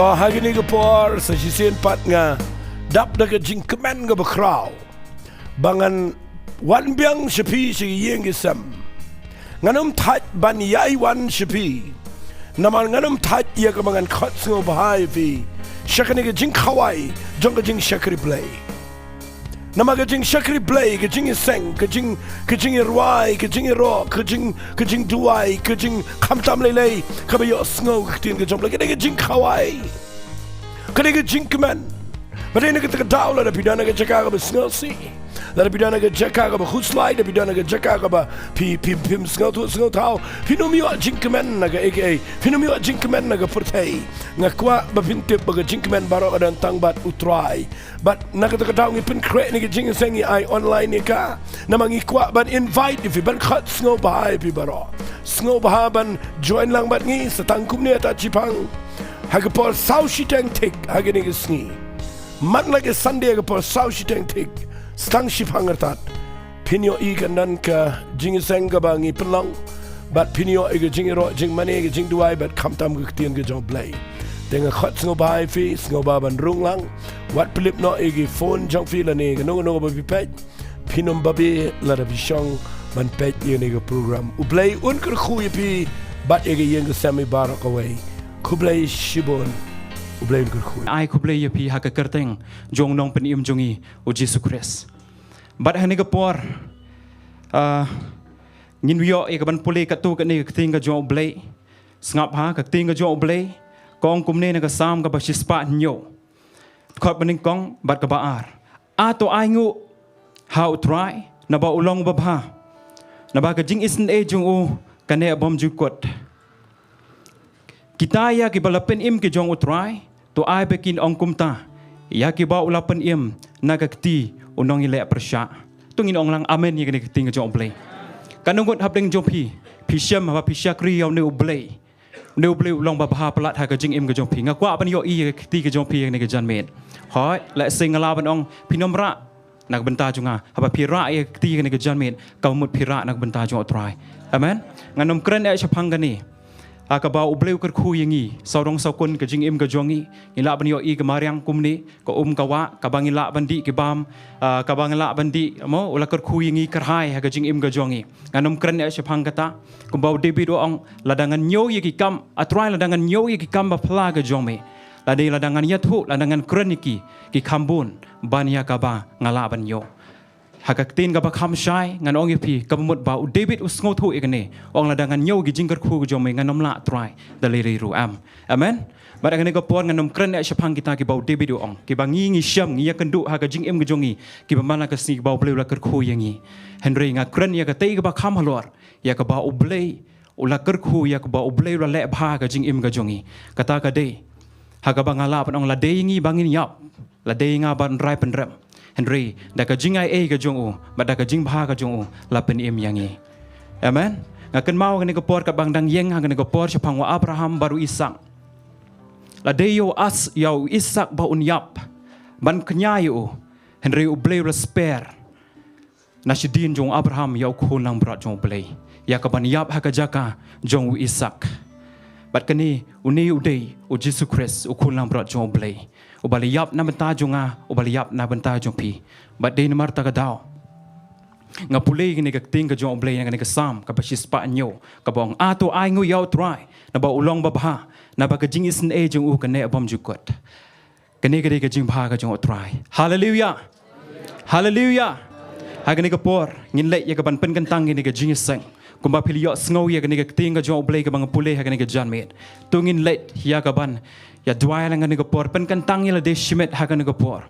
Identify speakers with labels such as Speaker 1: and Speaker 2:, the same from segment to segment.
Speaker 1: hari ni kepor sa sisian pat nga dap daga jingkemen ga bakraw bangan wan biang shapi si yeng gisam nganum tat ban yai wan shapi naman nganum tat ya ka mangan khot ngo bahai fi shakani ga jing khawai jong ga jing shakri play nama ga jing shakri play ga jing seng ga jing ruai ga jing ro ga jing duai ga jing khamtam lele ka ba yo sngo ga tin ga jong ga jing khawai ka ga jing kemen Madai na kita tahu lah, tapi dana kita cakap apa sengosi, tapi dana kita cakap apa khuslai, tapi dana kita cakap apa pim sengot tahu, finomio jingkemen naga aka, finomio jingkemen naga pertai, ngakwa bapintip baga jingkemen baru ada tang bat utrai, but naga kita tahu ngipin create naga jing sengi ai online ni ka, namang ikwa ban invite if ban kat sengot bahai pi baru, sengot bahai ban join lang bat ngi setangkum ni atas Jepang, hagapor sau shiteng tik hagi ni kesni. Man lagi Sunday ke por sau shiteng tik stang ship hangertat pinyo I kandan ka jing seng ka bangi pelong bat pinyo I ka jing ro jing mani ka jing duai bat kamtam ka tiang ka jong play dengan khot ngo bai fi ngo ba ban rung lang wat pelip no I ka phone jong fi la ni ka no ba pi pet pinom babi la da bishong ban pet ye ni ka program u play un ka khu ye pi bat ye ka yeng ka semi barak away ku play shibon
Speaker 2: ai ku play pi ha ka kerteng jong nong pen im jongi o Jesus Christ bat hani ka por ngin yo e ka ban pule ka tu ka ni ka ting ka jong play ngap ha ka ting ka jong play kong kum ne na ka sam ka ba shispa nyo khot baning kong bat ka ba ar a to ai ngu how try na ba ulong ba ba na ba ka jing isn e jong o ka ne bom ju kot kita ya ki balapen im ki jong utrai to ai bekin ong kumta ya ki ba ulapen im nagakti unong ile persya tungin ong lang amen ye ni ting jong play kanungot hap ding jong pi syam ba pi syakri yaw ne ublay ulong ba ba plat ha ka jing im ka jong pi ngakwa ban yo I ti ka jong pi ni ka jan met hoi la sing ala ban ong pinomra nak benta junga haba pi ra ye ti ka ni ka jan met ka mut pi ra nak benta jong utrai amen nganom kren e chapang gani akaba ubleu ker khu yangi saurong saukun ke jing im ke jongi ila ban yo I ke mariang kumni ko kawa ka bangila bandi ke bam ka bangila bandi mo ula ker khu yangi kerhai ha ke jing im ke jongi nganom kren e shapang kata kumbau David ong ladangan nyo ye ki kam atrai ladangan nyo ye ki kam ba pla ke jome ladai ladangan yathu ladangan kreniki ki kambun bania ka ba ngala ban yo hagak tin ka bakham shai ngan ong pi ka mut ba David usngo thu ikane ong ladangan nyo gi jingkar khu jo me nganom la try daleri ru am amen bara ngane ko por nganom kren e shapang kita ki ba David ong ki bangi ngi syam ngi yakandu haga jing em gejongi ki ba mala ka si ba bleu la kar khu yangi henry nga kren ya ka te ka bakham halor ya ka ba ublei ula kar khu ya ka ba ublei la le bha ka jing em gejongi kata ka de haga bangala pan ong la de ngi bangin yap la de nga ban rai pen rem Henry, dah kajing ai ke jong u, dah kajing bah ke jong u, lapen im yangi. Amen. Ngakan mau kene ke por ka bang dang yeng kene ke por chapang wa Abraham baru Ishak. La deyo as yau Ishak ba unyap. Ban kenya yu. Henry u blay resper. Nasidin jong Abraham yau khon lang brat jong blay. Ya ka ban yap ha ka jaka jong u Ishak. Bat kani uni udei u Jesus Christ u khon lang brat jong blay. Ubaliyap na benta jonga ubaliyap na benta jong pi bat de namar ta daw nga pulay ni ka ting ka jong blay nga ni ka sam ka pasis pa nyo ka bong ato ai ngu yaw try na ba ulong ba ba na ba ka jing isn e jong u ka ne bom jukot kani ka jing ba ka jong try hallelujah hallelujah ha ka ni ka por ngin le ya ka ban pen kan tang ni ka jing seng kumba pilio sngo ya ka ni ka ting ka jong blay ka bang pulay ha ka ni ka jan met tungin le ya ka ban ya dua lang ni kapor pen kantang ila de shimet ha kan kapor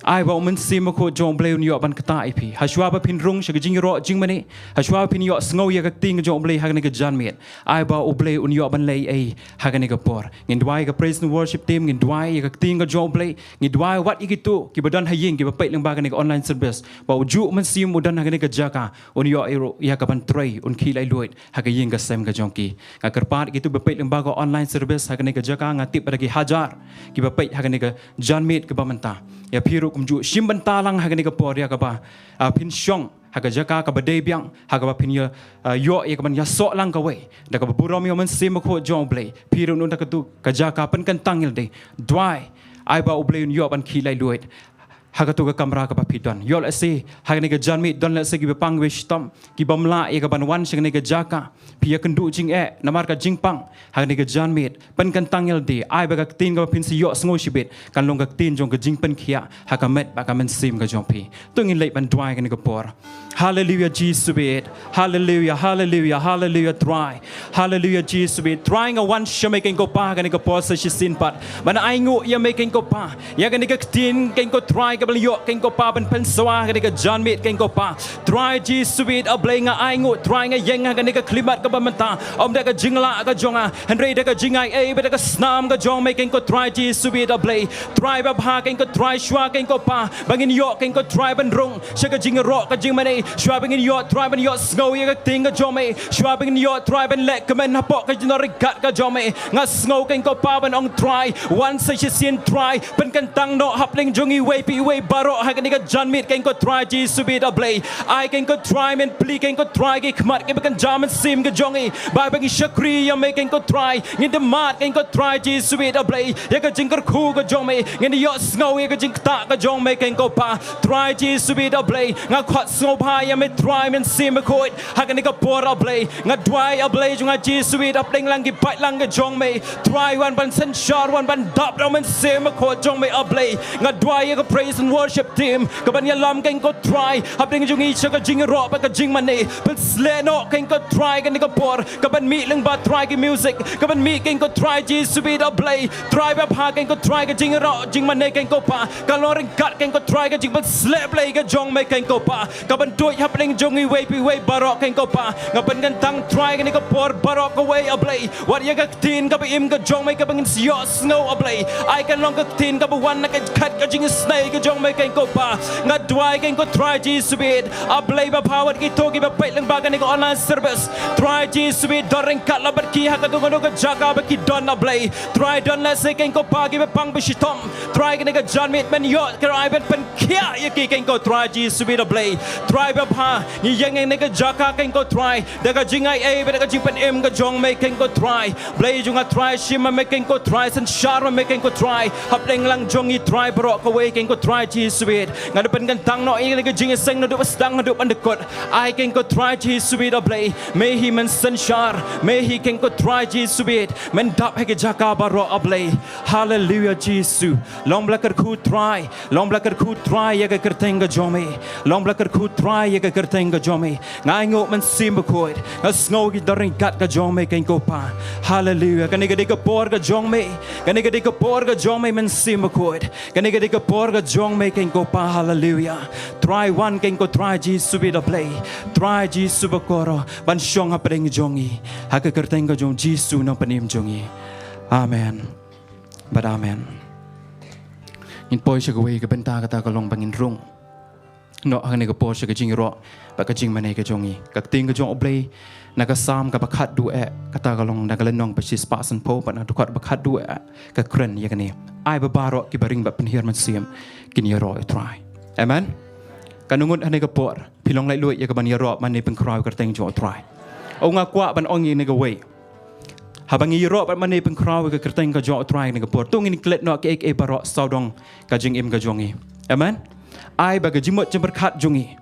Speaker 2: ai ba men sim ko jong bleu ni yo ban kata ipi haswa ba pin rung shi jing ro jing mani haswa pin yo sngo ya ka ting jong bleu ha kan jan met ai ba u bleu un yo ban lei ai ha kan kapor ngin dua ka praise and worship team ngin dua ya ka ting jong bleu ngin dua wat ikitu ki badan haying ki ba pait lang ba kan online service ba uju men sim udan ha kan ka jaka un yo ya ka ban tray un ki lai luit ha ka ying ka sem ka jong ki ka kerpat gitu ba pait lang ba ka online service ha kan ka jaka ngatip pada ki hajar ki ba pait ha kan ka jan met ka ba menta ya piru kumju shimbanta lang ha kan ka por ya ka ba pin syong haga jaka ka badai biang haga ba pinya yo ya ka ban ya sok lang ka we da ka burom yo man sim ko jong blay piru nun da ka tu ka jaka pen kan tangil de dwai ai ba oblay yo ban khilai luit haga tu ka kamera ka papidon yol ase haga nega janmi don la se ki bang wisdom ki bamla e ka ban wan se nega jaka pia kendu jing namar ka jing pang haga nega janmi pen kan tangel de ai ba ka tin ka pin si yo sngo shibet kan long ka tin jong ka jing pen khia haga met ba ka men sim ka jong pi tu ngin lei ban dwai ka nega por hallelujah jesus bet hallelujah hallelujah hallelujah try hallelujah jesus bet trying a one shame ken ko pa ka nega por sa sin pat ban ai ngu ya making ko pa ya ka nega tin ken ko try ka beli ken ko pa ban pen sawa ka nega jan mit ken ko pa try jesus bet a blay nga ai ngu try nga yeng ka nega klimat ka ba mata om da ka jingla ka jonga henry da ka jingai e ba da ka snam ka jong making ko try jesus bet a blay try ba ha ken ko try shwa ken ko pa bangin yo ken ko try ban rung sha ka jing ro ka jing mane shwa bangin yo try ban yo snow ya ka ting ka jong me shwa bangin yo try ban let ka men ha po ka jino rigat ka jong me nga snow ken ko pa ban ong try one sa sin try pen kan tang no hapling jongi we pi we baro ha ka ni ka jan mit ken ko try jesus bet a blay I ken ko try men pli ken ko try ki khmat ke kan jam sim ka jongi ba bang shakri ya me ken ko try ngin de mat ken ko try jesus bet a blay ya ka jing kar khu ka jong me ngin yo snow ya ka jing ta ka jong me ken ko pa try jesus bet a blay nga khat snow pa ya me try men sim ko ha ka ni ka por a blay nga dwai a blay junga jesus bet a pleng lang ki pai lang ka jong me try one ban sen shar one ban dap do men sim ko jong me a blay nga dwai ya ka praise and worship team ka ban ya lam ken ko try ha pleng jungi cha ka jing ro ba ka jing mane but sle no ken ko try ka ni ka por ka ban mi lang ba try ki music ka ban mi ken ko try jesus bet a blay try ba ha ken ko try ka jing ro jing mane ken ko pa ka loring kat ken ko try ka jing ban sle play ka jong me ken ko pa ka ban tu ha pleng jungi we pi we barok ken ko pa nga ban kan tang try ka ni ka por barok ka we a blay what ya ka tin ka ba im ka jong me ka bangin siyo snow a blay I can long ka tin ka ba wan na ka kat ka jing snake ka jong me ken ko pa nga dwai ken ko try jesus bet a blay ba power ki to ki ba pait lang ba ka ni ko online service try jesus bet doring kat la bat ki ha ka tu ka jaga ba ki don a blay try don la se ken ko pa ki ba pang ba shitom try ka ni ka jan mit men yo ka I bet pen kia ya ki ken ko try jesus bet a blay try ba pa ni yang ni ka jaga ken ko try da ka jing ai e ba da ka jing pen em ka jong me ken ko try blay junga try shima me ken ko try san shar me ken ko try hap leng lang jong i try bro ka we ken ko try jesus bet nga pen kan tang no i ka jing seng no do stang no do an de kot I ken ko try jesus bet a blay may he men san shar may he ken ko try jesus bet men dap he ka jaga baro a blay hallelujah jesus long blacker ku try long blacker ku try ya ka kerteng ka jong me long blacker ku try ya ka kerteng ka jong me ngai ngo men sim ko nga snow ki doring kat ka jong me ken ko pa hallelujah kani ka de ka por ka jong me kani ka de ka por ka jong me men sim ko kani ka de ka por ka jong me ken ko pa hallelujah try one ken ko try jesus be the play try jesus ba koro ban shong ha preng jongi ha ka kerteng ka jong jesus no panim jongi amen but amen in poi shi ko we ka benta ka ta ka long bangin rung no hang ne ka po shi ka jing ro ba ka jing mane ka jongi ka ting ka jong oblay na ka sam ka bakhat du ka ta ka long na ka lenong pa shi spa san po pa na du khat bakhat du ka kren ya ka ni ai ba baro ki baring ba pen hier man siam kin ya ro try amen kanungun ane ka por pilong lai lui ya ka ban ya ro man ne pen kraw ka teng jo try o nga kwa ban ong ni ka we habang i ro man ne pen kraw ka teng ka jo try ni ka por tung ni klet no ke e baro saudong ka jing im ka jongi amen ai ba ka jimot jember khat jongi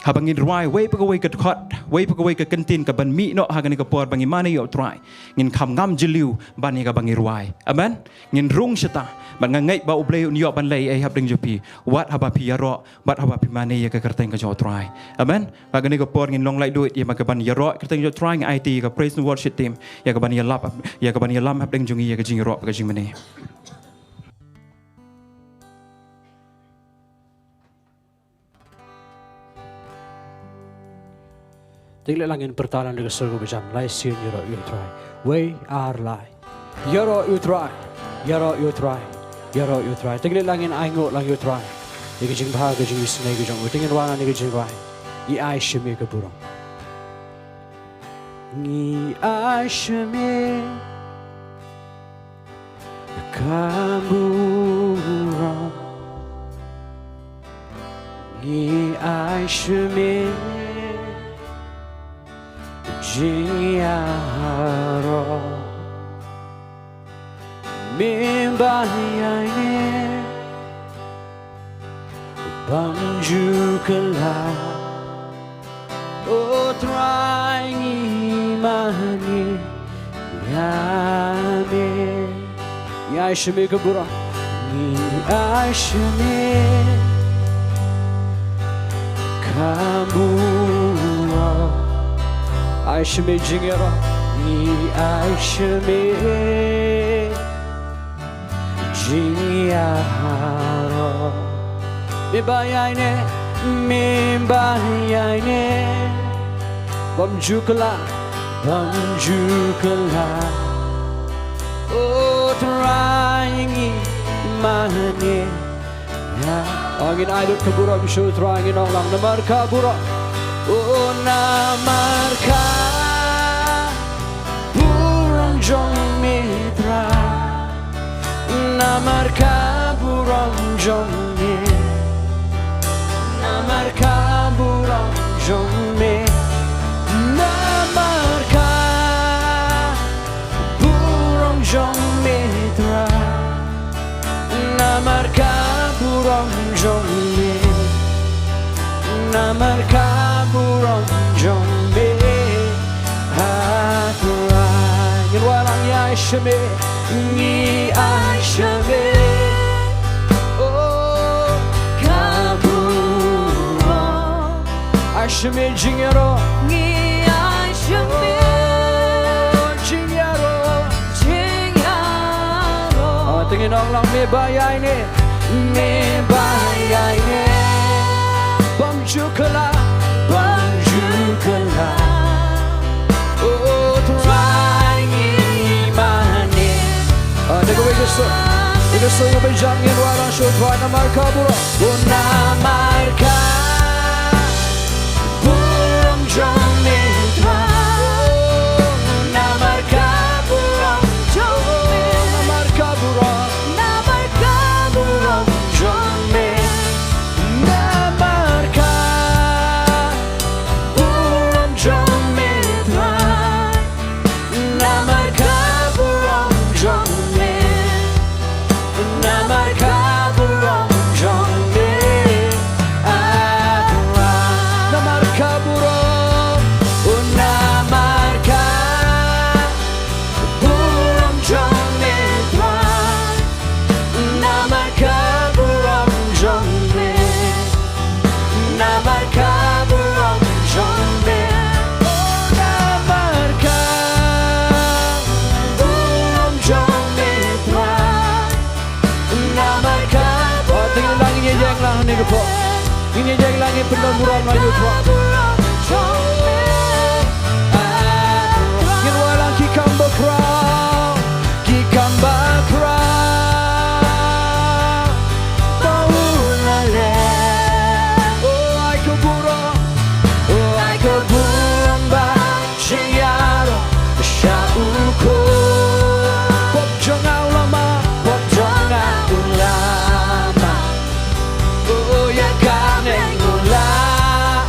Speaker 2: habangin ruai we pa we ka khot we pa we ka kantin ka ban mi no ha ka ni ka por bangi mani yo try ngin kham ngam jiliu ban ni ka bangi ruai amen ngin rung shita ban ngai ba uble yo ban lei ai hab ding jopi wat haba pi ro bat haba pi mani ya ka kerteng ka jo try amen ba ka ni ka por ngin long lai duit ya ma ka ban ya ro kerteng jo try ngai IT ka praise and worship team ya ka ban ya lap ya ka ban ya lam hab ding jungi ya ka jing ro ka jing mani
Speaker 3: Tinggal langin pertalan dengan surga bejam. Lai siun yoro you try. We are lie. Yoro you try. Yoro you try. Yoro you try. Tinggal langin aingo lang you try. Ika jing bahaga jing isnay ka jong. Tinggal wana nika jing rai. I ay shimi ka burong. Ni ay shimi ka burong. Ni ay 爱是命Jiaro Mimbayane Banjukalah O trying imani Yame Yashmi kabura Ni ashmi Kabura Ashmi jingera Ni ashmi Jiaro Mimbayane Mimbayane Banjukalah Oh trying imani Angin aidut kabura bisho trying in lang namar kabura Oh namarka Burang jong mitra Namarka burang jong mitra Namarka burang jong mitra Namarka burang jong mitra Namarka burang jong mitra Namarka burang jong mitra Ngin walang yai shame Ngi ai shame Oh kabura Ai shame jingero Tingin ang lang may bayay ni Bamjukala Oh trying imani Nagawin gusto yung bayang yan Walang show try na marka buro Oh namarka Burang jong mitra Namarka burang jong mitra Namarka burang jong mitra Namarka burang jong mitra Namarka burang jong mitra Namarka burang jong mitra Namarka burang Oh namarka burang jong mitra Namarka burang jong mitra Namarka burang jong mitra Namarka burang jong mitra Namarka tingin lang inyayang lang ni po inyayang lang yung pendamuran ngayon po Walang kikamba crowd Paulale Oh ay kaburang ba Siyaro siya uko Popjong ulama Oh ya kaneng ula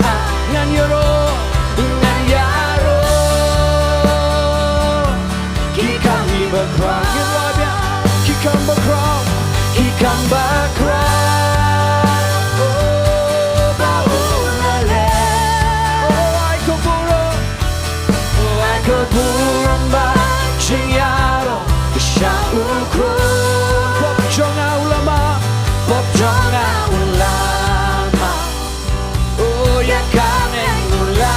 Speaker 3: Nganyaro Kikami bakrang Kikamba crowd Oh baulale Oh ay kaburang ba Siyaro siya uko Popjong ulama Oh ya kaneng ula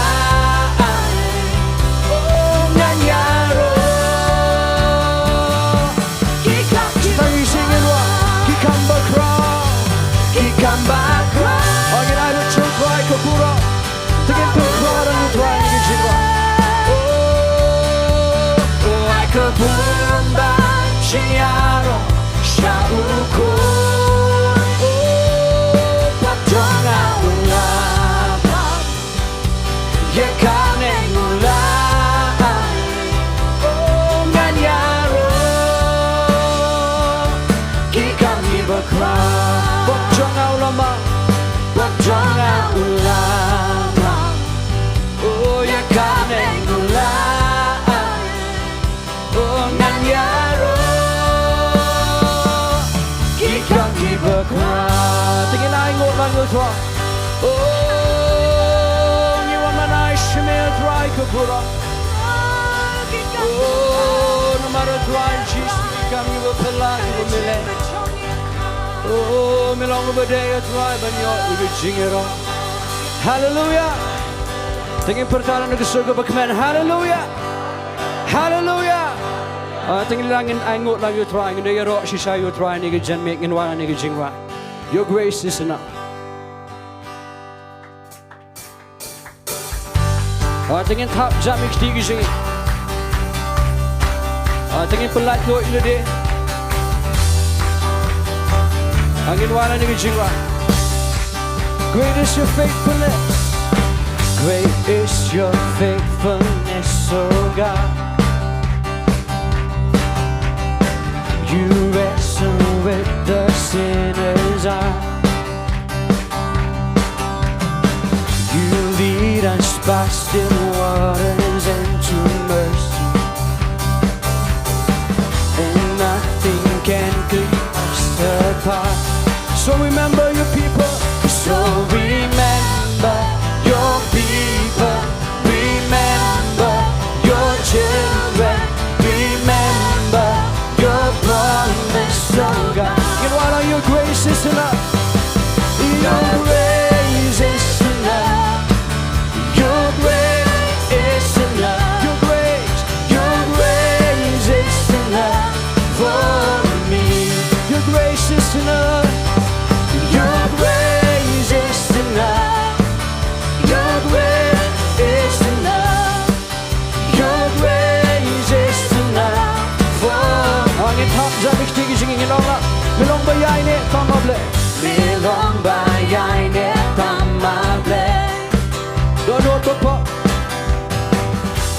Speaker 3: Oh nganyaro Singing what? Kikamba crowd Angin aidut chukrai kapura Tingin pukrar ang utray ng jingwa Oh ay kaburang ba Siyaro siya uko Kaneng ula Oh nganyaro Kikami bakra Popjong ulama Popjong ula berkenan. Tingin ay ngot lang yung try. Oh, ngiwan man ay shimil try kapura. Oh, no matter try, Jesus, kami berpelagi memilih. Oh, milong berdaya try banyak ibu jingero. Hallelujah. Tingin pertalan ng surga berkenan. Hallelujah. Hallelujah. Tingin langin ay ngot lang yung try. Hindi yaro sisa yung try ni gajan mek nginwana ni gajingwa. Your grace is enough. Tingin tap jamik di gajing. Tingin pelat go ilade. Angin wala ni gajingwa. Great is your faithfulness. Great is your faithfulness, oh God. You wrestle with the sinner's eye. You lead us by still waters into mercy, and nothing can keep us apart. So remember your people. So remember your people. Remember your children. Remember your promise, oh God. And while your grace is enough, your grace is enough. Your grace is enough. Your grace is enough for me. Your grace is enough. Your grace is enough. Your grace is enough. Your grace is enough for angin tap jamik tigi singing ilonga. Milong bayay ne tamable. Milong bayay ne tamable. Donot papa.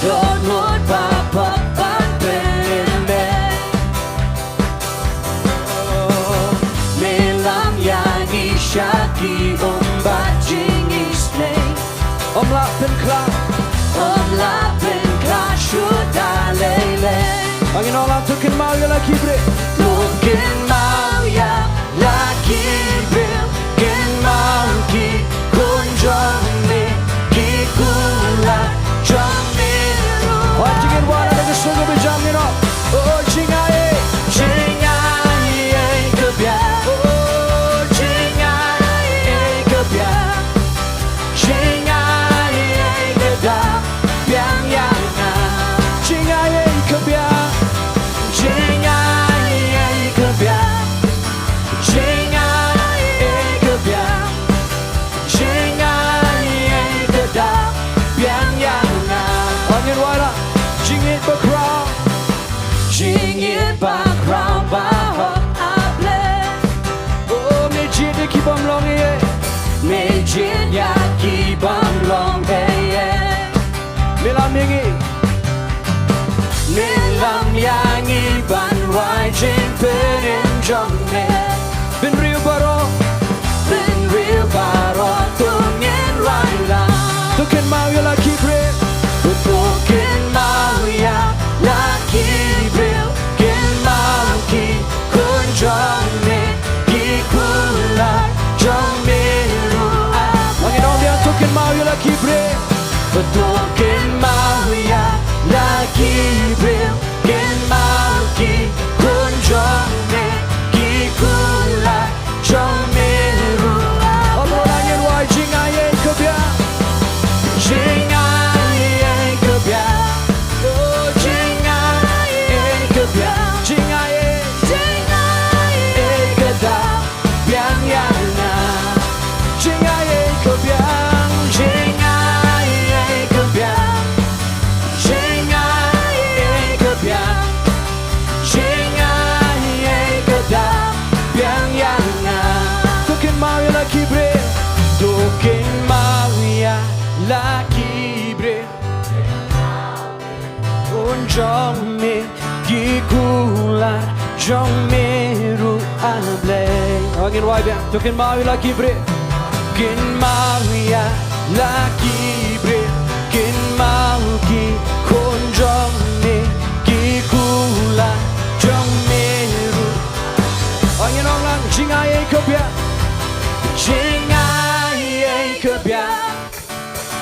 Speaker 3: Donot papa panpende. Milam yani shaki umbajing isne. Omlapen klar. Omlapen klar shudalele. Angin olam tukin mau ya lagi bre. Tukin mau ya lagi bre. Tukin mau ki kunjong me ki kula jong me. Wajingin wala na gusto ko bijangin o. Oh jingaye jingaye kebya. Oh jingaye kebya. Jingaye kebya. Biang yang na. Jingaye kebya. Jingit background bahok able. Oh mejit ki bom long ye. Mejit ya ki bom long ye. Milam yangi. Milam yangi ban wai jin perin jong me. Bin real baro. Bin real baro tungin wai la. Tukin mau ya lagi bre. Tukin mau ya lagi bre. Jong me ki kula jong me ru a. Panginoon yan tukin mau ya lagi bre. Tukin mau ya lagi bre. Kin mau ki kun jong me ki kula jong me ru a. Obrolan yan wai jingaye kebya. Jingaye kebya. Oh jingaye kebya. Jingaye Tukin mau ya lagi bre. Unjong me gikular jong me ru able. Angin wai bia. Tukin mau ya lagi bre. Kin mau ya lagi bre. Kin mau ki kunjong me gikular jong me ru. Angin lang Jingay Kopya Jingay Kopya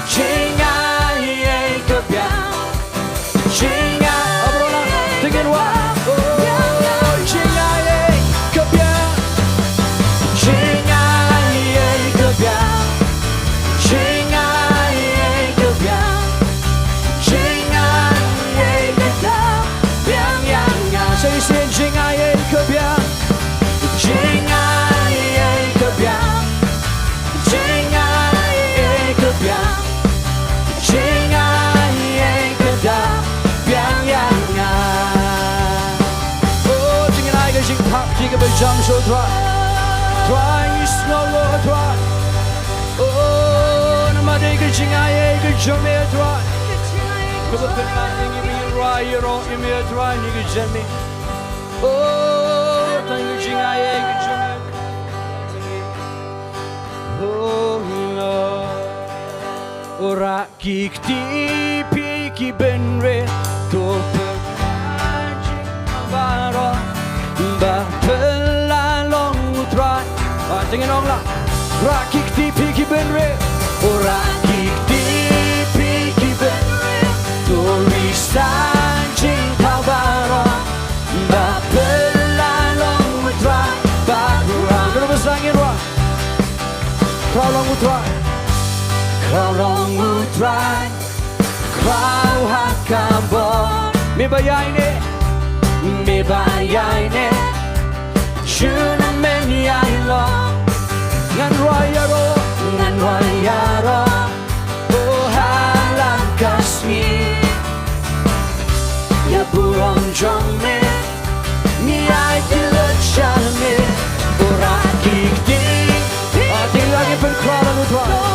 Speaker 3: Jingay Kopya Jingay Abro lang tingin wa Jingay Kopya Jingay Kopya Jingay Kopya Jingay Kopya Yang yang yang Say say Jingay Kopya Jingay Kopya Jingay Kopya Jingay Kopya Yang yang yang Oh Jingay Kopya Jingay Kopya Jam so try is no try Oh Namade Kopya Jingay Kopya Jame try Kebetulan ingin try Yero imi try Ni Jame Oh Thank you Jingay Kopya Jame Oh Lord Ora kikti piki benre Tope Ajing Mabaro Ba pelalong utray Tingin ong lang Ora kikti piki benre Ora kikti piki benre Torisa Ajing Mabaro Ba pelalong utray Ba kurang Gano'n ba sangin wa Kau long utray Kau long utray Kau hakabon Mi bayay ne Shuna men yay lo Ngan royaro Oh halang kasmi Ya burong jome Ni ay dilat shalme Ora kikti Ati lagi berkeluaran utray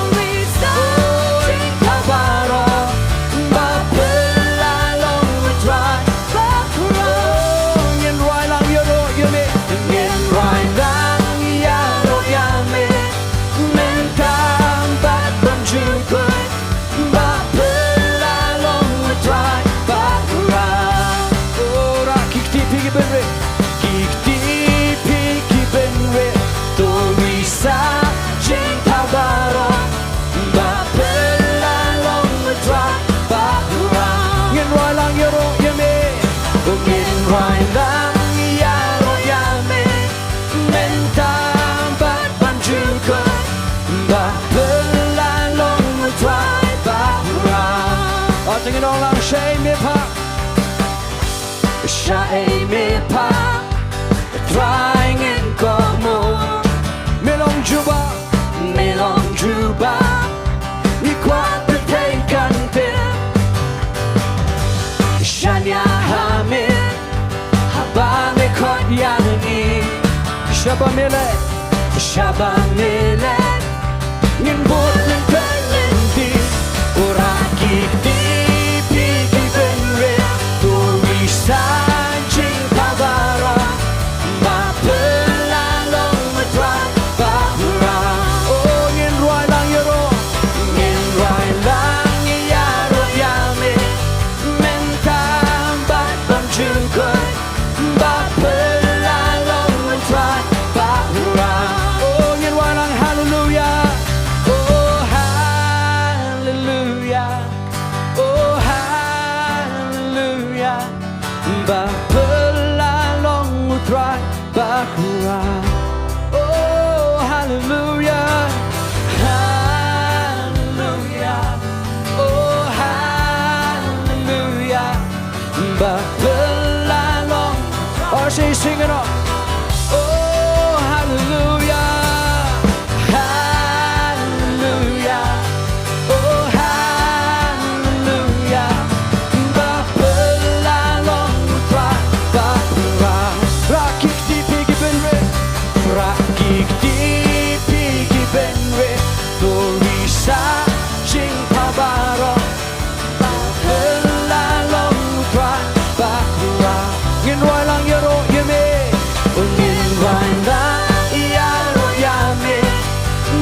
Speaker 3: Tingin ong lang Siya me pa Trying in komo Melong juba Ni kwat betengkan pil Siya niya hamil Habang ikot yang ni Siya ba mile Ngin bot ng pelindi Ora kikti Sanjing kabara Mapelalong matran Bakura Oh ngin ruay lang yaro Yaro yame Mentang bat bang jungkoy Mapelalong matran Bakura Oh ngin ruay lang hallelujah Oh hallelujah Oh hallelujah Ba pelalong utray bakura Oh hallelujah Hallelujah Oh hallelujah Ba pelalong Or say sing it up Oh hallelujah Hallelujah Oh hallelujah Ba pelalong Rakik di pigi benre Torisa jing kabaro Pelalong utray bakura Ngin ruay lang yaro yame Ngin ruay lang yaro yame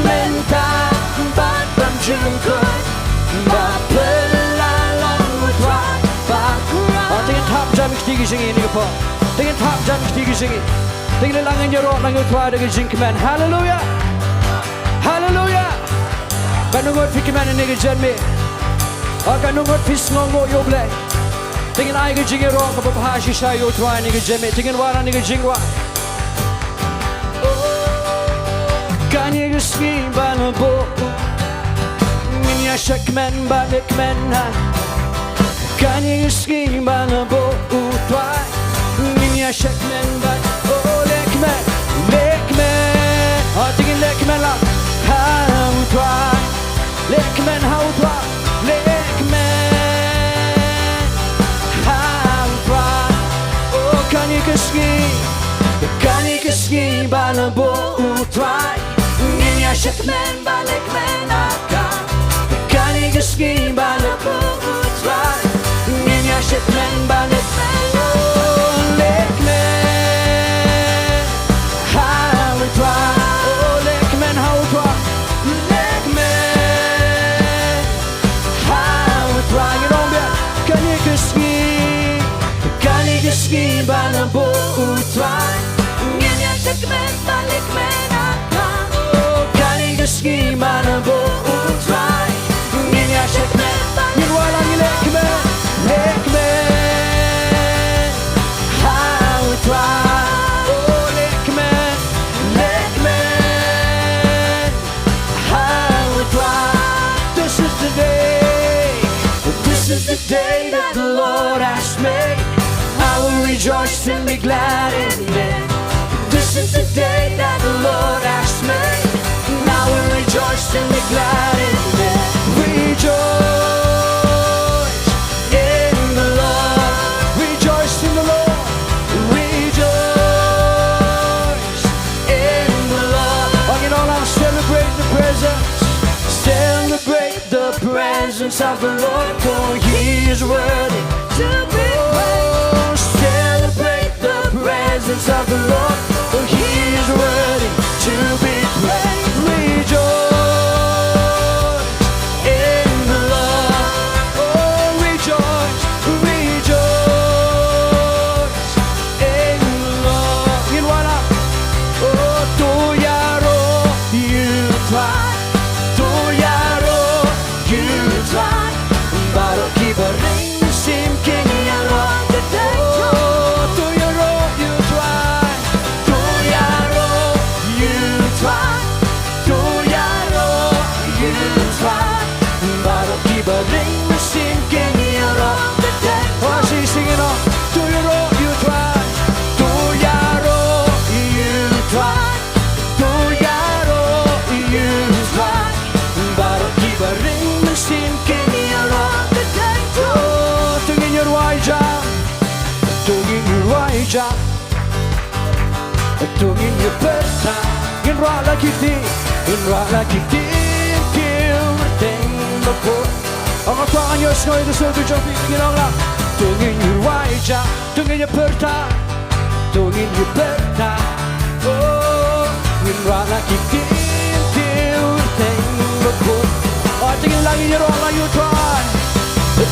Speaker 3: Menta bat bang jungkoy Ba pelalong utray bakura Tingin top jam ikhtigi singi ini po Tingin top jam ikhtigi singi Tingnan lang ang yaro lang yung try dengan jing kemen. Hallelujah. Hallelujah. Kanungot fi kemen ni ke jen me. Kanungot fi sngongo yo ble. Tingnan ay ke jing yaro ka babahashi siya yo try ni ke jen me. Tingnan wala ni ke jing wa. Kanye ke ski bana bo. Minya shakmen balik men ha. Kanye ke ski bana bo try. Minya shakmen balik. Lekmen, tingin lekmen lang. How try, lekmen how try, lekmen how try. Oh, kan je ski bana bo try. Ninya shakmen ba lekmen akan. Kan je ski bana bo try. Ninya shakmen ba lekmen. Bana bo utrai, ninya shakmen balik menakan. Oh, kani geski bana bo utrai, ninya shakmen balik walang lekmen, lekmen. How try, oh lekmen, lekmen. How try. This is the day that the Lord has made. I will rejoice and be glad in it. This is the day that the Lord has made. I will rejoice and be glad in it. Rejoice in the Lord. Rejoice in the Lord. Rejoice in the Lord. Oh, you know, I'll celebrate the presence. Celebrate the presence of the Lord, for He is worthy to be praised. Celebrate the presence of the Lord, for He is worthy to be praised. Rejoice in the Lord. Oh, rejoice, rejoice in the Lord. In what up? Oh, to yaro, you try. To yaro, you try. Baru kibaring sim king yaro. Tungin you berta, in rock like you did, in rock like you did, till the thing before. I'm a cry on your snow, the soldier jumping in all up. Tungin you waja, tungin you berta, tungin you berta. Oh, in rock like you did, till the thing before. Oh, thinking like you rock like you try.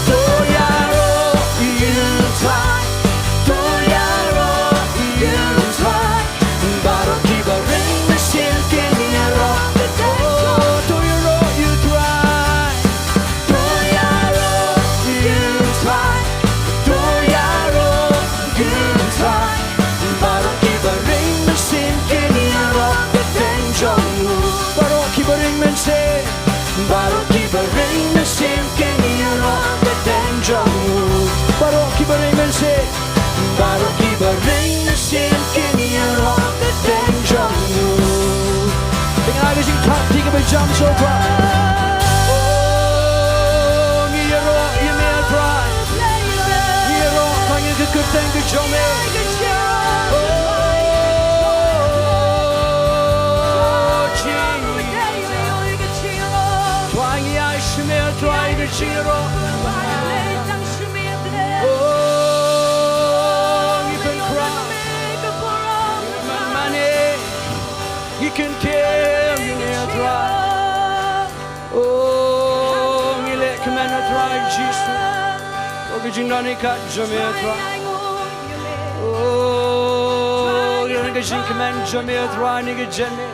Speaker 3: To yaro, you try. To yaro, you try. Baru kibaring mesin kini yaro. Oh, to yaro you try. To yaro you try. To yaro you try. Baru kibaring mesin kini yaro. Tenjongmu. Baru kibaring mesin. Baru kibaring mesin kini yaro. Tenjongmu. Baru kibaring mesin. Baru kibaring mesin kini yaro. Dengan ada sing tak 3 jam coba. Oh, ngiro email try. Ngiro kanya keketeng ke jome. Oh, ching. Try ngi ai shmel try ke chiro. You can tell you near dry. Oh, you let come and try Jesus. Oh, you don't need cut Jamaica. Oh, you nigga jing command jome try nigga jenne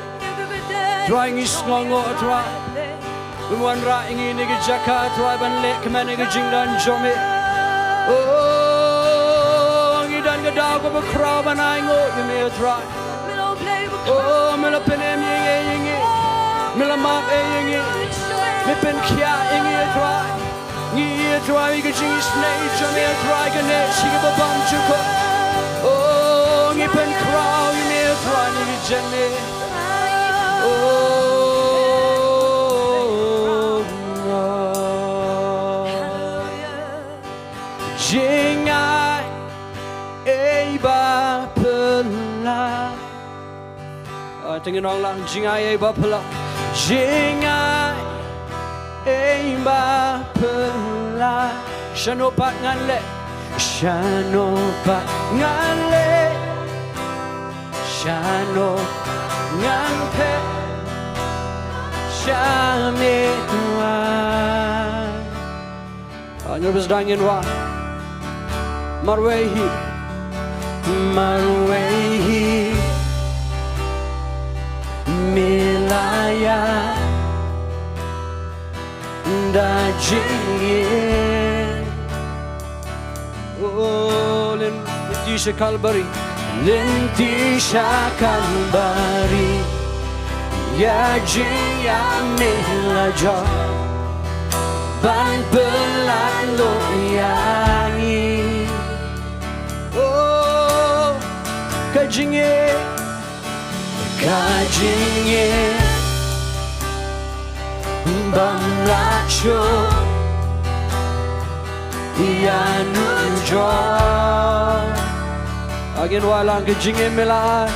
Speaker 3: try ngis ngongo try wan ra ingi nigga jaka try ban le command nigga jing dan jome oh ngi dan ga daw ko crowd ban ai ngo you me try oh me la penem yingi me la map yingi me pen kia yingi try ngi try ga jing snake jome try ga ne shi ga bam chuko oh ngi pen crowd you me try nigga jenne Jing ai ba pela tingin ong lang jing ai ba pela jing ai ba pela shano pat ngan le shano pat ngan le shano ngan pe shame tua nyo bis dangin wa marwehi milaya dajinge oh lentisha kalbari ya jia milaja ban pelalo yangi oh kajinge bamlacho yanujo again walang kajinge melai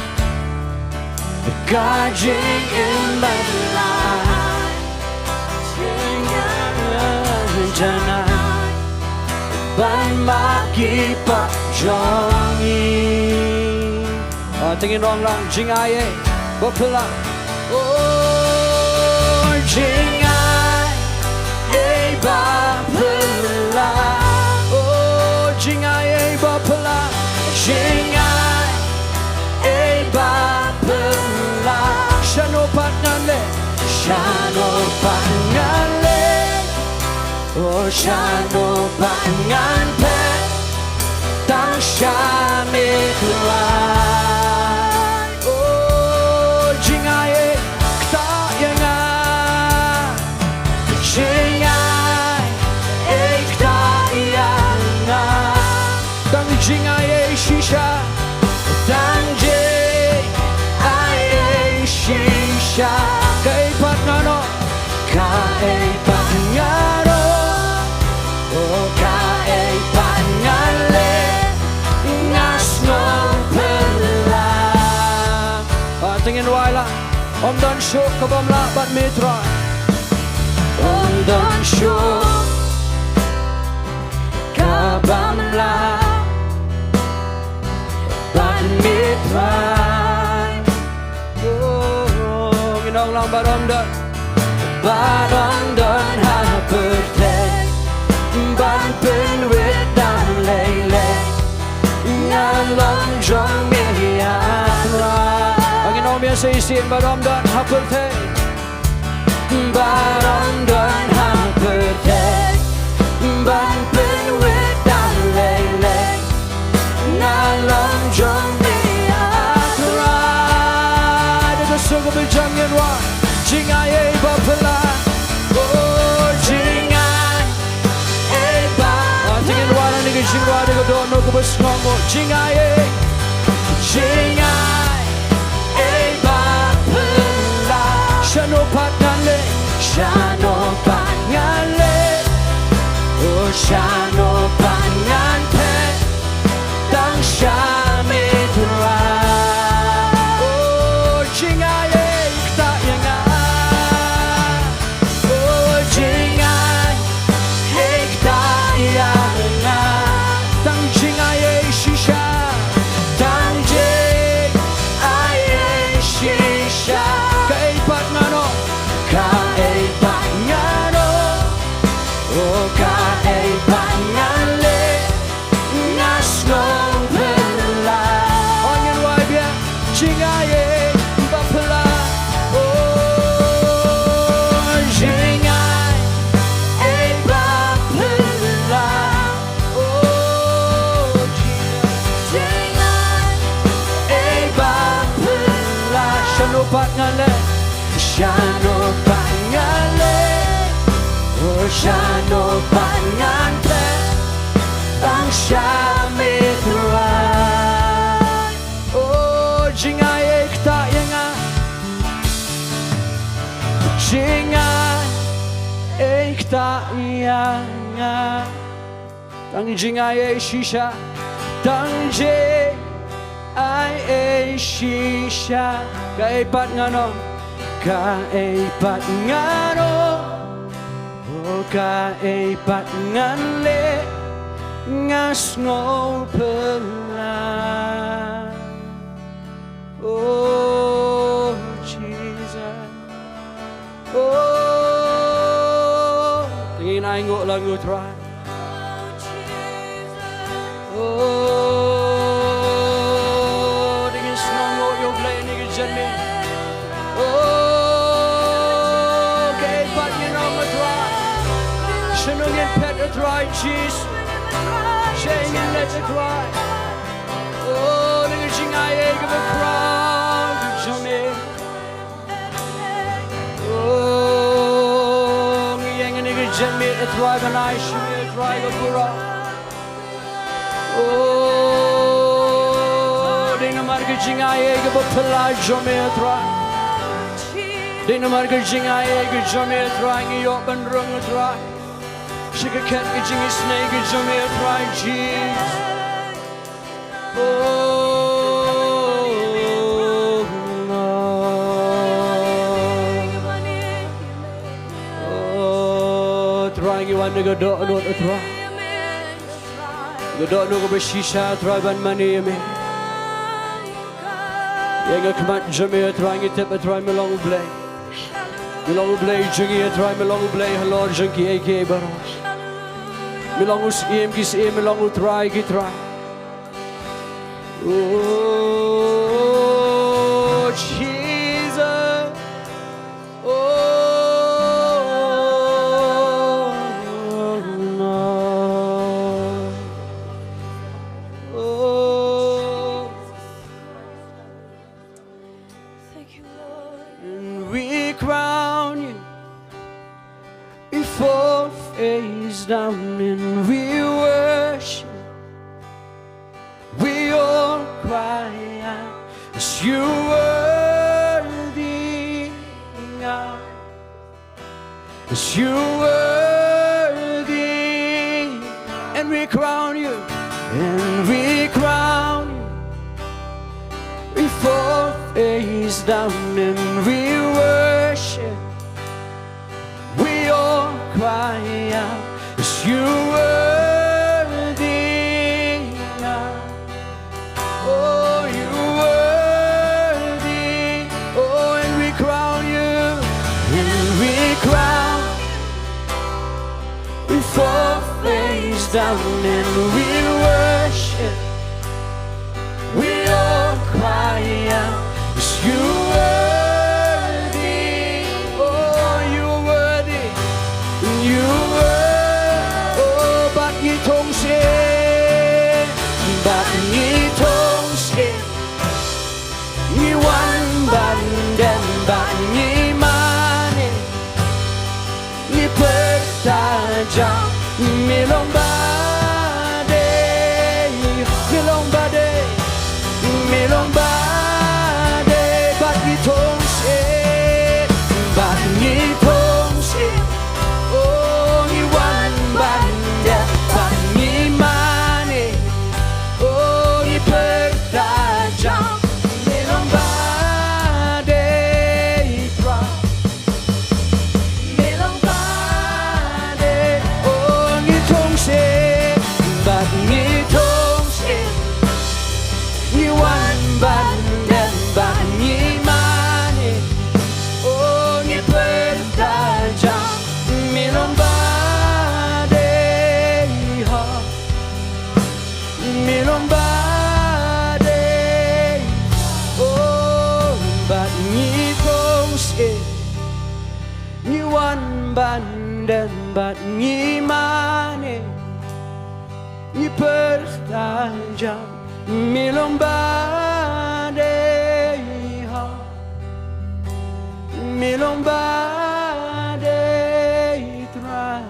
Speaker 3: kajinge melai jana ban makipa jongi tingin ong lang jing ai bopela oh jing ai bopela oh jing ai bopela jing ai bopela shano patnale oh shano pangan pe tang shame tuai oh jingai kta yanga jingai kta yanga tang jingai shisha tang je ai shisha kai patnano kai patnano tingin waila om dan show kabam la bat mitra om dan show kabam la bat mitra oh ginong lang barom dan ha perfect ban pen with dan lele ngalong jong me ya say sin barom dan haperte barom dan haperte ban pen with dan lele nalong jong me atra de sugo be jangen wa jingai ba pala oh jingai ba tingin wa ni ge jingwa de do no ko bes ngomo jingai shano patnale oh shano panante tang shame tuai oh jingai kta yanga oh jingai kta yanga tang jingai shisha tang je ai shisha kai patnano kai patnano oh kai pangale Shano pangale Oh shano pangale Bang shame thrai Oh jingai ekta yenga Jingai ekta yenga Tang jingai e shisha Tang je ai e shisha Kai pat ngano Kai pat ngano Oh kai pat ngale Ngas ngol pelan Oh Jesus Oh Tingin ay ngok lang utray Oh Tingin snong ngok yung play ni kajan mi Oh Kay pat nginong utray Shanungin pet utray Jesus Shame and let it cry. Oh, look at you, I ain't gonna cry. Jummy. Oh, me ain't gonna Jimmy a drive and I should be a drive of Gura. Oh, Dina Margajing, I ain't gonna apply Jummy a drive. Dina Margajing, I ain't gonna Jummy a drive. You open rung a drive. Shake a cat, getting a snake, it's on me a dry cheese. Oh, no. Oh, trying you want to go do not a try. You don't know about Shisha, try one money, me. You come out, Jimmy, trying it, but try me long play. Me long play, Junkie, try me long play, hello, Junkie, AK, Baros. Milongus im kis im milongu try ki try. Oh Jesus. Oh no. Oh. Thank you, Lord. And we crown you before face down and we worship. We all cry out as you worthy, God. As you worthy, and we crown you, and we crown you. We fall face down and we worship. We all cry out as you worthy, God. Oh, you worthy. Oh, and we crown you, and we crown. We fall face down and we worship. We all cry out as you worthy. Oh, you worthy. You were, oh, but you don't say, but you don't say, you won, but then, but you money, you put that job, me long body, me long body, me long body, but you don't say, but you don't say. But ni mane ni pertajam milong bade ha milong badai terai.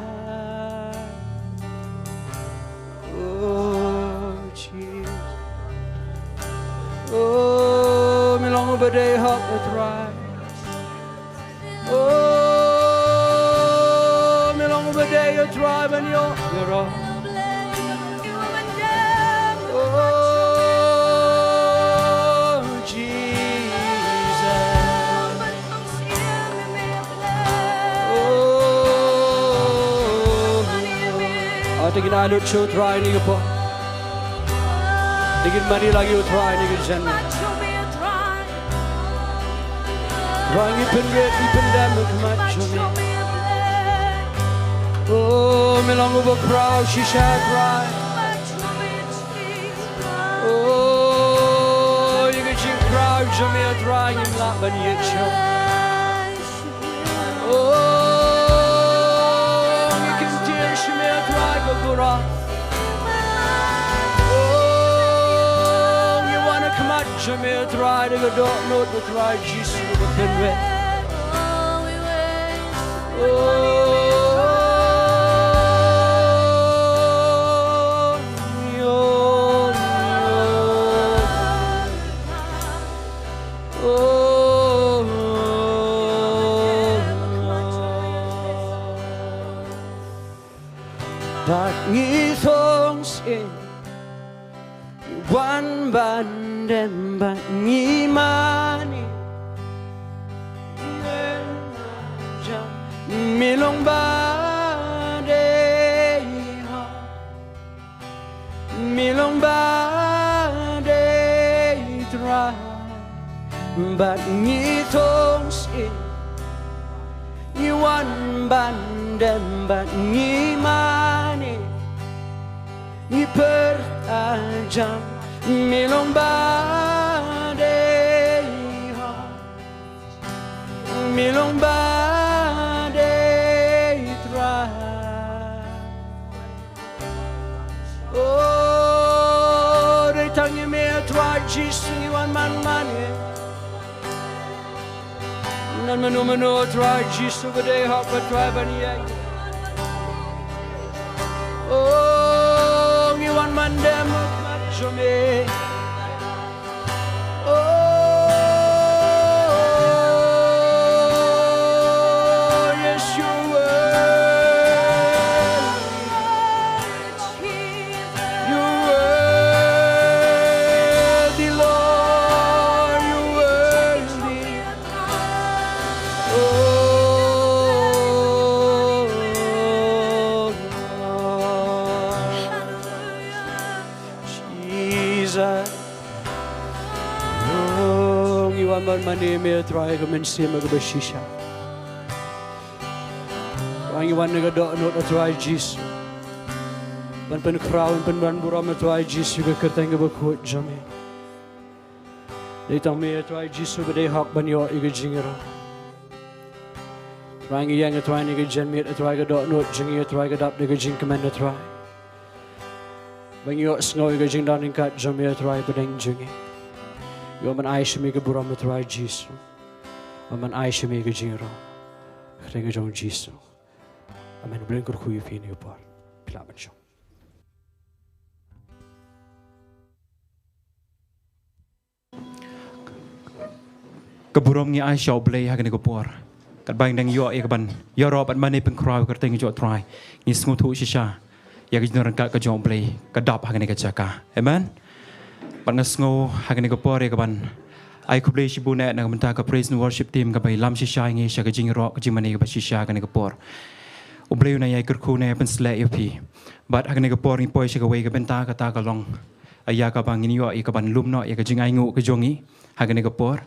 Speaker 3: Oh Jesus, oh milong badai hak terai. Oh milong badai terai banyo yero. Tingin alut show try ni po. Tingin mani lagi try ni jen. Try ipen red ipen damuk macho me. Oh, melong over crowd she shall try. Oh, you can sing crowd so me try him not ban yet show. Oh. Oh, you wanna come out, Jamil, try to go, don't know to try, Jesus, but then when. Tangi song sin wan ban dem ban ngi mani milong ba de ha milong ba de tra ban ngi song sin wan ban dem ban ngi mani ni pertajam milong badai milong badai try. Oh, they tangi me try Jesus ni wan man mani nan mano try Jesus badai hak try bani. Oh, you want man dem macho me. Oh, yes you will. You worthy Lord, you worthy. Oh, you want money me try to mention me go shisha. Wang you want to go not try Jesus. Ban pen crown pen ban buram try Jesus go kerteng go quote jame. They tell me try Jesus but they hak ban yo igo jingero. Wang you yang try ni go jen me try go not jingi try go dap go jing command try. When you snow you going down in cut jamia try bedeng jingi. You man aisha me buram try Jesus. Man aisha me jingro. Krenga jong Jesus. Amen bring kur khuyu fi ni par. Pilaban show.
Speaker 2: Keburom ngi aisha oblay hagan ko por. Kat bang dang yo e kaban. Yo rob at mane pen kraw ka teng jo try. Ni sngu thu shisha. Ya kita nak kerja play, kedap hagan kerja ka, amen. Panas ngo hagan kerja pore kapan. Ai kublay si bunet nak mentah ke praise and worship team kapai lam shisha ingi sya kerja rock kerja mana kapai shisha hagan kerja por. Ublay na ya kerku na pen select yopi. But hagan kerja por ni poi sya kawai kapan ta kata kalong. Ayah kapang ini yo kapan lum no ya kerja aingu kerjongi hagan kerja por.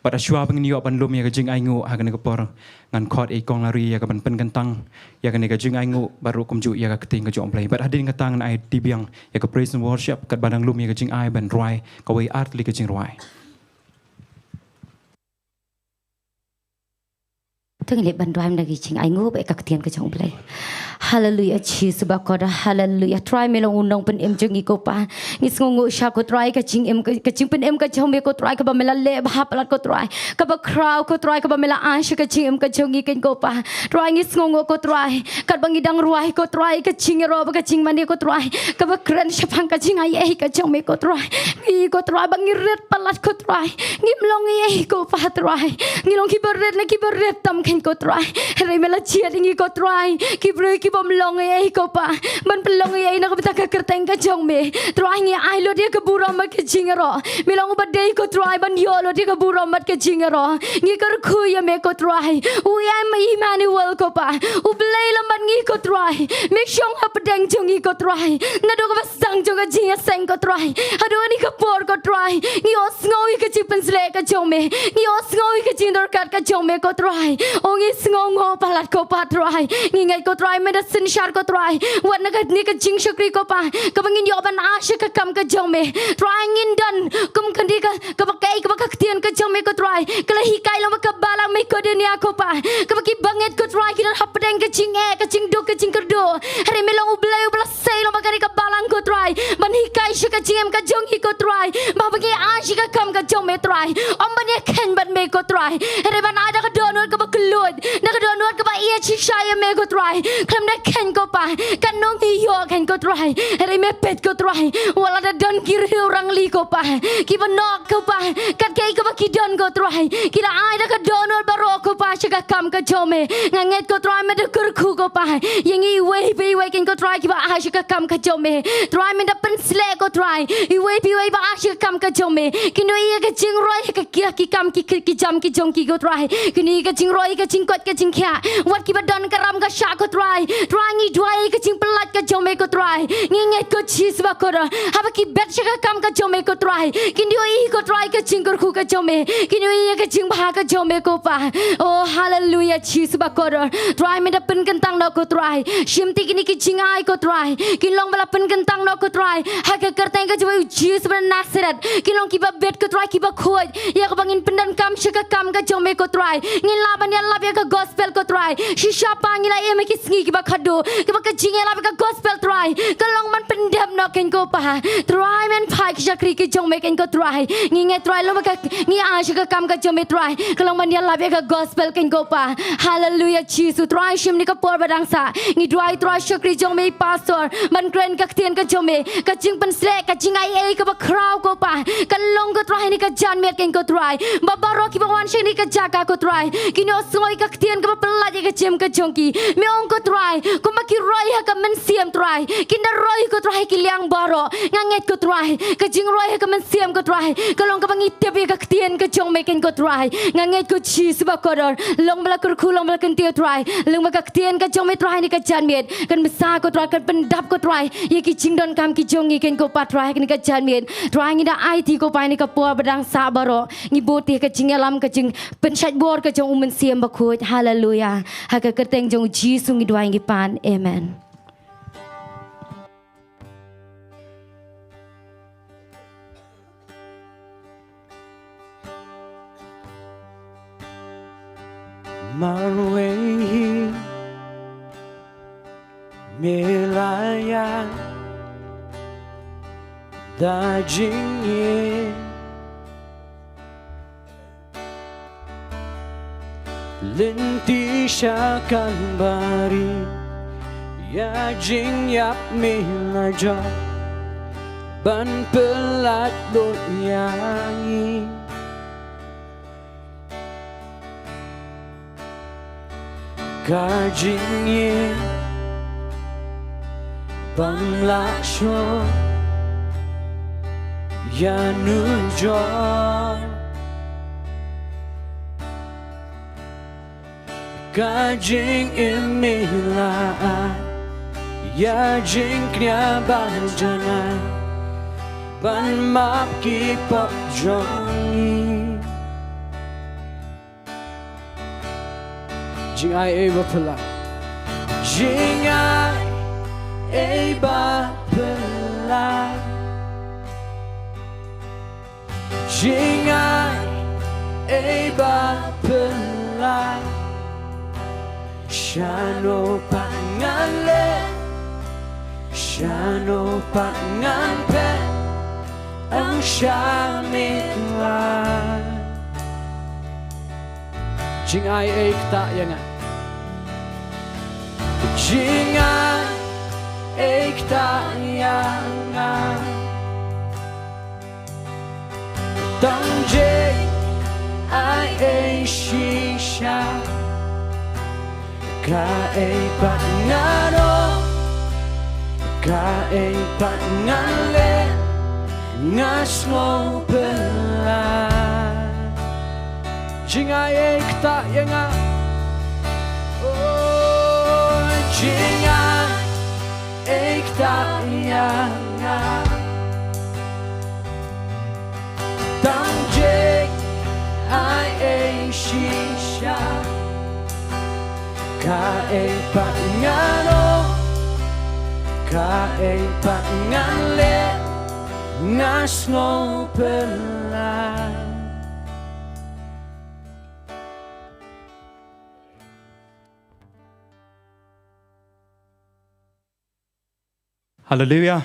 Speaker 2: Pada syua pengini yo pan lum ya kerja aingu hagan kerja por. Ngan kot kong lari ya kapan pen kentang ya kan ka jing aingu baru kumju ya ka keting ka jong play but hadin ka tang ai tibiang ya ka praise and worship kat badang lum ya ka jing ai ban roi ka wei art li ka jing roi
Speaker 4: Tengah lihat bantuan lagi cing, ai ngô be kak tian ke jong play. Hallelujah, Jesus bakoda, hallelujah. Try melong undong pen em jong iko pa. Ngis ngongo sha ko try ka cing em ka cing pen em ka jong me ko try ka ba mela le ba palat ko try. Ka ba crowd ko try ka ba mela an sha ka cing em ka jong iken ko pa. Try ngis ngongo ko try. Kat bang idang ruai ko try ka cing ro ba ka cing mani ko try. Ka ba kran sha pang ka cing ai ka jong me ko try. Ngi ko try bang iret palat ko try. Ngim long ai ko pa try. Ngilong ki beret tam ko try rai mela chia dingi ko try ki broi ki bom long ai ko pa ban pelong ai na ko ta ka kerteng ka jong me try ngi ai lo dia ka buro mat ke jingero milong ba dei ko try ban yo lo dia ka buro mat ke jingero ngi kar khu ya me ko try u ya ma Emmanuel ko pa u blai lam ban ngi ko try me shong ha pedang jong ngi ko try na do ka sang jong ka jinga sang ko try ado ni ka por ko try ngi os ngoi ka chipen sle ka jong me ngi os ngoi ka jindor kat ka jong me ko try ongi sngongo palat ko pa try ngingai ko try medicine shar ko try wat na ni ka jing shakri ko pa ka bangin yo ban asha ka kam ka jong me try ngin dan kum kandi ka pakai ka tian ka jong me ko try kala hikai lo ka balang me ko dunia ko pa ka baki banget ko try ki hap deng ka jing ka jing do ka jing kerdo hari me lo ublai ubla sai lo bakari ka balang ko try ban hikai sha ka jing ka jong hi ko try ba bagi asha ka kam ka jong me try om ban ye ken ban me ko try hari ban ada ka donor ka baklud na ka donor ka ba ia chi shaya me ko try klam na ken ko pa kan nong hi yo ken ko try hari me pet ko try wala da don kir orang li ko pa ki ba nok ko pa kat kai ka ba ki don ko try ki la ai da ka donor baro ko pa sha ka kam ka jome nganget ko try me da kur khu ko pa yang i we ken ko try ki ba a sha ka kam ka jome try me da pen sle ko try i we ba a sha ka kam ka jome ki no ia ka jing roi ka ki kam ki jam ki jong ki ko try ki ni ka jing roi ka jing kot ka jing kya wat ki ba don ka ram ka sha ko try ngi dwai ka jing pelat ka jome ko try ngi nget ko chis ba ko ha ba ki bet sha ka kam ka jome ko try ki ni i ko try ka jing kur khu ka jome ki ni i ka jing ba ka jome ko pa oh hallelujah chis ba ko try me da pen kentang no ko try shim ti ki ni ki jing ai ko try ki long bala pen kentang no ko try ha ka kerteng ka jome chis ba nasrat ki long ki ba bet ko try ki ba khoi ya ka bangin pendan kam sha ka kam ka jome ko try ngin laban ya lab ya ka gospel ko try shisha pangila e me ki sngi ki ba khado ki ba ka jing ya lab ka gospel try ka long man pendam no ken ko pa try men phai ki shakri ki jong me ken ko try ngi nge try lo ka ngi a sha ka kam ka jome try ka long man ya lab ya ka gospel ken ko pa hallelujah Jesus try shim ni ka por badang sa ngi try shakri jong me pastor man kren ka tien ka jome ka jing pen sle ka jing ai e ka ba crowd ko pa ka long ko try ni ka jan met ken ko try ba baro ki ba wan shi ni ka jaka ko try ki no soi ka tien ka pala ka jem ka jongki me ong ko try ko ma ki roi ha ka men siam try ki na roi ko try ki liang baro nganget ko try ka jing roi ha ka men siam ko try ka long ka bangi tep ka tien ka jong me ken ko try nganget ko chi suba ko dor long bala kur khu long bala ken tie try long ma ka tien ka jong me try ni ka jan met kan mesa ko try kan pendap ko try ye ki jing don kam ki jongi ken ko pa try ni ka jan met try ni da ai ti ko pa ni ka po badang sa baro ni boti ka jing alam ka jing pen shat bor ka jong umen siam ba khoi hallelujah ha ka kerteng jong Jesus ngi dwai ngi pan amen
Speaker 3: Marway Milaya Dajing Linti syakan bari Ya jing yap milaja Ban pelat dot yangi Kajing ye Bang laksho Ya nujon Kajing imilaan Ya jing knya banjanan Ban map ki pop jongi Jing ai ba pala Jing ai ba pala Jing ai ba pala Shano pangale, shano pangampe, ang shamila. Jing ai ekta yanga, jing ai ekta yanga, tang jing ai shisha. Kaipat ngano, kaipat ngale, ngas mo pela. Jinga ekta yenga, oh jinga ekta yenga. Tang jing ai shisha. Kaipat ngano, kaipat ngale, ngas mo pela.
Speaker 2: Hallelujah.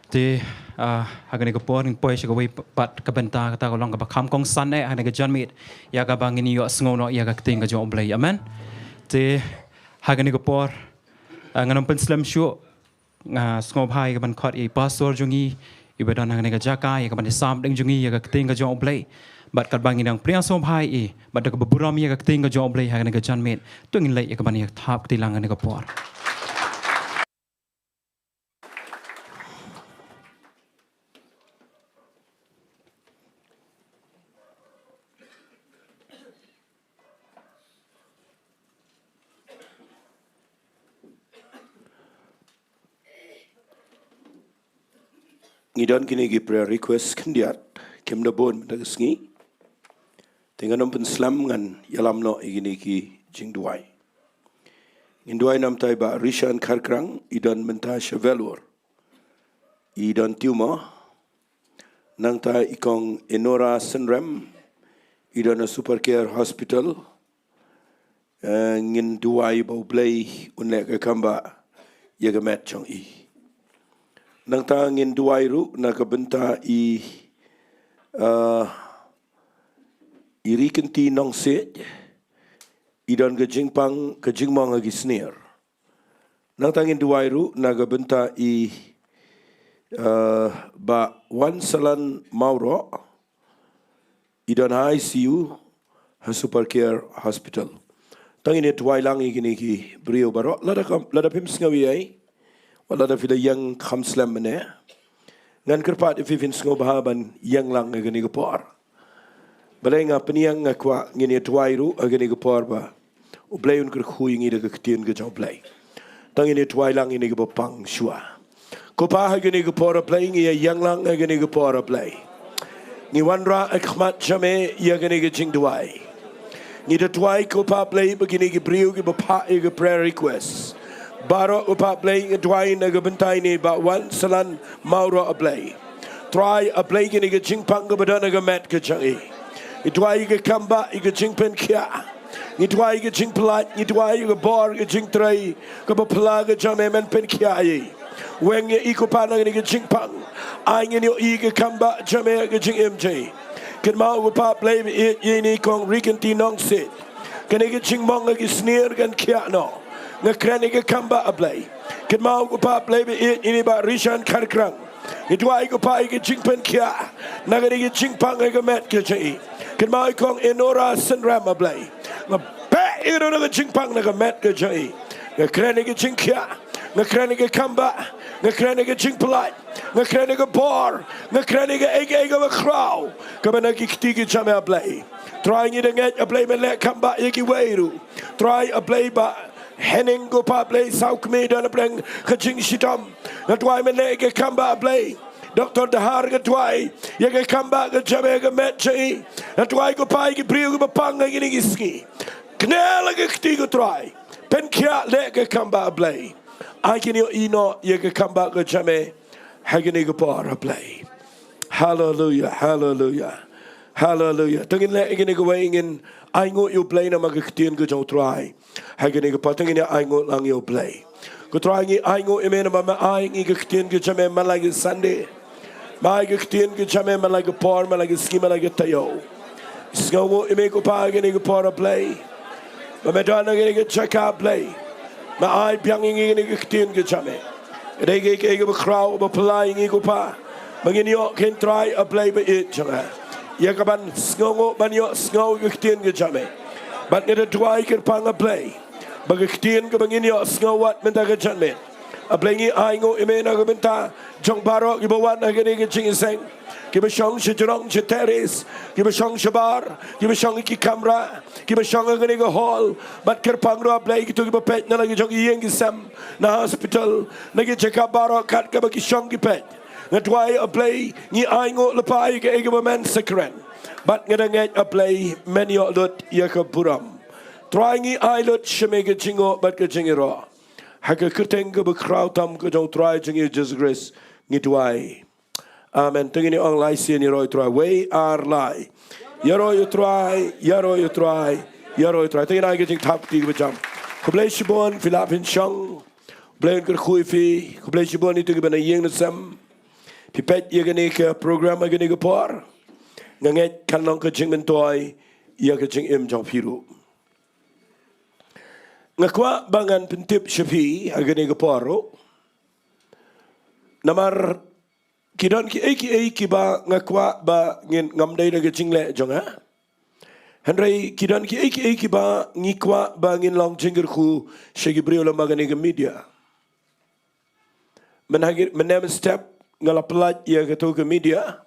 Speaker 2: Ti hagan ko por ng poy siya gaway pat kabenta kata ko lang kabakam kong sanay hagan ka janmit ya ka bangin yo sngono ya ka ting ka jo oblay. Amen. Ti hagan ko por nganong penslam syo nga sngob hai ka ban khot i pastor jungi ibadan hagan ka jaka ya ka ban sam ding jungi ya ka ting ka jo oblay. Bat kat bangin ang priya som hai i bat ka buram ya ka ting ka jo oblay hagan ka janmit tungin lay ya ka ban ya thap tilangan ka por.
Speaker 1: Ngidon kini gi prayer request kendiat kem da bon dagas ngi tenganom pen slam ngan yalam no igini ki jing duai ngin duai nam tai ba rishan kharkrang idon menta chevelor idon tumor nang tai ikong enora senrem idon a super care hospital ngin duai ba blay unle ka kamba yagamet chong i nang tangin duai ru na kabenta irikenti nong se idon ke jingpang ke jingmong agi snir nang tangin duai ru na kabenta ba wan salan mauro idon ICU ha super care hospital tangin it duai lang igini ki brio baro lada pim sngawi ai wala da fila yang khamslam mene ngan kerpat ifin sngo bahaban yang lang ngani gopor balai nga peniang ngakwa ngini twairu ngani gopor ba ublay un ker khui ngi de ktien ge joblay tangini twai lang ngini gopang shua ko pa ngani gopor play ngi yang lang ngani gopor play ngi wanra akhmat jame ya ngani ge jing duai ngi de twai ko pa play begini ge briu ge bapa ge prayer request Baro upa play dwai na gabentai ni ba wan salan mauro a play. Try a play gini ga jingpang ga badana ga mat ga changi. Idwai ga kamba I ga jingpen kia. Idwai ga jingplat, idwai ga bor ga jingtrai ga ba pla ga jame men pen kia ai. Weng ya iko pa na gini ga jingpang. Ai ngini yo I ga kamba jame ga jing MJ. Ken ma upa play it yini kong rikanti nong sit. Gani ga jingmong ga snir gan kia no. Ngakrani ke kamba ablay ken mau ko pa play be ini ba rishan kharkrang idwai ko pa ke jingpen kya nagari ke jingpang ke met ke chai ken mau kong enora senram ablay ma pe iro na jingpang na met ke chai ngakrani ke jingkya ngakrani ke kamba ngakrani ke jingplai ngakrani ke bor ngakrani ke ege ke kraw kabana ki tigi chame ablay try ni dengan ablay men le kamba yeki weiru try ablay ba Henning go pa play South Medan play kajing shitam natwai mene ke kamba play Dr. Dahar ke twai ye ke kamba ke jabe ke metchi natwai go pa ke priu ke pang ke ni ski knela ke ti go try pen kya le ke kamba play I can you ino ye ke kamba ke jabe hagini go pa play hallelujah hallelujah hallelujah tungin le ingin go ingin ai ngot you play na magkaktian ko jong try ha gani ko patang ini ai ngot lang you play ko try ngi ai ngot eme na ma ai ngi kaktian ko jame malagi Sunday mai kaktian ko jame malagi por malagi schema malagi tayo sngo eme ko pa gani ko por play ma me dana gani ko check out play ma ai piang ngi gani kaktian ko jame rege ke ko crowd ba play ngi ko pa mangin yo can try a play ba it janga ya kaban sngo ban yo sngo kaktian ko jame but ngada try ker pang a play bagaktian ko bangin yo sngo wat menta ka jame a play ngi ai ngo eme na ko menta jong baro gibawan na gani ke ching seng kiba shong shijrong chiteris kiba shong shabar kiba shong ki kamera kiba shong gani ko hall but ker pang ro play ki to kiba pet na lagi jong yeng sam na hospital nagi check up baro kat ka ba ki shong ki pet ngatwai a play ni ai ngo lepai ke ege man secret but ngadanget a play many lot yaka puram try ngi ai lot shemege chingo but ke chingiro haka kerteng ke crowd tam ke jong try chingi Jesus grace ngi twai amen tengini ong lai sin roi try way are lie yaro you try tengina ge ching tap ti bacham ko blai shibon filapin shang blai ker khui fi ko blai shibon ni tu ge bana yeng na sam pipet yagani ke program agani ke por nganget kanong ke jing mentoy ya ke jing im jong piru ngakwa bangan pentip shafi agani ke poro namar kidon ki eki ba ngakwa ba ngin ngamdai na ke jing le jong ha henry kidon ki eki ba ngikwa ba ngin long jinger khu shegi brio la magani ke media menem step ngala pelat ya ke to ke media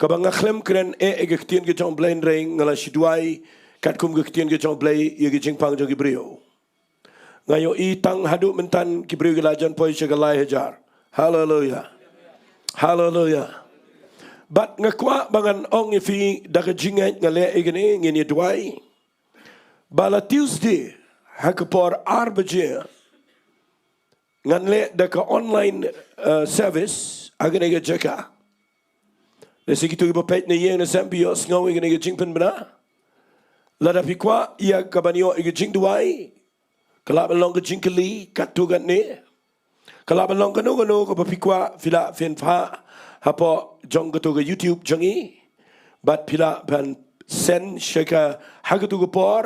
Speaker 1: kabang akhlem kren egektian ke jong blain ring ngala sidwai kat kum gektian ke jong blai ye ke jing pang jong brio ngayo i tang hadu mentan ki brio gelajan poi segalai hajar haleluya bat ngakwa bangan ong ifi daga jingat ngale egene ngini dwai bala Tuesday hakapor arbaje nganle daka online service agane ga jaka lesi kitu ibo pet ne yeng na sambi yo sngo igane ga jingpen bana lada pikwa ya kabanyo ige jing duai kala balong ga jingkeli katu gan ne kala balong ga no ko pikwa fila fen pha hapo jong ga to ga YouTube jongi bat pila ban sen shaka hagatu ga por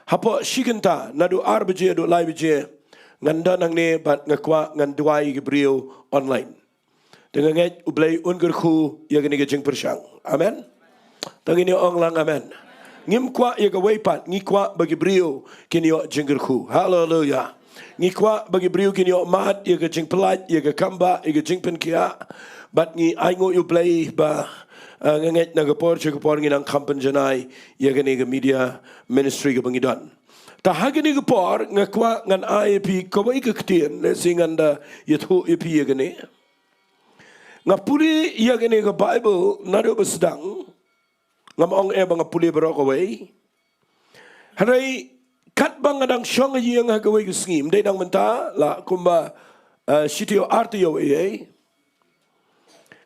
Speaker 1: hapo shiganta nadu arbaje do live je nganda nang ne bat ngakwa nganduai gibriu online dengan ngai ublai ungur khu ya gani gajing persang amen tangini ong lang amen ngim kwa ya ga weipat ngikwa bagi brio kinyo jingger khu haleluya ngikwa bagi brio kinyo mat ya ga jing pelat ya ga kamba ya ga jing pen kia bat ngi aingo ublai ba nganget na ga por che ga por ngi nang kampen janai ya gani ga media ministry ga bangidon tahagini ke por ngakwa ngan IAP kawai ke ketien singanda yathu IP yagane ngapuri yagane ke Bible nado besdang ngamong ngapuli berokawai harai kat bang adang syong yang hagawai ke ngim dai dang menta la kumba sitio artio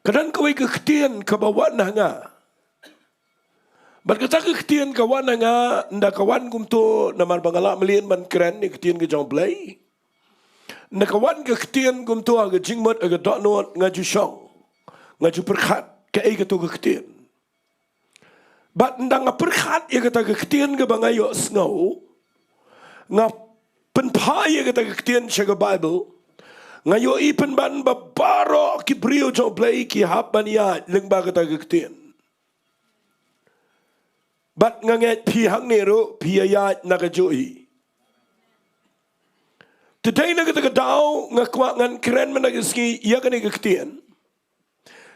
Speaker 1: kadan kawai ke ketien ke bawan hanga Berkata kektian kawan nga nda kawan gumto namar bangala melien man keren ni kektian ke jong play. Nda kawan kektian gumto aga jingmot aga doknot ngaju syong. Ngaju perkhat ke ai ke to kektian. Bat nda nga perkhat ya kata kektian ke bangayo sngo. Nga penpa ya kata kektian syaga Bible. Ngayo ipen ban babaro ki brio jong play ki hap ban ya lengba kata kektian. Bat nganget pihang nero piyayat nakajui. Today nagatagadaw ngakwa ngan keren managiski yakani kektian.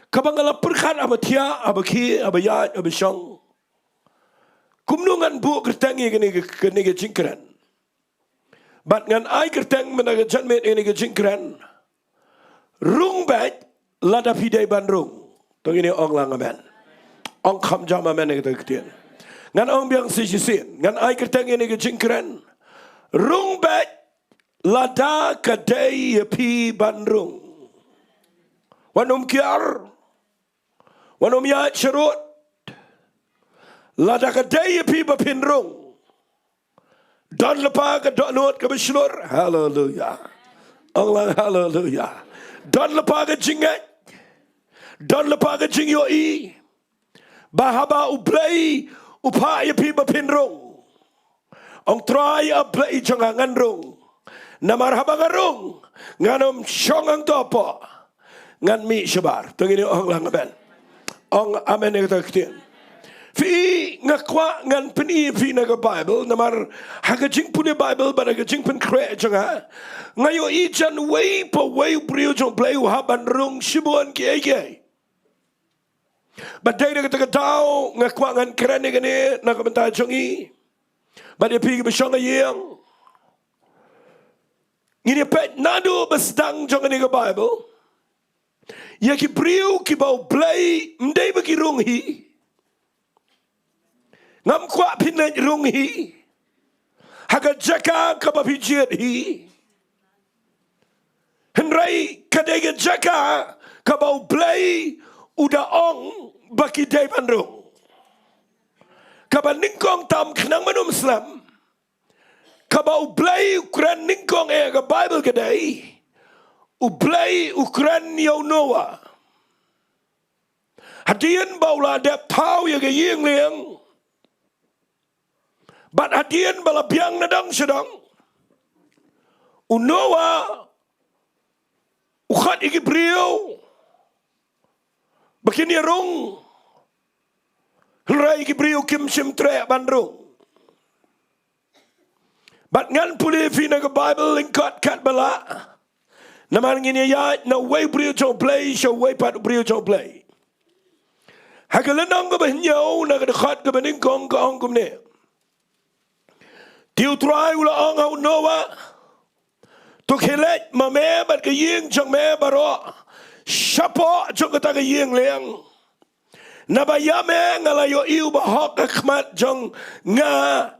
Speaker 1: Kabangala perkhat abatia abaki abayat abasyong. Kumnungan bu kertang yakani jingkeren. Bat ngan ay kertang managajatmet yakani jingkeren. Rung bat lada pidai ban rung. Tong ini ong lang amen. Ong kam jam amen kektian. Ngan ong biang sijisin, ngan ay kerteng ini ke jingkeren. Rung bet lada kadai pi bandrung. Wanum kiar, wanum ya cerut. lada kadai pi bapin rung don lepa ke dok not ke berselur haleluya Allah haleluya don lepa ke jingat don lepa ke jing yoi bahaba uplay upa ya pi bapin rung ong try uplay jangan rung namar haba ngarung nganom syongang topo ngan mi syabar tengini ong lang ben ong amen yang terketian fi ngakwa ngan peni fi naga Bible namar hagajing punya Bible bar hagajing pen kre janga ngayo ijan way pa way brio jong play haban rung shibuan ki badai naga tagatao ngakwa ngan keren gani naga benta jongi badai pi besyong ayang ngini pet nado besdang jong naga Bible ya ki brio ki bau play mdai bagi rung hi ngam kwa pinaj rung hi haga jaka kabapijiat hi henrai kadega jaka kabau play uda ong baki day bandung kaban ningkong tam kenang manum Islam kabau play ukuran ningkong ga Bible kadai uplay ukuran yau Noah hadian baula dep tau ya ga yeng liang bat hadian bala biang nadang sedang unowa ukhat igi brio bakini rong rai igi brio kim sim tre bandrung bat ngan puli fina ke Bible lingkat kat bala naman ngini ya na way brio jong play show way pat brio jong play hagalenang ke bahnyo na kadekhat ke beningkong ke ongkum ne Tiu try ula ong au Noah tu khilet ma me bat ke yeng jong me baro shapo jong kata ke yeng leng na ba ya me ngala yo iu ba hok khmat jong nga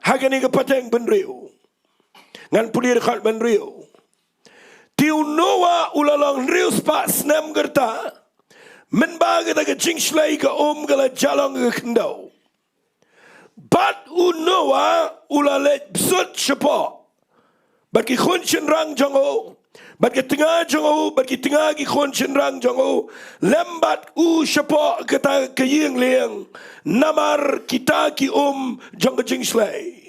Speaker 1: hagani ke pateng benriu ngan pulir khat benriu tiu Noah ula long riu spa snem gerta men ba ke ta ke jing shlai ke gala jalong ke kendau Bat Noah ulalet bsut shapo. Bat ki khunchen rang jongo. Bat ki tengah jongo. Bat ki tengah ki khunchen rang jongo. Lembat shapo kata kayeng liang. Namar kita ki jong jing slay.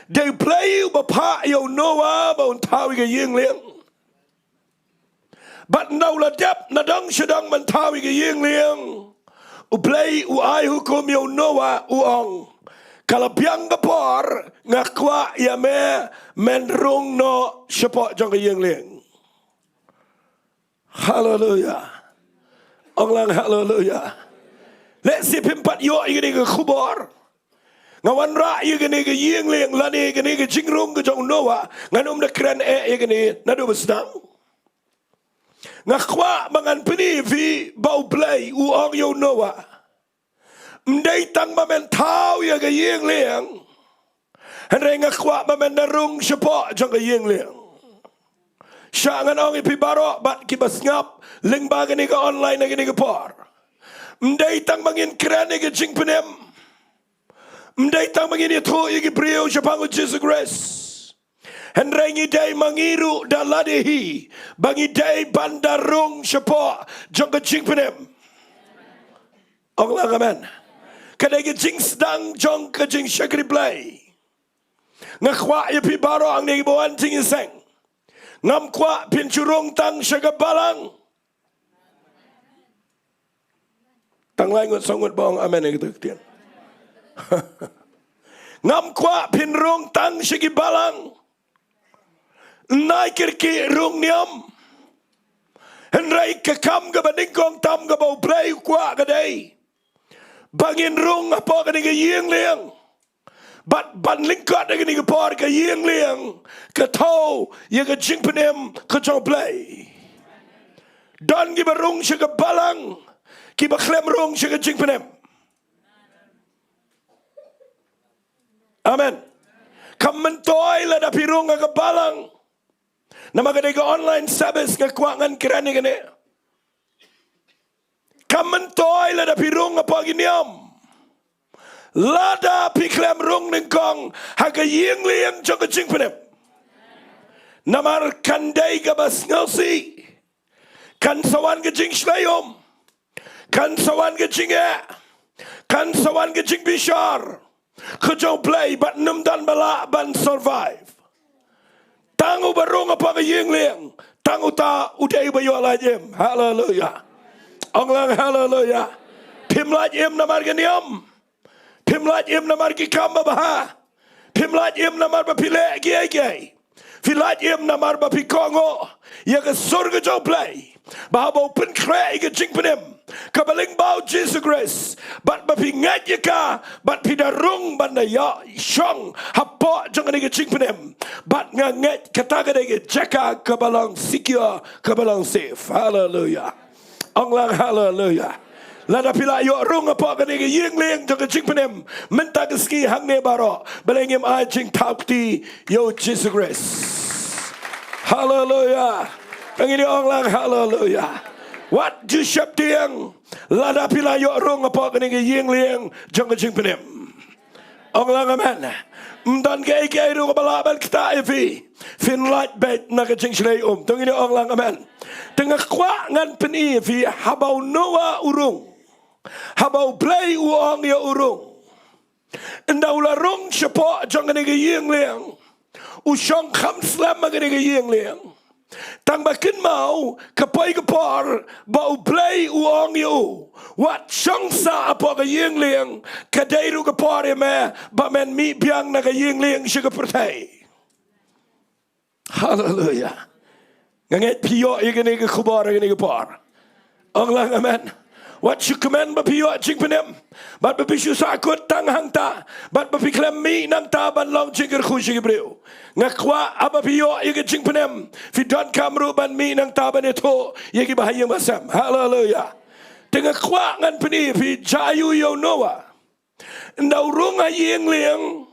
Speaker 1: They play bapa yo Noah ba untawi kayeng liang. Bat naula dep nadang sedang mentawi kayeng liang. Uplay uai hukum yo Noah uong kalau biang gapor ngakwa ya me menrung no sepok jong yeng leng haleluya onglang haleluya let si pimpat yo igini ke khubor ngawan ra igini ke yeng leng lani igini ke jingrung ke jong Noah nganum de kren igini nadu besdang ngakwa mangan peni vi bau play uong yo Noah mdai tang mamen tau ya ga yeng liang henre ngakwa mamen narung sepo jong ga yeng liang syangan ong ipi baro bat kibas ngap ling bagani ga online ga ni ga por mdai tang mangin kran ga jing penem mdai tang mangin itu igi brio japangu Jesus Grace henre ngi dai mangiru daladehi bangi dai bandarung sepo jong ga jing penem ong lang amen kadai ke jing sedang jong ke jing syakri play ngakwa ya pi baro ang ni bawan jing iseng ngam kwa pin curung tang syaga balang tang lain ngot songot bong amen gitu ketian ngam kwa pin rung tang syagi balang naikir ki rung niam henrai ke kam ke bandingkong tam ke bau play kwa kadai bangin rung apa kani ke yeng liang bat ban lingkat kani ke por ke yeng liang ke tau ye ke jing penem ke jong play dan ki barung se ke balang ki ba klem rung se ke jing penem amen kam mentoi la da pirung ke balang nama ke online service ke kuangan kerani kene kam mentoi la da pirung apa giniam lada piklem rung ning kong haga ying liang jong jing penem namar kandai ga bas ngelsi kan sawan ga jing shlayom kan sawan ga jing kan sawan ga jing bishar kejong play but num dan bala ban survive tangu barung apa ga ying liang tangu ta udai bayo la jem hallelujah onglang hallelujah pimlaj im namar ga niam pimlaj im namar ki kamba baha pimlaj im namar ba pile gie Filaj im namar ba pikongo ya ke surga jo play ba ba open kre ke jing penem kabaling bau Jesus grace bat ba pingat ya ka bat pidarung ban ya shong hapo jong ke jing penem bat nganget kata ke jaka kabalang secure kabalang safe hallelujah onglang hallelujah lada pila yo rung apa ke ying leng jong ke jing penem menta ke ski hang ne baro belengim ai jing taukti yo Jesus grace hallelujah pengini onglang hallelujah what ju shap tiang lada pila yo rong apa kene yeng liang jong jing penem onglang amen mdan ge ge ru bala ban kita evi fin light bet na ke jing shlei tengini onglang amen tengah kwa ngan peni vi habau noa urung habau play uong ya urung ndaula rong chapo jong kene yeng liang usong kham slam magane ke yeng liang tang bakin mau kapai kapar bau play uong yu wat shong sa apa ke yeng liang kadai ru kapar me ba men mi biang na ke yeng liang shiga pertai hallelujah nganget pio igene ke khabar igene ke par onglang amen what you command ba pio jing penem bat ba bisu sakut tang hang ta bat ba piklem mi nang ta ban long jingger khushi breu ngakwa apa pio ige jing penem fi don kamru ban mi nang ta ban eto yegi bahaya masam hallelujah tengah kwa ngan peni fi jayu yo noa ndau runga yeng liang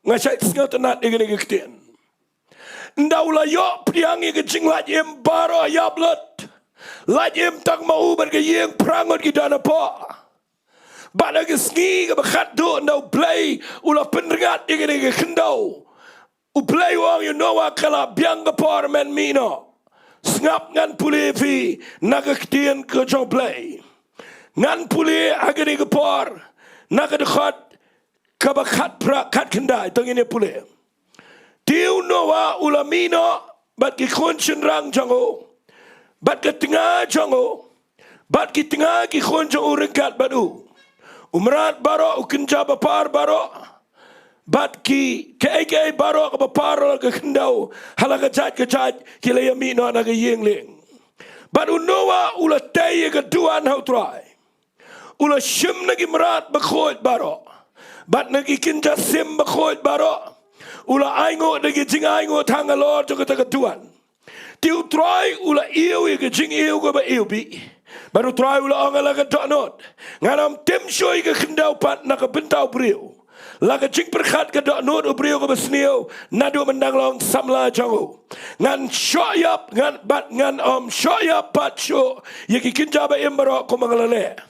Speaker 1: ngasai sngot nat ige ige ktien ndau la yo priang ige jing la yem baro ya blood Lajim tak mau bergayeng perangot kita napa. Bada gesngi ke bekat do ndau play ulah penringat ige kendau. U play wang you know akala biang ke parmen mino. Ngap ngan puli fi naga ktien ke jong play. Ngan puli agani ke par naga dekat ke bekat prakat kendai tong ini puli. Tiu noa ulamino bat ki kunchen rang jango. Bat ke tengah jango, bat ki tengah ki khon jango rekat badu, umrat baro ukinja bapar baro, bat ki ke baro ke bapar ke kendau, halang kejat ki layami no na ke yeng leng, bat unoa ula tay ke duan hau try, ula shim nagi merat bakhoit baro, bat nagi kinja sim bakhoit baro, ula aingo nagi jing aingo tangalor joko tagatuan. Tiu try ula iu ke jing iu ke ba iu bi baru try ula angala ke donot nganam tim shoy ke kendau pat na ke bentau briu la ke jing perkhat ke donot briu ke besniu nadu mendang long samla jango ngan shoyap ngan bat ngan shoyap pat sho ye ki kinja ba embaro ko mangalale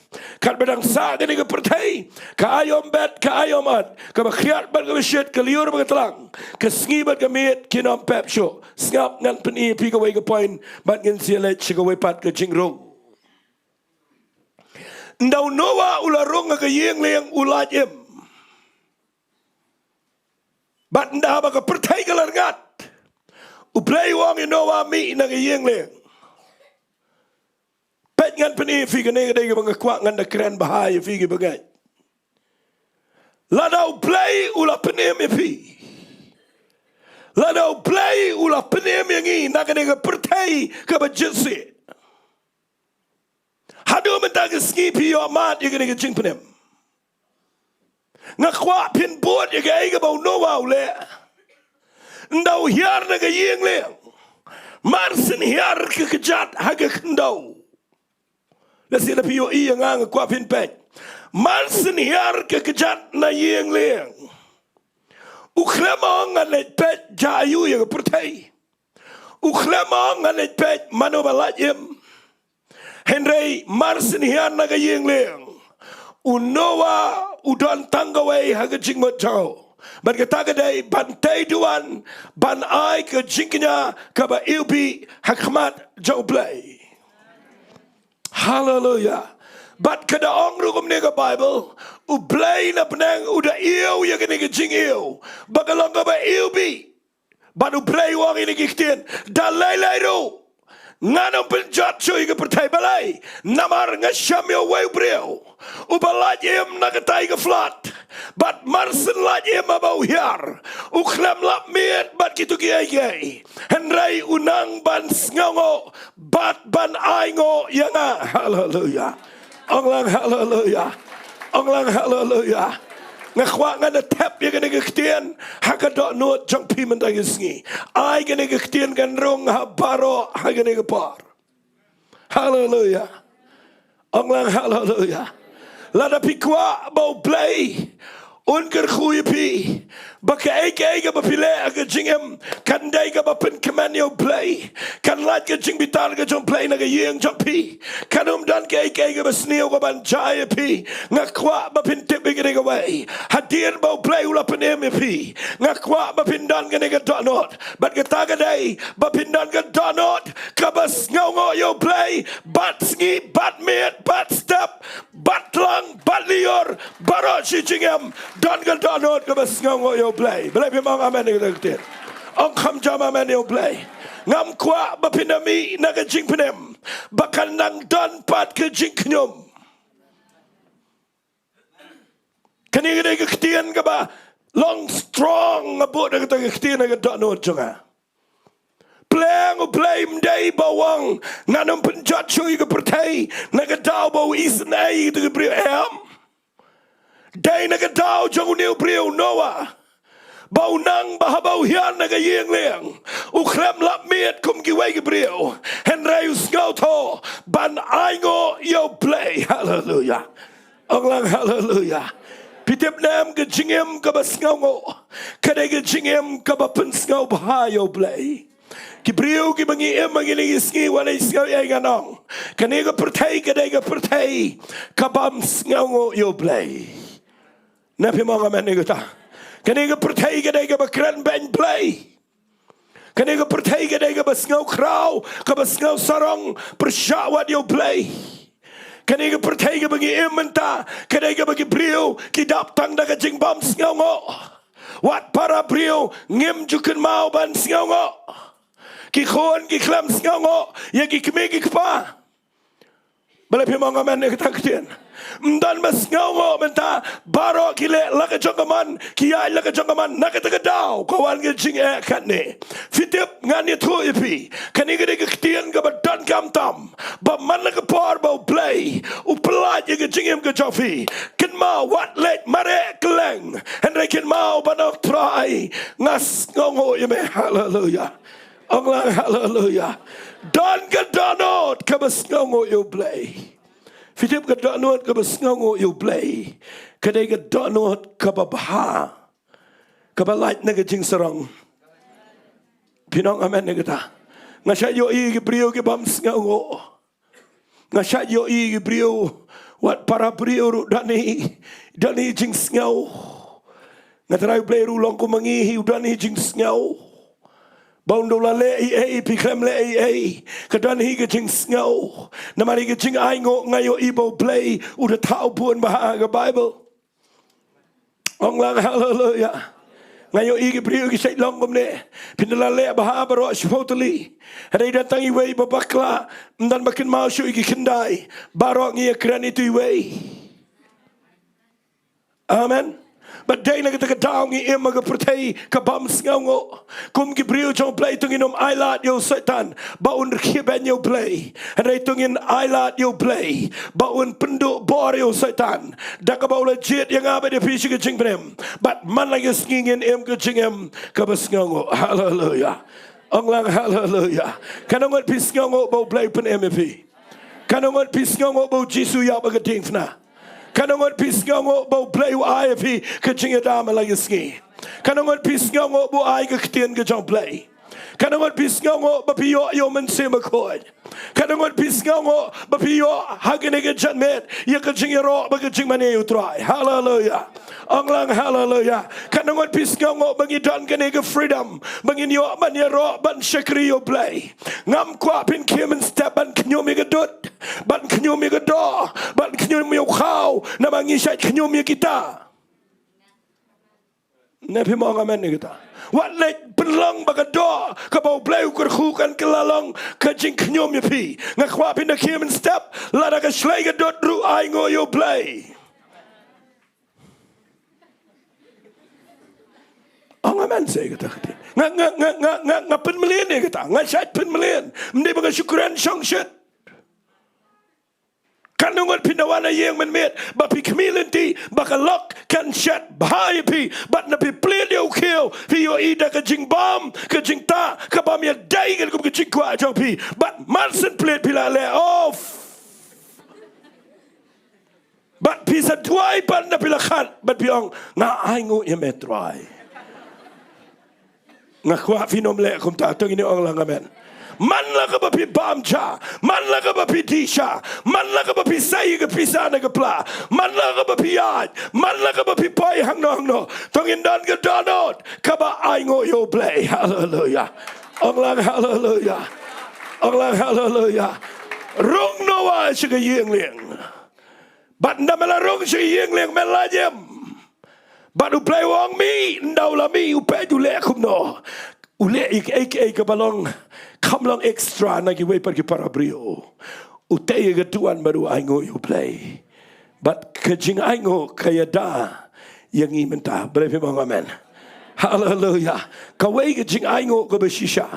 Speaker 1: kat bedang sa ke pertai ka ayom bet ka ayom at ka bakhiat bat ke shit ke liur ba telang ke sngi bat ke mit kinom pep sho ngap ngan peni pi ke wei ke point bat ngan sialet ke wei pat ke jingrong ndau noa ula rong ke yeng leng ulat em bat nda ba ke pertai ke larngat u play wang you know mi na ke yeng leng pet ngan peni fi ke ne ke bang kwak ngan da kren bahaya fi ke bagai la dau play ula peni me pi Lalu play ulah penem yang ini nak kena pertai ke berjesi. Hadu mentang ski pio mat yang kena jing penem. Ngakwa pin buat yang kena bau noa ule. Ndau hiar nak yeng le. Marsin hiar ke kejat haga kendau. Lasi ada pio i yang ngakwa pin pek. Marsin hiar ke kejat na yeng le. Ukhlama nganet pet jayu yang pertai. Ukhlama nganet pet mano balayem. Henry Marsin hian naga yeng leng. Unoa udon tanggaway haga jing mo tao. Ban kata kadai ban tay duan ban ai ke jingnya kaba ilbi hakmat jau play. Hallelujah. But kada ong rukum ni ka Bible ublay na penang uda iu ya kini ke jing iu. Bakalong kaba ilbi. Ban ublay wang ini kiktin dalai lai ru. Nganong penjat cuy ke pertai balai namar ngasham yo way breu ubalaj em nagatai ke flat bat marsen laj em abau hiar uklam lap miet bat kitu kiai henrai unang ban sngongo bat ban aingo yanga hallelujah onglang hallelujah onglang hallelujah ngakwa nga na tap ya gani gaktian hakadok nuot jang pimen tayo sngi ay gani gaktian gan rong habaro ha gani gapar hallelujah onglang hallelujah lada pikwa bau play unker khuy pi baka eke ba pile aga jingem kandai ga bapen kemanyo play kan lat ga jing bitar ga jong play na ga yeng jong pi kanum dan ke eke ga basnio ga ban jaya pi ngakwa ba pin tip ga ga way hadien ba play ula pen pi ngakwa ba pin dan ga ga donot but ga taga dai ba pin dan ga donot ka bas ngo yo play bat sngi bat met bat step bat lang bat lior baro shi jingem dan ga donot ka bas ngo yo play. Belai memang aman ni kita. Ang kam jam aman yo play. Ngam kwa bapinami naga jing penem. Bakan nang dan pat ke jing knyum. Kani gede kektian ke ba long strong abut naga ta kektian naga dak no jonga. Plang play mdai bawang nganam penjat cuy ke pertai naga dau bau isnai tu ke brio em. Dai naga dau jong new brio Noah. Bau nang bahabau hian naga yeng leng ukrem lap miet kum giwai gebrio henrai usngau to ban aingo yo play hallelujah onglang hallelujah pitip nam ke jingem ke basngo kadai ke jingem ke bapen ngau bah yo play Kibriu ki bangi em bangi ni isngi wala isngau ay ganong kani ke pertai kadai ke pertai kabam ngau yo play napi mga men ni kita kani ga pertai ga dai ga bakran ben play kani ga pertai ga dai ga basngau kraw ka basngau sarong persyawat yo play kani ga pertai ga bagi ementa ka dai ga bagi brio ki dap tang da ga jing bam sngaw ngo wat para brio ngem juken mau ban sngaw ngo ki khon ki klam sngaw ngo ya ki kme ki kpa balai pemang aman ni kita ketian mdan mas ngawo menta baro kile laka jongaman kiai laka jongaman nakata kadau kawan ke jing kat ni fitip ngani thu ipi kani gede ketian ke badan kamtam ba man laka par bau play upelaj ke jingem ke jofi ken mau wat let mare keleng henry ken mau banok try ngas ngongo yeme hallelujah onglang hallelujah dan ke donot ke basngongo yo play fitip ke donot ke basngongo yo play kadai ke donot ke babha ke balait na ke jing sarong pinong amen ni kita ngasya yo i ke brio ke bam sngongo ngasya yo i ke brio wat para brio ru dani jing sngaw ngatrai play ru long ko mangihi dani jing sngaw Baundo la le ai piklem le ai kadan hi ke jing sngaw namari ke jing aingo ngayo ibo play udah tau pun bahaga Bible onglang hallelujah ngayo i ke brio ke sai long komne pinala le baha baro shpotali hadai datang i wei babakla dan makin mau shu i kendai baro ngi kran itu i wei amen but day na kita kadaw ngi ima ka pertai ka bam sngaw kum ki brio jong play tunginom ailat yo setan baun khiben yo play hadai tungin ailat yo play baun penduk bor yo setan dak ka baula jet yang abe de pisi ke jing prem but man lagi ngingin em ke jingem ka basngaw hallelujah onglang hallelujah kanongot pisngaw bau play pen mp kanongot pisngaw bau jisu ya ba geding fna kanongot pisngaw bau play wa IFP ke jinga dama lagi ski kanongot pisngaw bu ai ke ketien ke jong play Kanangot pisngongo bapiyo yo mensema koy. Kanangot pisngongo bapiyo hagene ke janmet ya ke jingero ba ke jingmane utrai. Hallelujah. Onglang hallelujah. Kanangot pisngongo bangidon kene ke freedom. Banginyo manero ban shakriyo play. Ngam kwa pin kimen step ban knyomi ke dot. Ban knyomi ke do. Ban knyomi khau na mangishat knyomi kita. Nabi mo ngamen ni kita. Wat lek penlang bagado kabau bleu kerhukan kelalong kajing knyom ya pi. Ngakwa pin na kimen step lada ka shlege dot ru ai ngo yo play. Ang amen say kita. Nga pen melian ni kita. Nga syait pen melian. Mende baga syukuran syong syat. Kanungan pinawana yang menmet bapi kemilinti bakalok kan syat bahaya pi bat napi plid yo kill pi yo ida ke jing bam ke jing ta ke bam ya dai ke jing kwa jong pi bat marsen plid pila le off bat pi sa tuai bat napi lakhat bat pi ong nga aingo ya metrai nga kwa finom le kum ta tong ini ong lang amen. Man la ka bapi bamcha, man la ka bapi disha, man la ka bapi say ka pisa na ka pla, man la ka bapi yad, man la ka bapi pay hang no, tongin don ka donot, ka ba ay ngo yo play, hallelujah, ong lang hallelujah, ong lang hallelujah, rung no wa siya ka yeng ling, bat na malarong siya yeng ling melajim, bat u play wong mi, ndaw la mi, u pe du le kum no, ule ik balong kamlang extra na giwe pergi para brio utay gatuan baru aingo you play but kajing aingo kaya da yang imenta berapa bang amen hallelujah kawai kajing aingo ke besisha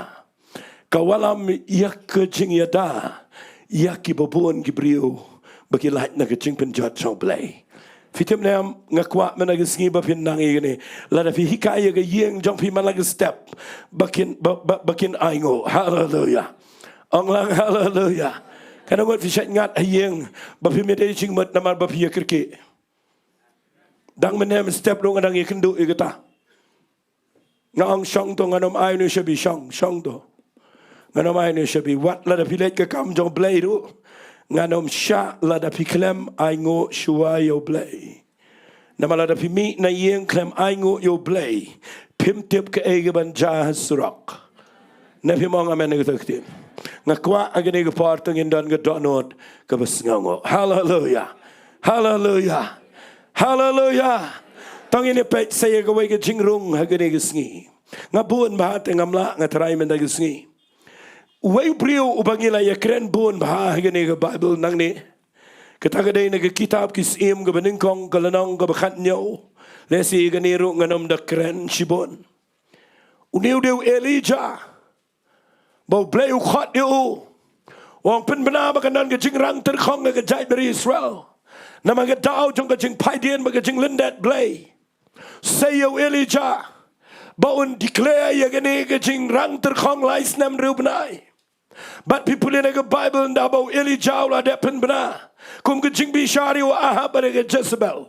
Speaker 1: kawalam yak kajing yada yak kibabon gibrio bagi lahat na kajing penjat so play fitim na ngakwa managisngi ba pinangi gani lada fi hikaya ga yeng jong fi manag step bakin aingo hallelujah ong lang hallelujah kana wat fi shat ngat ayeng ba fi mede ching mat naman ba fi kirki dang menem step lo ngadang ikendu igata ngong shong to nganom ai no shabi shong to nganom ai no shabi wat lada fi let ka kam jong blay do nganom sha lada pi klem aingo shua yo blay nama lada pi mi na yeng klem aingo yo blay pim tip ke ege ban jah surak na pi mong amen ngetaktin ngakwa agene ge partong indan ge donot ke besngango hallelujah hallelujah hallelujah tong ini pet saya ge we ge jingrung agene ge sngi ngabun bahat ngamla ngatrai men ge sngi Uway brio ubangila ya kren bun bahagi ni ke Bible nang ni. Katagadai na ke kitab kisim ke beningkong ke lanong ke bakat nyaw. Lesi ke niru nganom da kren shibon. Uniu diu Elijah. Bau blay ukhat diu. Wang pen bena bakanan ke jing rang terkong ke jai dari Israel. Nama ke dao jong ke jing paidian ke jing lindat blay. Sayo Elijah. Bau declare ya gani ke jing rang terkong lais nam rubnai. But people in the Bible and about Elijah la depen bena. Kum ke jing bishari wa Ahab ba ke Jezebel.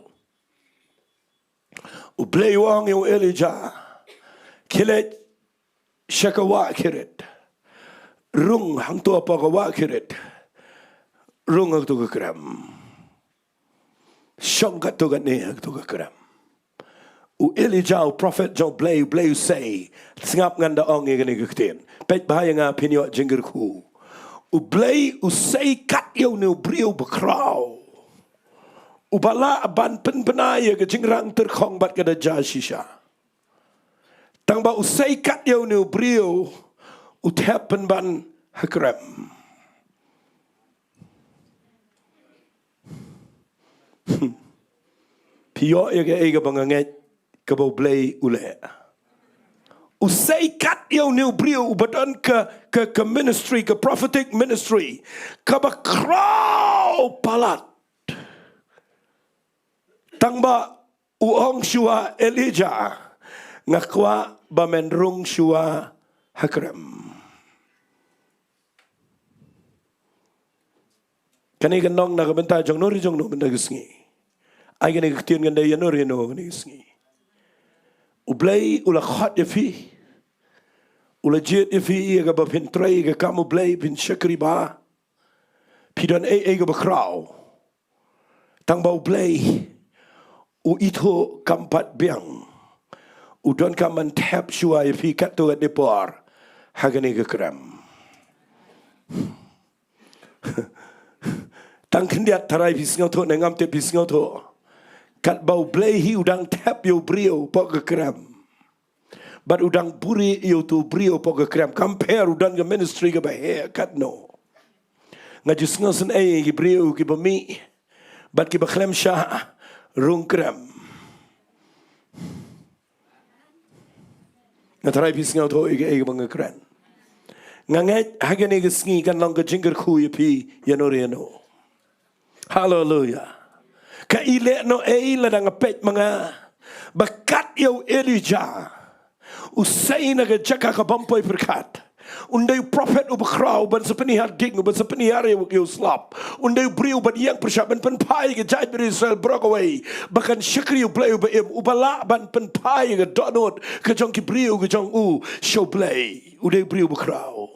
Speaker 1: U play wang yo Elijah. Kilet shakawa kiret. Rung hang tu apa kawa kiret. Rung hang tu ke kram. Shong kat tu ke ne hang tu ke kram. U Elijah prophet jo blay say singap nganda ong ngene gekten pet bahaya nga pinyo jingir ku u blay u say kat yo ne brio bekrau u bala ban pen benaya ke jingrang terkhong bat ke da jashisha tang ba u say kat yo ne brio u tap pen ban hakram pio ege banganget kabau blay ule. Usai kat yo new brio ubadan ke ministry ke prophetic ministry kabakrau palat. Tangba uong shua Elijah ngakwa bamenrung shua hakram. Kani ganong nakabenta jong nori jong no bendagisngi. Ay gani katiyon ganda yanori no gani gisngi. Ublay ula khat ya fi Ulajit ifi ga ba pin tray ga kamu blay pin shakri ba. Pidan ga ba kraw. Tang bau blay. U ito kampat biang. Udon kaman tap shua ifi kat tu at depor. Hagani ga kram. Tang kendiat tarai pisngau tu nengam te pisngau tu. Kat bau blay hi udang tap yo brio pok ga kram. But udang buri yo tu brio pok kram compare udang ga ministry ga bahaya kat no. Ngajus ngasen gi brio ki bami. But ki bakhlem sha rung kram. Ngatarai pis ngau to ege bang kran. Ngangai hagane ga sngi kan long ga jinger khu pi yanore no. Hallelujah. Ka ile no la dang pet mga bakat yo Elijah. Usai na jaka ka bampoy perkat. Unday prophet ubakraw ban sa panihar ding ban sa panihar yung slap. Unday brio ban yang persya ban panpay ka jay ban Israel broke away. Bakan syakri ublay ubaim ubala ban panpay ka donot ka jong ki brio ka jong show play. Unday brio ubakraw.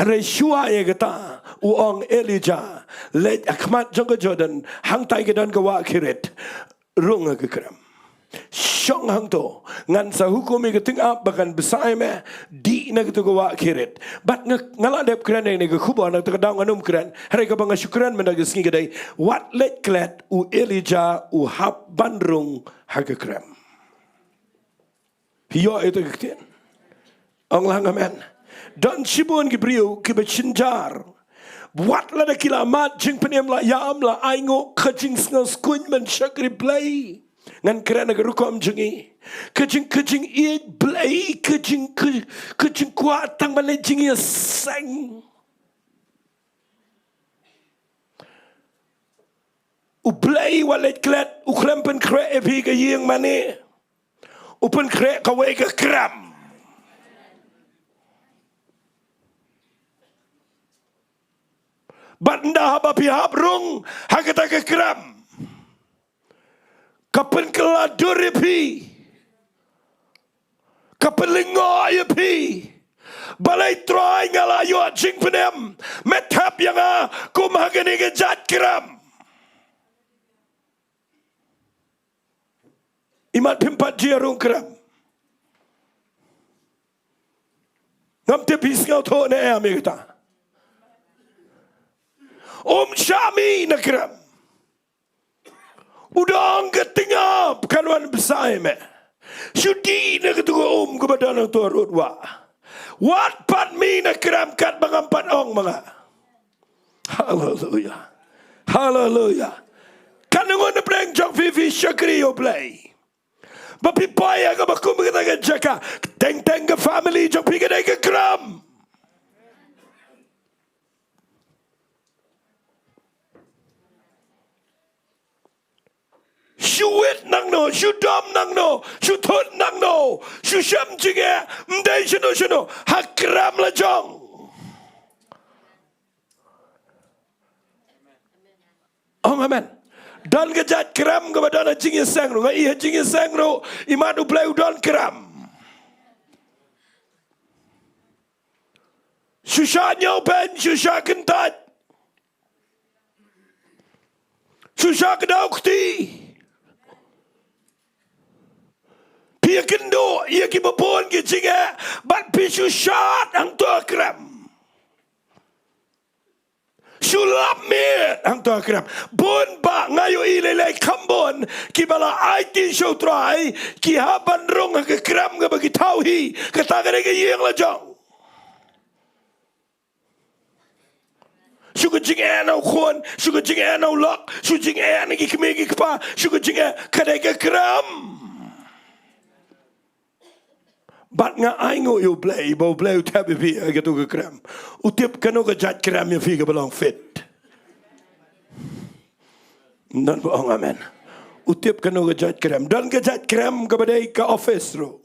Speaker 1: Haray syua ya kata uong Elijah let akmat jong ka Jordan hang tay ka dan gawa kirit rung ka kram. Syong hang to ngan sa hukum ig tingap bakan besai me di na gitu gawa kirit bat ngaladep kran ni ga kuba na takadaw anum kran hari ka bang syukran mendagisngi gadai wat let klet u Elijah u hab bandrung hagakram hiyo itu kiten ang lang amen dan sibun gibriu kibachinjar wat la da kilamat jing penem la yam la aingo khajing sngas kun man shakri play ngan kerana gerukom jengi kejing i blay kejing kuat tang balai jengi sang u blay walet klet u klempen kre epi ke yeng mane u pen kre ka we ke kram banda haba pihap rung hakata ke kram kapan keladur pi kapan lengoy pi balai troy ngala yo jing penem metap yang kumhagani ke jat kram imat pimpat jirung kram ngam te pisngau to ne amita Syami na kram udang ketingap kaluan besar me. Sudi na ketua kepada anak tua rodwa. Wat pat mi na keram kat bangampat ong mga. Hallelujah. Hallelujah. Kanungon na pleng jok vivi syakri yo play. Bapi paya ka bakum kita ka jaka. Teng ka family jok pi ka keram. Shuit nang no, shudam nang no, shutut nang no, shusham jinge, mday shino, hakram la jong. Oh amen. Dan kejat kram kepada na jinge sangro, ngai jinge sangro, imanu play udon kram. Shusha nyopen, shusha kentat, shusha kedaukti. Ia kendo, ia kibapon ke jinga, bat pisu shot ang tua kram. Sulap mir ang tua kram. Bon ba ngayo ilelay kambon, kibala IT show try, kihaban rong ang kram nga bagi tauhi, katagan nga iyang lajong. Suka jinga anaw khon, suka jinga anaw lak, suka jinga anaw ikimigi kpa, suka jinga kadai ka kram. Bat nga aingo yo play, bo play utabi pi agatu ke kram. Utip kanu ke jat kram yo fi ke belong fit. Dan bohong amen. Utip kanu ke jat kram. Dan ke jat kram ke badai ke office ro.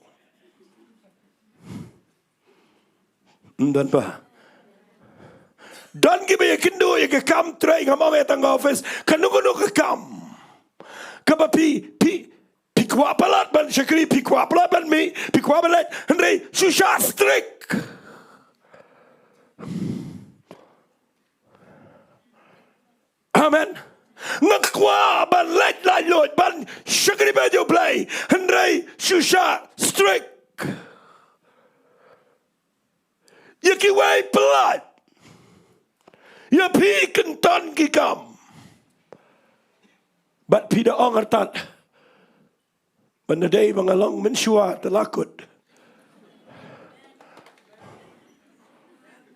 Speaker 1: Dan pa. Dan ke baya kendo ya ke kam try ngam ame tang office kanu ke kam. Kapa pi Pikwa palat ban syakri, pikwa palat ban mi, pikwa palat Henry susah strik. Amen. Ngakwa ban let la Lord ban syakri ban you play Henry susah strik. Yaki way palat. Ya pi kenton gigam. But Peter ongertat. Banaday mga long mensua telakut.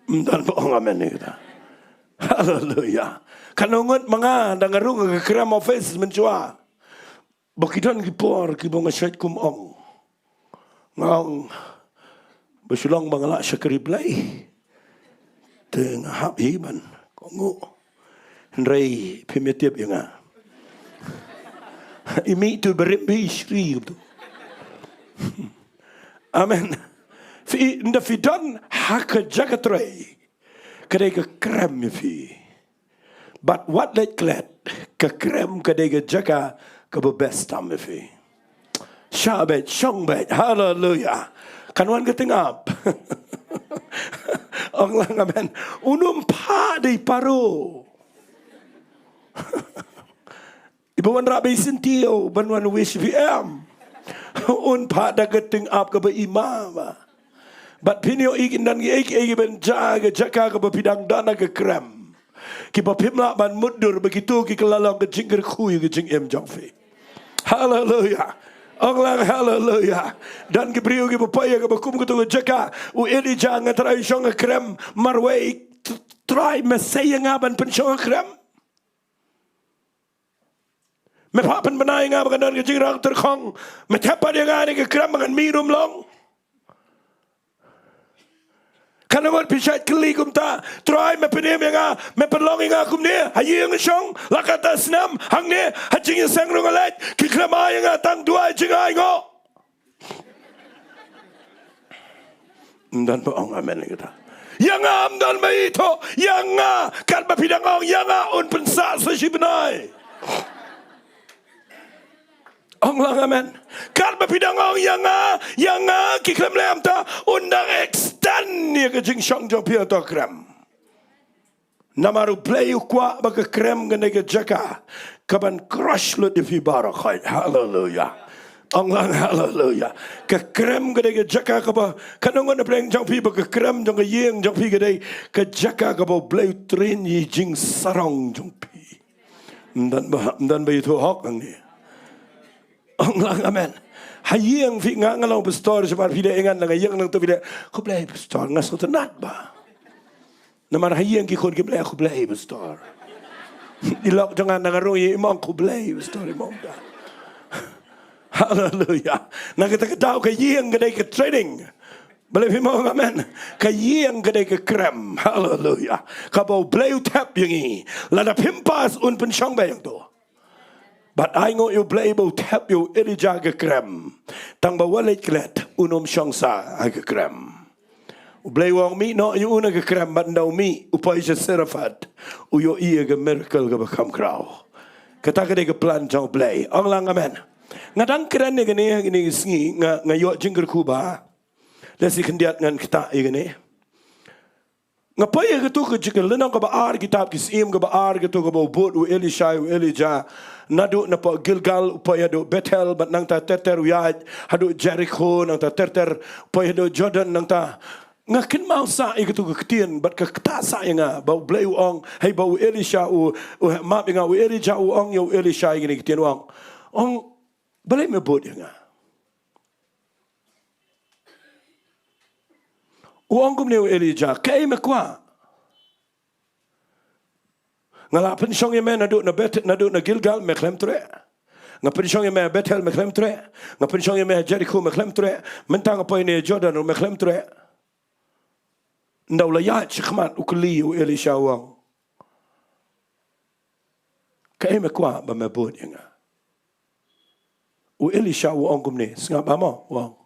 Speaker 1: Dan bohong amen kita. Hallelujah. Kanungot mga dangarung kekram office mensua. Bakidan kipor kibong asyat kumong. Ngong bersulong bangala syakriblay. Tengah hap himan. Kongo. Henry pimitip yang imi tu berimbi Shri tu. Amen. Fi nda fidan hak jagatray. Kadai ke krem fi. But what let glad ke krem kadai ke jaga ke bebestam fi. Syabet syongbet. Hallelujah. Kanwan ke tengap. Allah amen. Unum pa di paru. Ibu wan rabi sentio banwan wish VM. Un pada keting up ke imam. But pinio ikin dan iki ben jaga jaka ke bidang dana ke krem. Ki bapimla ban mudur begitu ki kelalang ke jingger kuy ke jing em jongfi. Hallelujah. Allah hallelujah. Dan ke brio ke bapaya ke bakum ke tu jaka u eli jangan try syong ke krem marway try mesaya ngaban pen syong ke krem. Me papan benai ngah bagan ke jirang terkong. Me tepat yang ngah ni ke kram dengan mirum long. Karena wat pisat keli kum ta. Try me penem yang ngah. Me penlong yang ngah kum ni. Hayi yang syong. Lakata senam. Hang ni. Hajing yang sang rung alat. Ki kram yang ngah tang dua jing ay ngo. Dan bohong amen kita. Yang ngah dan me itu. Yang ngah. Kan bapidang ong. Yang ngah un pensa sesi benai. Allah amen. Karena bidang orang yang kikram lem ta undang extend ni ke jing syang jong pia to kram. Namaru play kwa ba ke kram gane ke jaka kaban crush lu di fi barakai. Hallelujah. Allah hallelujah. Ke kram gane ke jaka ka ba kanongon play jong pi ba ke kram jong ke yeng jong pi gane ke jaka ka ba play train yi jing sarong jong pi. Dan ba itu hok ni. Allah amen. Hayang fi nga ngalau pastor semar pide engan nga yang nang tu pide ko play pastor ngas ko tenat ba. Namar hayang ki kon ki play ko play pastor. Ilok jangan nang roy imong ko play pastor imong da. Hallelujah. Nang kita ketau ke yang kedai ke training. Boleh imong amen. Ke yang kedai ke krem. Hallelujah. Ka bau play tap yang ni. Lada pimpas un pensyong bayang tu. But I know you play about tap you Elijah ke krem. Tang bawalit klet unom syangsa ke krem. Play wang mi no you una ke krem but now mi upay sa serafat. Uyo iya ke miracle ke bakam kraw. Kata ke de ke plan jang play. Ang lang amen. Ngadang keren ni gini sngi ngayo jingger kuba. Lesi kendiat ngan kita gini. Ngapaya ke tu ke jingger lenang ke baar kitab kisim ke baar ke tu ke bau bot u Elisha u Elijah. Nadu napa Gilgal upaya do Bethel bat nang ta terter uyaj hadu Jericho nang ta terter upaya do Jordan nang ta ngakin mau sa itu ketien bat ke ketasa nga bau bleu ong hey bau Elisha u map nga u Elijah u ong yo Elisha gini ketien ong boleh mebut nga u ong kum ne u Elijah kai mekwa ngalapan syong yang nadu na Bethel nadu na Gilgal meklem tre. Ngapan syong yang Bethel meklem tre. Ngapan syong yang Jericho meklem tre. Mentang apa ini Jordan meklem tre. Ndau layat sykhmat ukli u Elisha wang. Kai mekwa ba mebut yang u Elisha wang gumne sngap ama wang.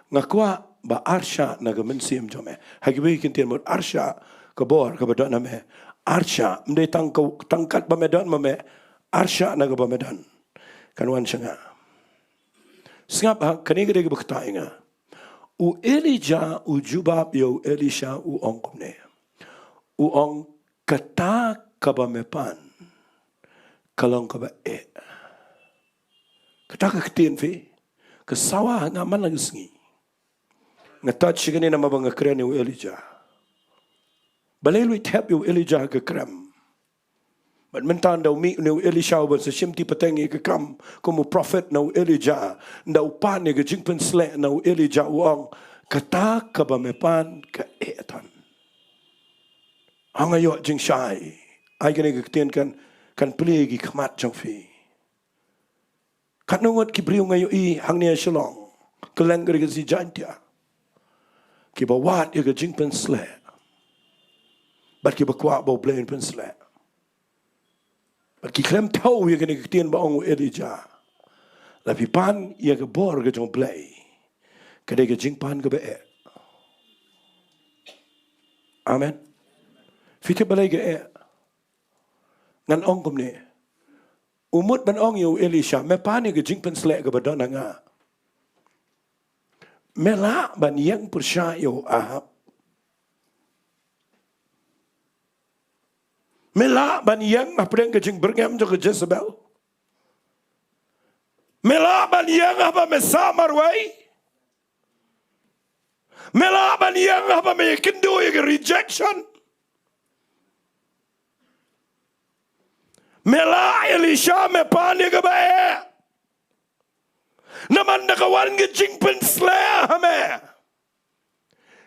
Speaker 1: Ngakwa ba arsha na gamensim jome. Hagibi kintian mot arsha kabor kabadana me. Arsha, mde tangkat bamedan mame, arsha naga bamedan. Kanuan siya nga. Sengap kani gede berkata inga. U Elijah u jubab yo Elisha u ong kumne. U ong kata kaba mepan. Kalong kaba Kata kaktiin fi. Kesawa ngaman lagi sengi. Ngatat sigani nama bang keren u Elijah. Balai lui tap u Elijah ke kram. But mentan daw mi no Elisha was a shimti patengi ke kam como prophet no Elijah daw pan ke jingpen sle no Elijah wong kata ka ba mepan ka etan angayo jing shai ai gane ke tien kan plegi khmat jong fi kanungot ki briu ngayo I hangnia shalong kelengger ke si jantia ki ba wat ke jingpen sle but ki ba kwa bo blain pen sle Bagi klem tahu ia kena ketian baong Elijah. Tapi pan ia ke bor ke jong play. Kedai ke jing pan ke be. Amen. Fitip balai ke ngan ong kum ni. Umut ban ong yu Elisha me pan ia ke jing pan slek ke badan nga. Mela ban yang persya yu Ahab. Mela ban yang apa yang kejing berngam jo ke Jezebel. Mela ban yang apa mesa marwai. Mela ban yang apa me kendo ye rejection. Mela Elisha me pan ye ke bae. Naman nakawan kejing pensla hame.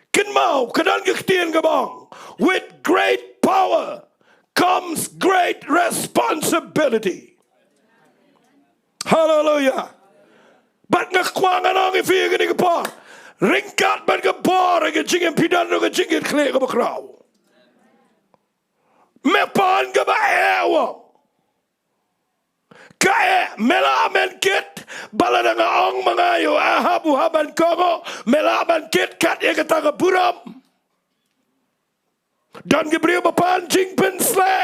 Speaker 1: Ken mau kedan ke ketien ke bang. With great power comes great responsibility. Hallelujah. But ngakwangan ang ifiga ni kapar. Ringkat ban kapar ang jingin pidan ng jingin kle ka bakraw. Mepan ka ba ewa. Kaya melaman kit balada nga ang mga yu ahabu-haban kongo melaman kit kat ya kata buram. Dan Gabriel bapan jing pensle.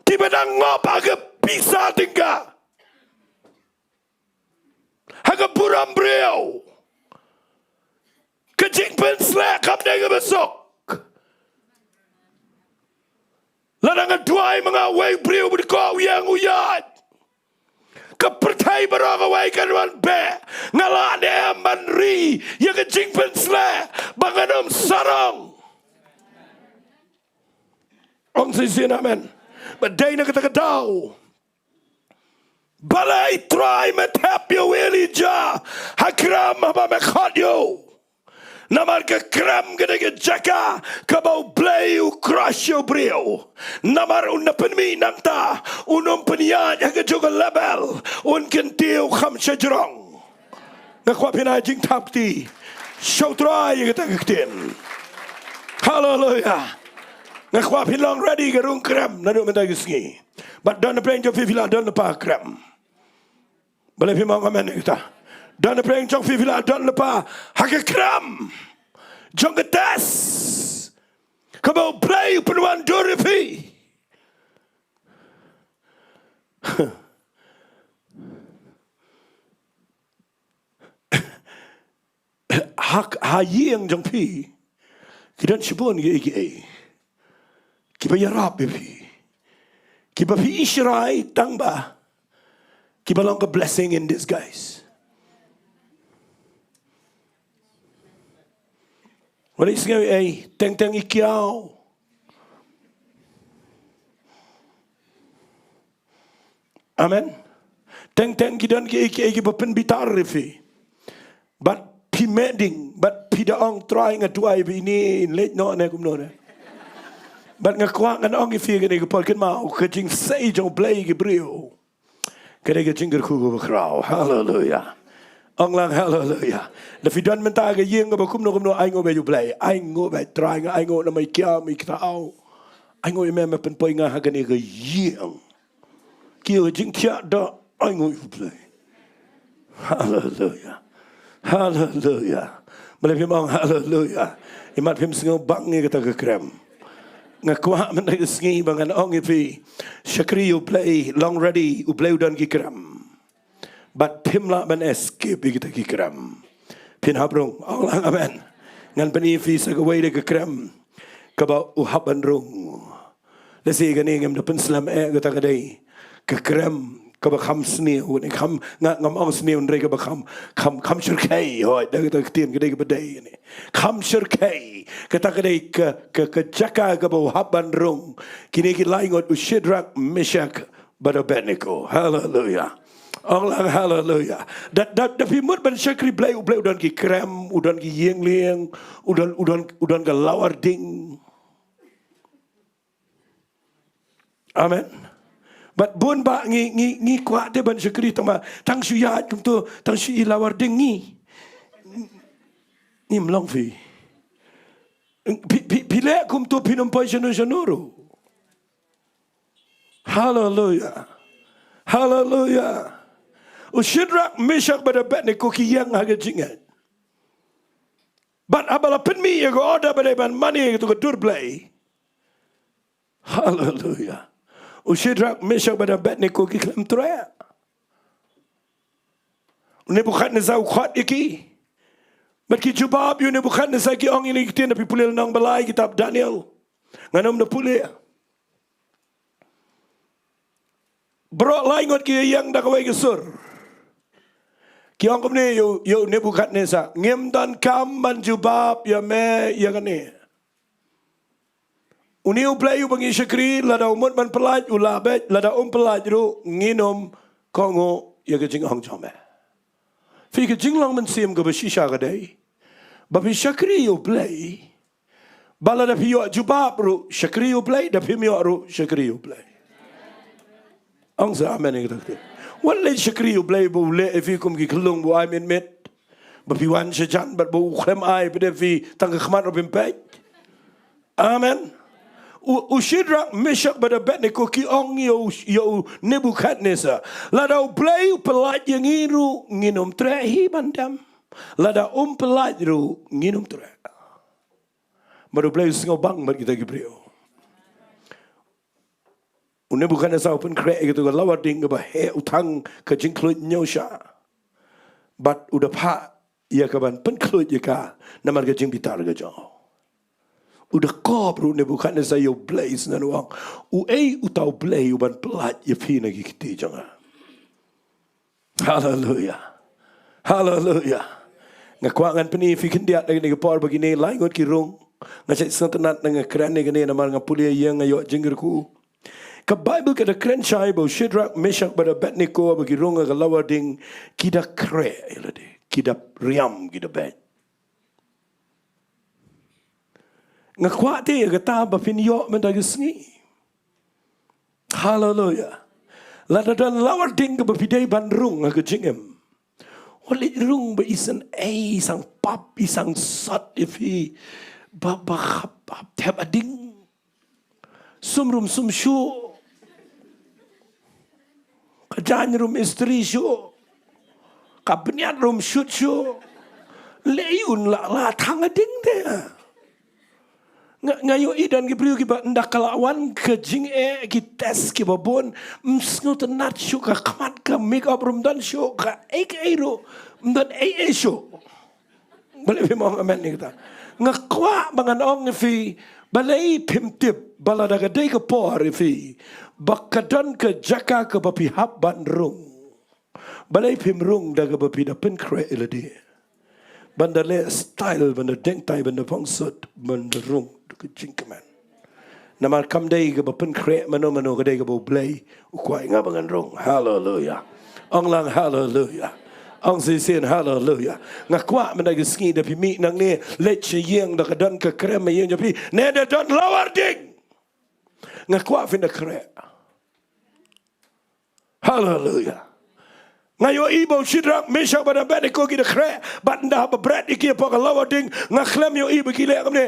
Speaker 1: Tiba nang ngop aga bisa tinggal. Haga buram brio. Ke jing pensle kap nega besok. Ladang duai mga way brio berdikau yang uyat. Kepercayaan beragawai kanuan be ngalane manri yang kecing pensle banganum sarang om sisin amen badai na kata balai try metap yo Elijah hakram apa mekhad yo namar ke kram gede ke jaka kabau play u crush yo brio namar unapen mi nanta unum penian yang ke juga label un kentiu kham shajrong ngakwa pina jing tapti show try yang kita kektin hallelujah ngakwa pinong ready ke rung kram nadu mentai kesengi but dan play jo fifila dan lepa kram boleh pimang amen kita dan praying jong fifila dan lepa hake kram jong ketas kabau play penuan duripi hak hayeng jong pi kidan shibun ge kiba yarab pi kiba pi ishrai tangba kiba long a blessing in disguise. Wat is nou teng ikiao. Amen. Teng kidan ki bapen bitar refi. But pimeding, but pidaong trying at tuai ini late no ne kumno ne. But ngakwa ngan ong ifi gani ko ken mau kajing sei jong play ki brio. Kare kajing ku bakrao. Hallelujah. Ong lang hallelujah. Da fidan menta ga yeng ga bakum no ai ngo be ju play. Ai ngo be try nga ai ngo na mai kia mi krao. Ai ngo me pen poi nga ha ga ni ga yeng. Ki jing kia da ai ngo play. Hallelujah. Hallelujah. Malay pimang hallelujah. Imat pim singaw bang nga kata ga krem. Nga kuha man na singi bangan ong ifi. Shakri u play long ready u play udan ki krem. But pimla ban escape kita ki kram. Pin habrung. Allah amen. Ngan penifi sa gawai de kram. Kaba uhaban rung. Lesi gani ngam dapen selam kata kadai. Kram kaba kham snew ni kham ngam ong snew ndre kaba kham shirkai hoi da kata tien kadai kaba dai ni. Kham shirkai kata kadai ke jaka kaba uhaban rung. Kini ki laingot Shadrach, Meshach, but Abednego. Hallelujah. Allah hallelujah. Dat pimut ban syakri blai udan ki krem, udan ki yeng lieng, udan ke lawar ding. Amen. But bun ba ngi kwa de ban syakri tang syuyat kum tu tang syi lawar ding ni. Ni mlong fi. Pile kum tu pinum pai januru. Hallelujah. Hallelujah. Shadrach, Meshach, but Abednego ki yang haga jingat. But abala pen mi ya go order but ban money to go dur play. Hallelujah. Shadrach, Meshach, but Abednego ki klem troya. Nebuchadnezzar ukhat iki. But ki jubab yu Nebuchadnezzar ki ong ini kitin na pipulil nang balai kitab Daniel. Nganom na pulih. Bro laingot ki yang dah kawai kesur. Ki ang kumni yo Nebuchadnezzar ngem dan kam man jubab ya me ya kani. Uniu play yu bangi syakri lada umut man pelaj ulabet lada pelaj ru nginom kongo ya ke jing hong jome. Fi ke jing lang man sim ke besisha kadai. Bapi syakri yu play. Bala da pi yo jubab ru syakri yu play da pi mi ru syakri yu play. Ang sa amen yang kita. Walai syakri you play bu le if you kum ki kelung bu ai men met. Bapi wan sejan bat bu klem ai pada fi tang khmat robin pej. Amen. Shadrach, Meshach, but Abednego ki ong yo Nebuchadnezzar. Lada play pelaj yang iru nginum trehi bandam. Lada pelaj ru nginum tre. Baru play singo bang mat kita Gabriel. Une bukan asal pun krek gitu kalau lawar ding ke he utang ke jingklut nyosha. But udah pak ia kaban pun klut je ka namar ke jing bitar ke jauh. Udah kop ru ne bukan asal yo blaze na nuang. Utau blay uban pelat ye pi na kiti jangan. Hallelujah. Hallelujah. Ngakwangan peni fikin dia lagi ne por begini laingot kirung. Ngacak santanat dengan keran ne gini namar ngapulia yang ayo jingirku. Ka Bible kada kren chai bo Shadrach, Meshach, but Abednego bagi runga ka lawar ding kida kre elade kida riam kida bet. Ngakwate kata ba pinyo mendagisngi. Hallelujah. Lada dan lawar ding ka bapidai bandrung ka jingem. Wali rung ba isan isang pap isang sat ifi ba tab ading sumrum sumshu kajan rum istri syu kabniat rum shoot syu leun la thang ding de ngayo idan ki priu ki ba ndak kalawan ke jing ki tes ki babon msngo tenat syu ka khamat ka make up rum dan syu ka ro dan syu boleh memang amen ni kita ngakwa bangan ong fi balai pimtip balada ka dei ka por fi bakadan ke jaka ke bapi hab bandrung balai pimrung daga bapi da pen kre eladi bandale style banda dengtai banda pongsut bandrung ke jingkaman namar kam dei ke bapen kre mano ke dei ke bo blai ukwai ngabangan rung. Hallelujah. Ong lang hallelujah. Ang sisian hallelujah. Ngakwa menagisngi dapi mi nang ni leche yang da kadan ke krem yang japi ne da don lawar ding. Ngakwa fin da kre. Hallelujah. Ngayo ibo Shadrach, Meshach, but Abednego ki da kre bat nda ba bread iki pa ka lawar ding ngaklem yo ibo ki le kamne.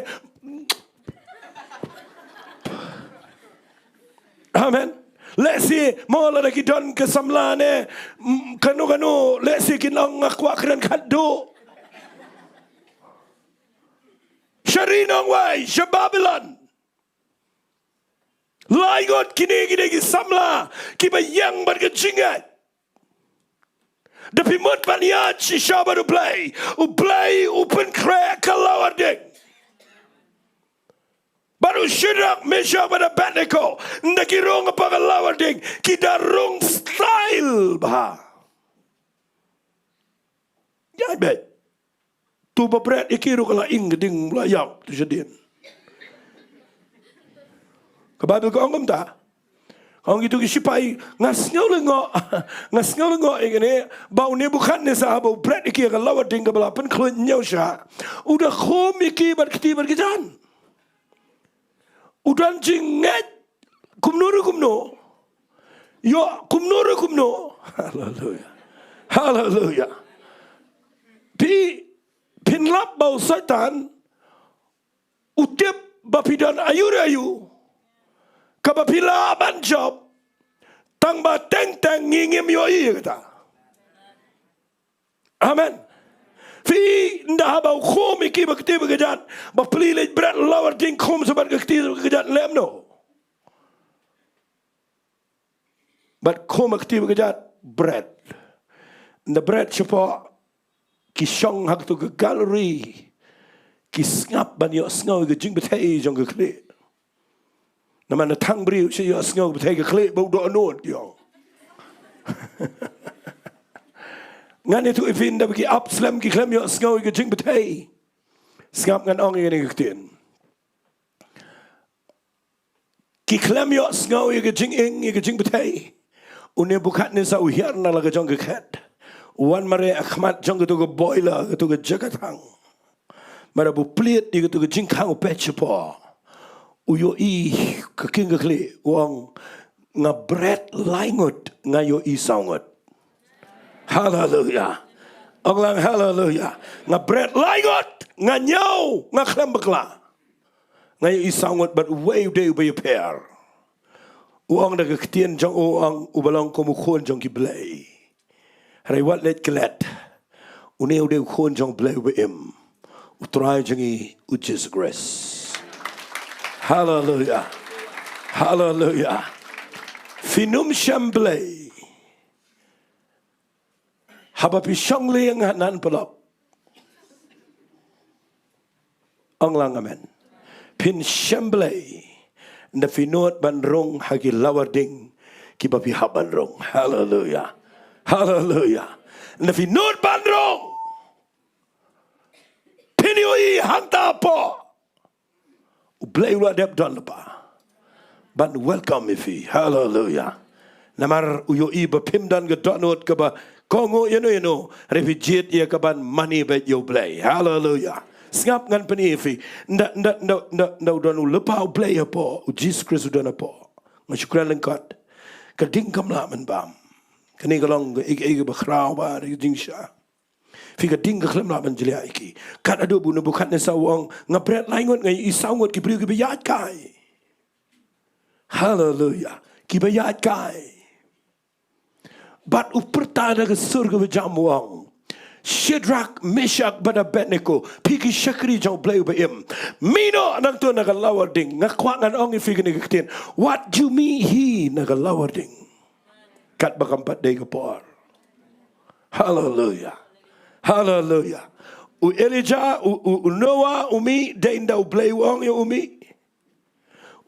Speaker 1: Amen. Let's see, mola lagi don ke samlane kanu let's see kinang ngakwa kran kado Sharinong way Babylon laigot kini samla kiba yang berkejingat Dapi mut baniat si Shabbat uplay open crack kalawarding. Baru Shadrach, Meshach, dan Abednego nakirong apa kalawarding kita rong style bah. Ya bet. Tu babret ikiru kala ing geding layak tu jadian. Kebabil ko angam ta. Ang itu kisipai ngasnyaw lengo ini bau ne bukan ne sahaba bret iki ka lawa ding ka balapan klun nyaw sha udah khom iki bar kijan udan jinget kumno yo kumno haleluya pinlap bau setan utip bapidan ayu kapapila banjob tang ba teng ngingim yoi kata. Amen. Fi ndah bau khom iki bakti bagajat ba plile brat lawar ding khom sabat bakti bagajat lem no. But khom bakti bagajat bread. The bread siapa ki shong hak tu gallery ki ngap ban yo sngaw ge jing betai jong ge kle. Naman na tang beriu si yo sngaw betai ge kle bau do anot yo. Ngan itu ifin da bagi up slam ki klem yo sngaw ge jing betai. Skap ngan ong ye ngtin. Ki klem yo sngaw ge jing betai. Une bukat ne sa uhiar na la ge jong ge khat. Wan mare akhmat jong ge tu ge boiler ge tu ge jagatang. Mara bu plit di ge tu ge jing kang u pechepo. Uyo i kaking kli wang nga bread laingot nga yo i saungot. Hallelujah. Ang hallelujah. Nga bread laingot nga nyaw nga klem bakla. Nga yo i saungot but way day be pair. Uang da ketien jong uang ubalong komukon jong ki blay. Haray wat let kelet. Uneu de kon jong blay be im. Utray jong i Jesus grace. Hallelujah. Hallelujah. Finum shamblay. Habapi shangli ang hanan palop. Ang lang amen. Pin shamblay. Na finot banrong hagi lawarding kibapi habanrong. Hallelujah. Hallelujah. Na finot banrong. Piniyoi hangta po. Blay ula dep don lepa. But welcome ifi. Hallelujah. Namar uyo iba pimdan ke donot ke ba kongo you know refugee ya ke ban money bet yo blay. Hallelujah. Ngap ngan pani ifi. Nda don lepa blay apa. Jesus Christ don apa. Masyukran lengkat. Kading kamla men bam. Kani galong ige bakraw ba ding sha. Fika ding ke klem la banjelia iki. Kat ado bu bukan ne sawang ngapret laingot ngai isangot ki priu ki bayat kai. Hallelujah. Ki bayat kai. But upertada ke surga bejamuang. Shadrach, Meshach, dan Abednego piki syakri jong blay baim. Mino nang tu nagalawar ding ngakwa ngan ong ifika ni ketin. What do you mean he nagalawar ding? Kat bakampat day ke por. Hallelujah. Hallelujah. U Elijah, u Noah, umi dain daw blay wong yo umi.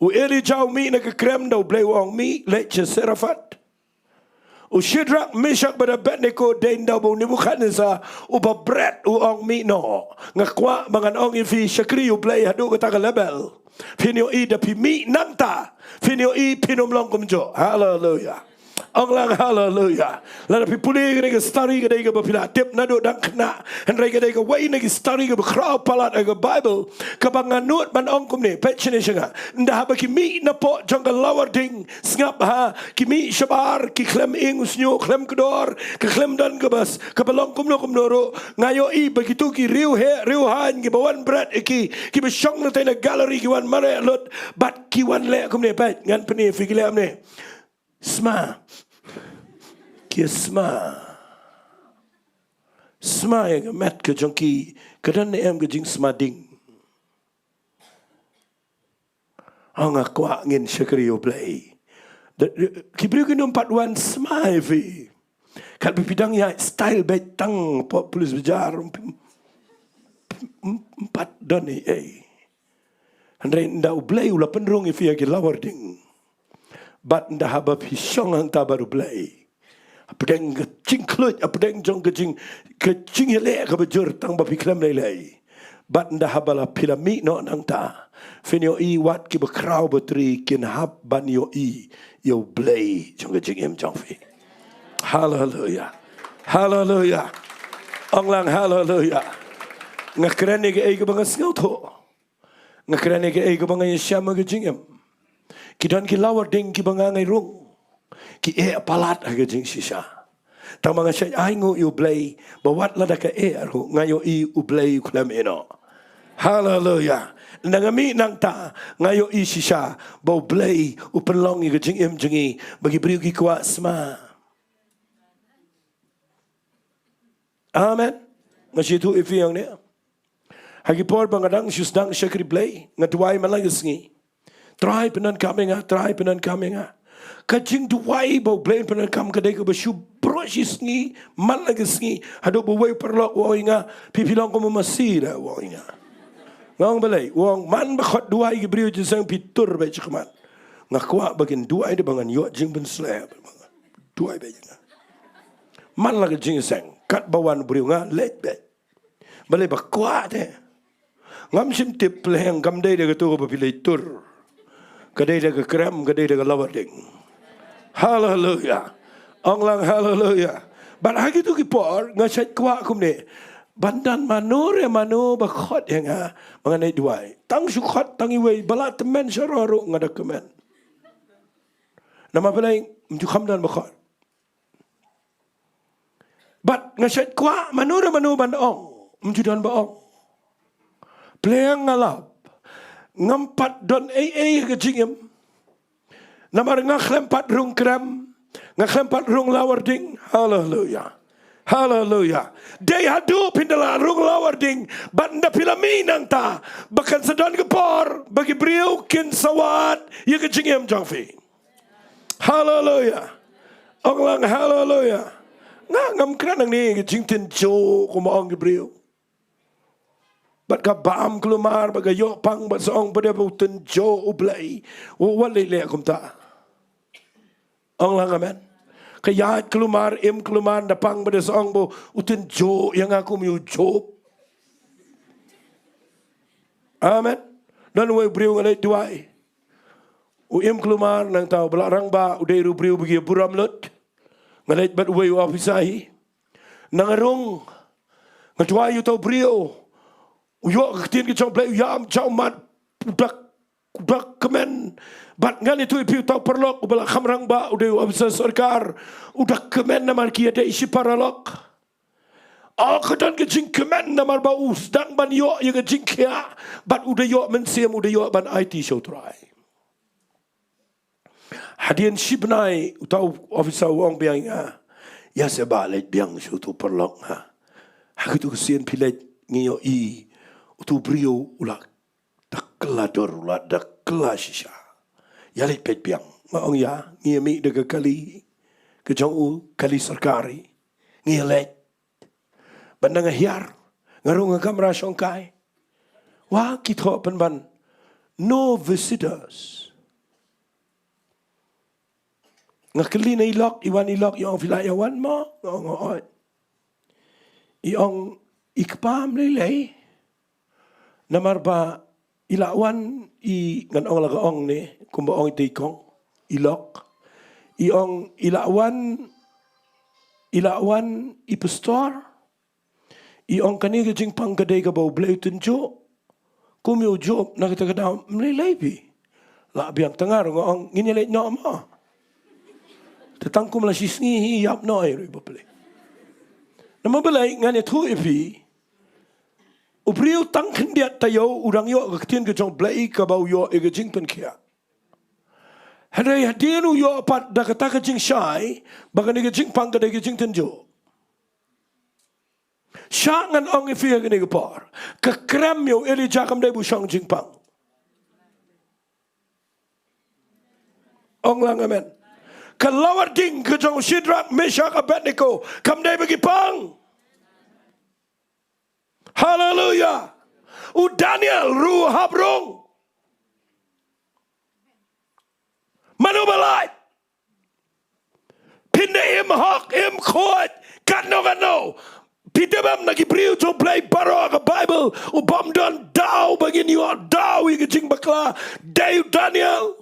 Speaker 1: U Elijah umi nakakrem daw blay wong mi leche serafat. U Shadrach, Meshach, dan Abednego dain daw bo Nebuchadnezzar u babret u ong mi no. Ngakwa mangan ong ifi syakri u blay hadu kata label. Pinyo i da pi mi nangta. Pinyo i pinumlong kumjo. Hallelujah. Ang lang hallelujah. Lana pipuli ka story ka dayga bapila tip na do dang kna. Henry ka dayga way na story ka bakraw palat aga Bible kabanganut man ong kumne petchene siya nga. Nda haba kimi na po jang lawar ding ngap ha kimi shabar ki klem ing usnyo klem kedor ka klem dan ka bas kabalong kumno ngayo i begitu ki riu han ki bawan bread ki basyong na tayo na gallery ki wan mare lot bat ki wan le kumne pet ngan peni fikile amne. Sma yang met ke jongki kadan em ke jing smading anga kwa ngin syakri yo play ki bri ke numpat wan sma fi Kat bidang ya style betang polis bejar 4 doni Andai nda ublay ula penrung ifia ki lawarding. Bat nda haba pisong ang tabaru blay. Apdeng kecing klut, apdeng jong kecing hele ka bejur tang bapi klem lay. Bat nda haba la pilami no nang ta. Finyo I wat ki bekrau betri kin hab ban yo I yo blay jong kecing em jong fi. Hallelujah. Hallelujah. Ong lang hallelujah. Ngakren ke ai ka bangas ngau tho. Ngakren ke ai ka bangai syam ka jingem. Kidan ki lawar ding ki bangangai rung. Ki palat aga jing sisa. Tang mga siya ay ngu yu blay. Bawat lada ka aru ngayo I ublay kulam ino. Hallelujah. Nangami nang ta ngayo I sisa. Baw blay upenlong ka jing jingi. Bagi beriu ki kuwa sma. Amen. Ngasitu ifiyang niya. Hagipor bangadang syusdang syakri blay. Ngatuway malagis ngi. Try penan kami nga. Try penan kami nga. Kajing duway baw blay penan kam kadai ka basyu brosis ngi. Malagis ngi. Hado buway perlok waway nga. Pipilong ko mamasira waway nga. Ngawang balay. Wawang man bakot duway gibriyo jisang pitur bay chikaman. Ngakwa bagin duway di bangan yot jing penslab. Duway bay nga. Man lagi jing isang. Kat bawan beriyo nga. Let bay. Balay bakwa te. Ngam sim tip lehang kamday daga to ko papilay tur. Kaday daga krem, kaday daga lawading. Hallelujah. Ang lang hallelujah. Baragi to kipor, nga siya kwa kumne. Bandan manore mano bakot yang ha. Mga naidway. Tang sukot, tang iway, balat temen siya roro nga dokumen. Nama balay, mjukamdan bakot. Bat nga siya kwa, manore mano bandong. Mjudan baong. Playang ngalap. Ngampat don ke jingem. Namar ngaklempat rung krem. Ngaklempat rung lawarding. Hallelujah. Hallelujah. Day hadu pindala rung lawarding. Banda pilami nang ta. Bakan sedon kepor. Bagi beriu kin sawat. Ya ke jingem jangfi. Hallelujah. Onglang hallelujah. Ngam kranang ni ke jingtin jo kumaong ke beriu. Bat ka baam kelumar baga yo pang bat seong pada bautan jo ublay. Walay le akum ta. Ang lang amen. Kaya kelumar kelumar da pang pada seong bo utan jo yang aku miu jo. Amen. Dan way briu ngalay duay. Kelumar nang tao belarang ba uday ru briu bagi buram lut. Ngalay bat way ofisahi. Nangarong ngadway yu tao briu. Uyok ketin ke jong play uyam jong mat udak kemen bat ngan itu ipiu tau perlok ubala khamrang ba udah abisa sarkar udak kemen namar kia de isi paralok kedan ke jing kemen namar ba usdang ban yo ye ke jing kia bat udah yo mensiam udah yo ban IT show try hadian shibnai utau ofisa wong biang ya sebalik biang show tu perlok ha hakitu kesien pilet ngiyo I utu brio ulak daklador ulak daklasisha yalit pet piang maong ya ngiyami daga kali kejong u kali sarkari ngiyalet bandang hiar ngarung kamera songkai wa kitho penban no visitors ngakali na ilok iwan ilok yung filayawan mo ngong iong ikpam lelay namar ba ilawan ngan ong lagaong ni kumbaong itikong ilok iong ilawan ipastor iong kani kajing pangkaday ka baw blay tunjo kumiyo job nakita ka daw mlilaybi labi ang tangar ngong nginyalit no mo tatangkum la sisngi hiyap no ay ribablay namabalay nga niya ipi ubriu tang kendiat tayo urang yo ketin ke jong blai ka bau yo e jing pen kia hadai hadinu yo pat da kata ke jing shai bagan ke jing pang ke jing tenjo shangan ong ifia ke ne par ke kram yo eli jakam dai bu shang jing pang ong lang amen kelawar ding ke jong Shadrach, Meshach, Abednego kam dai bagi pang. Hallelujah. U Daniel ru habrong. Manu balai. Pinda im hak im khot kano. Peter bam nagi briu to play baro ka Bible u bam don daw bagin you daw i jing bakla day Daniel.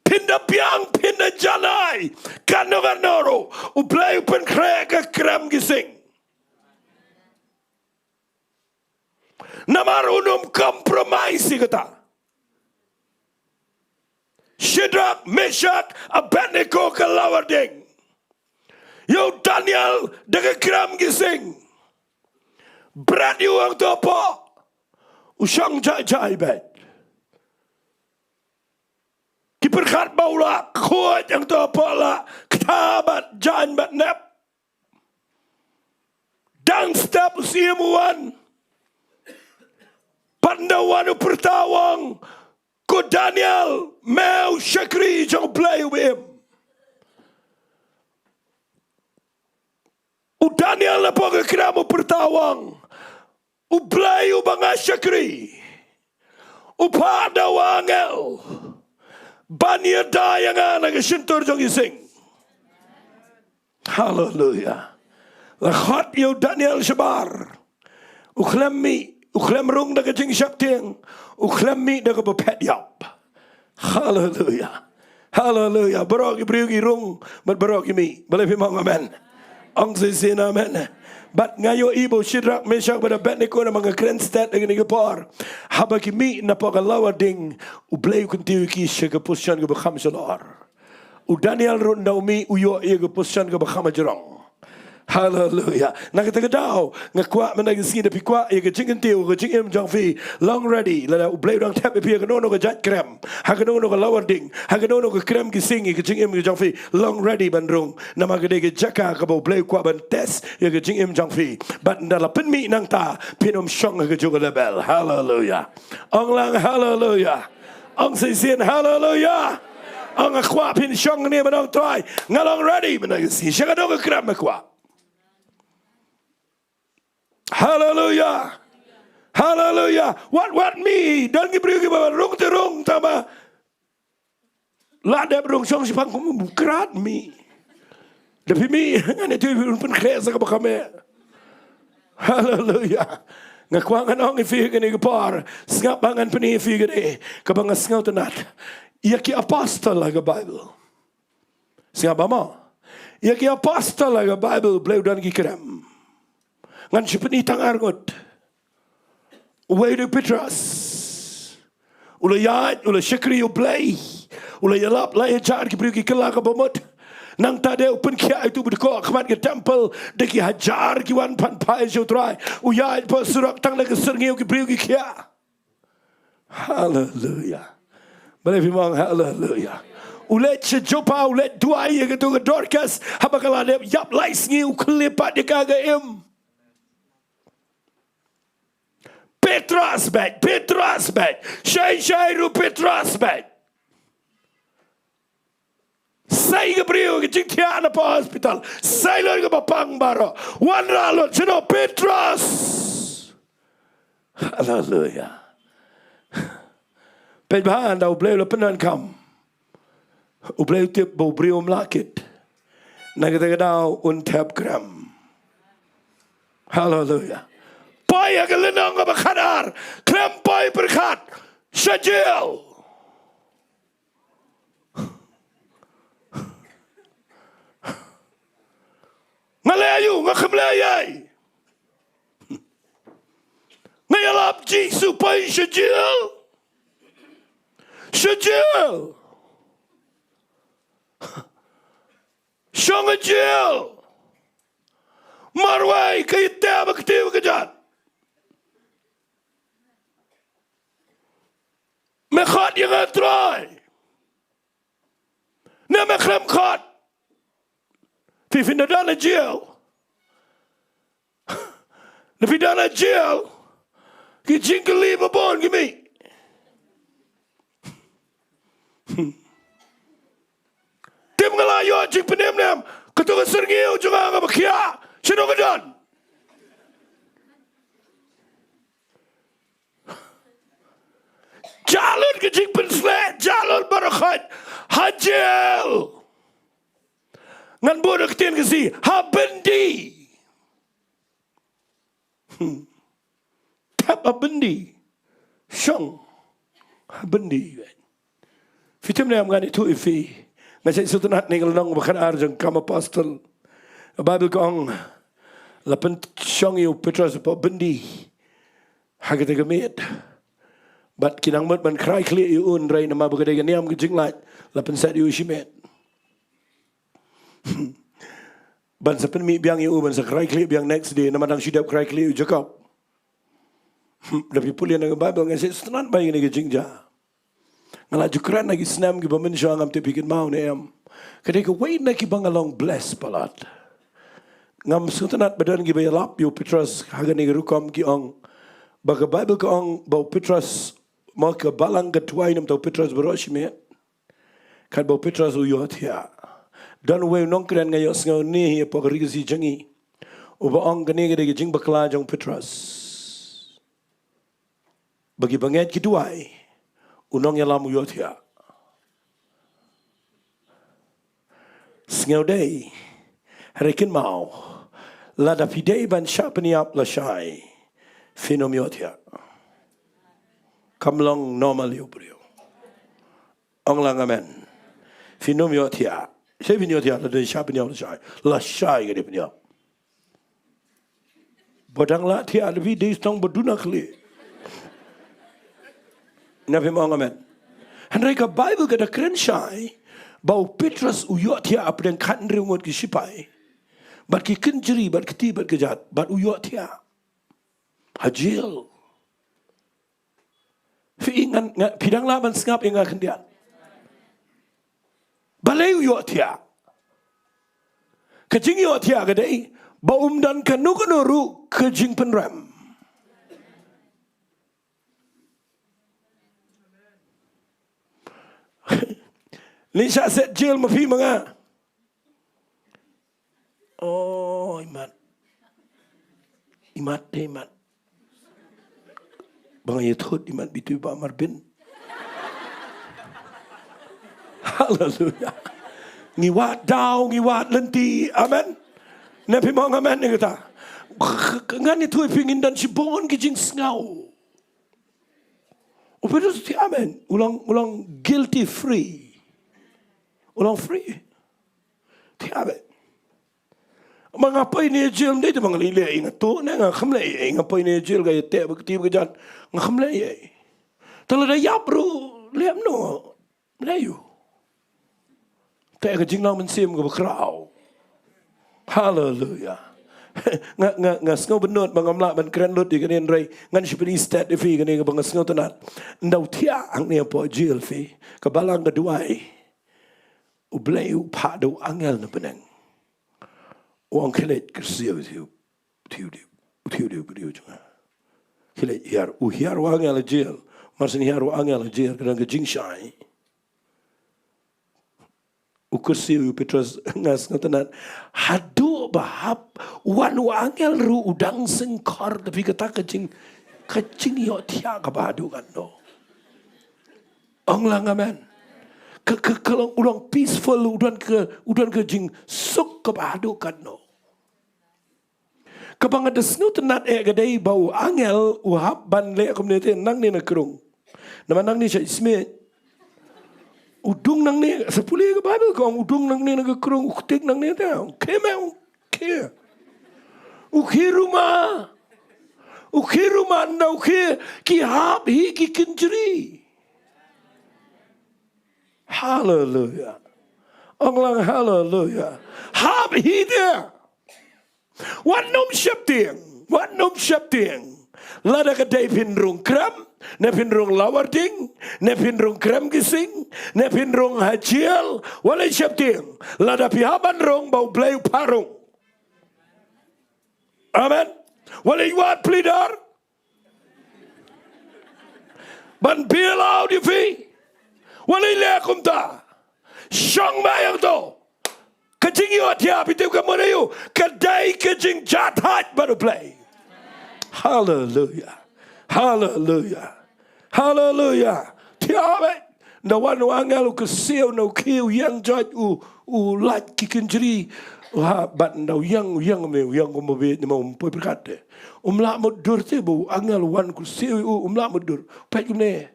Speaker 1: Pinda piang pinda janai kano u play pen kreka kram gising. Namar unum compromise kata. Shadrach, Meshach, Abednego kelawar ding. Yo Daniel dengan kram gising. Berat you ang topo. Usang jai bet. Kiperkat baula kuat yang topo la. Ketabat jan bat nep. Dan step usiamuan. Pandawan pertawang. Ko Daniel mau syakri jang play with him. U Daniel na pag kramo pertawang. U play u banga syakri. U pada wangel. Banya dayang nagasintur jang ising. Hallelujah. Lahat yo Daniel Shabar. U klem rung daga jing syapting. U klem daga bepet yap. Hallelujah. Hallelujah. Barogi briugi rung. But barogi mi. Believe him, amen. Ang sin amen. But ngayo ibo Shadrach, Meshach, but Abednego na mga krenstad ng nagapar. Habang kimi na pagalawa ding ublay kuntiyo ki siya kapusyan ka bakam sa lor. U Daniel ron na umi uyo iya kapusyan ka bakam jarong. Hallelujah. Nakita daw nga kwa managising na pikwa iya kaching tiyo kaching im jang fi long ready lada ublay dang tap ipi kanono ka jat krem hakanono ka lawar ding hakanono ka krem gising iya kaching im jang fi long ready bandrong na magade ka jaka ka ublay kwa ban test iya kaching im jang fi but ndala penmi nang ta pinom syong ka juga label. Hallelujah. Ang lang hallelujah. Ang sisien hallelujah. Ang kwa pin syong ni manong try ngalong ready managising siya kanono ka krem kwa. Hallelujah. Hallelujah. What me? Dan gibriu gi bawa rung te rung tama. Lada rung song si pang krat mi. Tapi mi ngane tu pun kresa ka bakame. Hallelujah. Ngakwangan ong ifi gani gapar. Ngap bangan pani ifi gani kabang ngaw tanat. Yaki apostle laga Bible. Ngap mo. Yaki apostle laga Bible bleu dan gi krem. Ngan si penitang argot. Uway do Petras. Ula yad, ula syakri ublay. Ula yalap laya jar ki priuki kelaka bomot. Nang tade upen kia itu berdeko akmat ke temple. Deki hajar ki wan pan pai jo try. Uyad pa surak tang lagi serngeu ki priuki kia. Hallelujah. Believe him on hallelujah. Ulet sejopa ulet duai ke tu ke Dorcas. Habakalade yap lais ngiu kelipat de kaga im. Petras bet. Shay ru Petras bet. Say Gabriel ke jing tiana pa hospital. Say lo ke bapang baro. Wan ralo chino Petras. Hallelujah. Pet bahan da ublay lo penan kam. Ublay tip bo briom lakit. Nagataga daw untap gram. Hallelujah. Pai agalinang nga bakadar. Klempay berkat. Sajil. Ngalayo nga kamlayay. Ngayalap Jisu pai sajil. Sajil. Syangajil. Marway kayita magtiw kajat. Mekhat yang atray. Na meklem khat. Fifin na jail. Na pidana jail. Ki jingli babon gimi. Penem ngalayo jing penem nem. Ketua sergiu juga ngapa kia. Sino kedan. Jalur ke jing penslet, jalur barakat. Hajel. Ngan bodoh ketien ke si, habendi. Tap habendi. Syong. Habendi. Fitim ni amgan itu ifi. Ngasih sutunat ni kalau nong bakan arjang kam apostle. Bible kong lapan syong yu Petrus pa bendi. Hagat gamit. Bat kinang mat ban krai kli yu un rai nama bagade ganiam gijing lat. Lapan set yu shimet. Ban sa pen mi biang yu ban sa krai kli biang next day nama dang sidap krai kli yu Jacob. Tapi pulian ng Bible ngasih sutunat bayi ni gijing ja. Ngala jukran lagi senam giba mensyo angam te bikin mau ne am. Kadai ko wait na kibang along bless palat. Ngam sutanat badan giba yalap yu Petrus haga ni rukom ki ong. Baga Bible ko ong bau Petrus maka balang gatuai nam tau Petrus beroshime. Kad bau Petrus uyot ya. Dan we nong kren ngayo sngaw ni hi po rigzi jangi. Uba ong gani gade jing bakla jong Petrus. Bagi banget kiduai. Unong yalam uyot ya. Sngaw day. Harikin mau. Lada pidei ban syapniap la syai. Finomiot ya. Kamlong normal yu brio. Ong lang amen. Finomiot ya. Saya piniot ya lada syapniap la syai. La syai gede piniap. Bodang la tia lebih dei stong berduna kali. Nabi Muhammad. Henry ka Bible kada keren syai. Bau Petrus uyot ya apa dan kan ringot ki sipai. Bat ki kenjeri, bat keti, bat kejat, bat uyot ya. Hajil. Fi ingan pidang laban sengap ingat kendian. Balai uyot ya. Kejing uyot ya kadai. Bau dan kanu kanuru kejing penram. Lisha set jail mafi mga. Oh, imat. Imat deh imat. Bang Yethud imat bitu ba marbin. Haleluya. Ngiwat daw, ngiwat lenti. Amen. Napi mo amen ni kita. Ngan itu pingin dan sibongon kijing sengaw. Pero si amen. Ulang guilty free. Ulang free. Tiabe. Mengapa ini jail ni tu mengalih ingat tu, nenga khamlay ngapa ini jail gaya te bekti bekerjaan nghamlay. Kalau dah yap bro, liam no, melayu. Te kerjing lang mensim ke berkerau. Hallelujah. Nga snow benut bangamla ban keren lut di kanin ray ngan sipini stat fi kanin ke bang snow tenat. Ndau tia ang ni apa jail fi kebalang keduai. Ublay upado angel na benang. Uang kilit kersiaw tiu beriu juga. Kilit hiar angel jail. Marsin hiar angel jail kadang kejing syai. Ukursiaw Petrus ngas ngatanan. Hadu bahap wan angel ru udang sengkor tapi kata kejing yo tia kabadu kan no. Ong lang amen. Kalau ulang peaceful udan ke jing suk kebadukan no. Kabang ada snu tenat gadai bau angel uhab ban le community nang ni nakrung. Nama nang ni saya isme. Udung nang ni sepuluh ke Bible kau udung nang ni nakrung uktik nang ni tau. Kemau ke. Ukiruma anda ki hab hi ki kenjeri. Hallelujah. Onglang hallelujah. Hab hi there. Wat nom shapting. Lada ka day pinrung kram, ne pinrung lawarding, ne pinrung kram gising, ne pinrung hajiel, wala shapting. Lada pihaban rong bau blay parung. Amen. Wala iwat plidar. Ban bilau di fi. Wala ile kumta. Syang bayang to. kecing yo tiap itu kamu yo kedai kecing jahat baru play. Hallelujah. Hallelujah. Hallelujah. Tiap nawan wangal ke siu no kiu yang jat lat kikin jeri. Wah, bat ndau yang mo be ni mo poi berkata. Umla mudur te bu angal wan ku siu umla mudur. Pet kumne.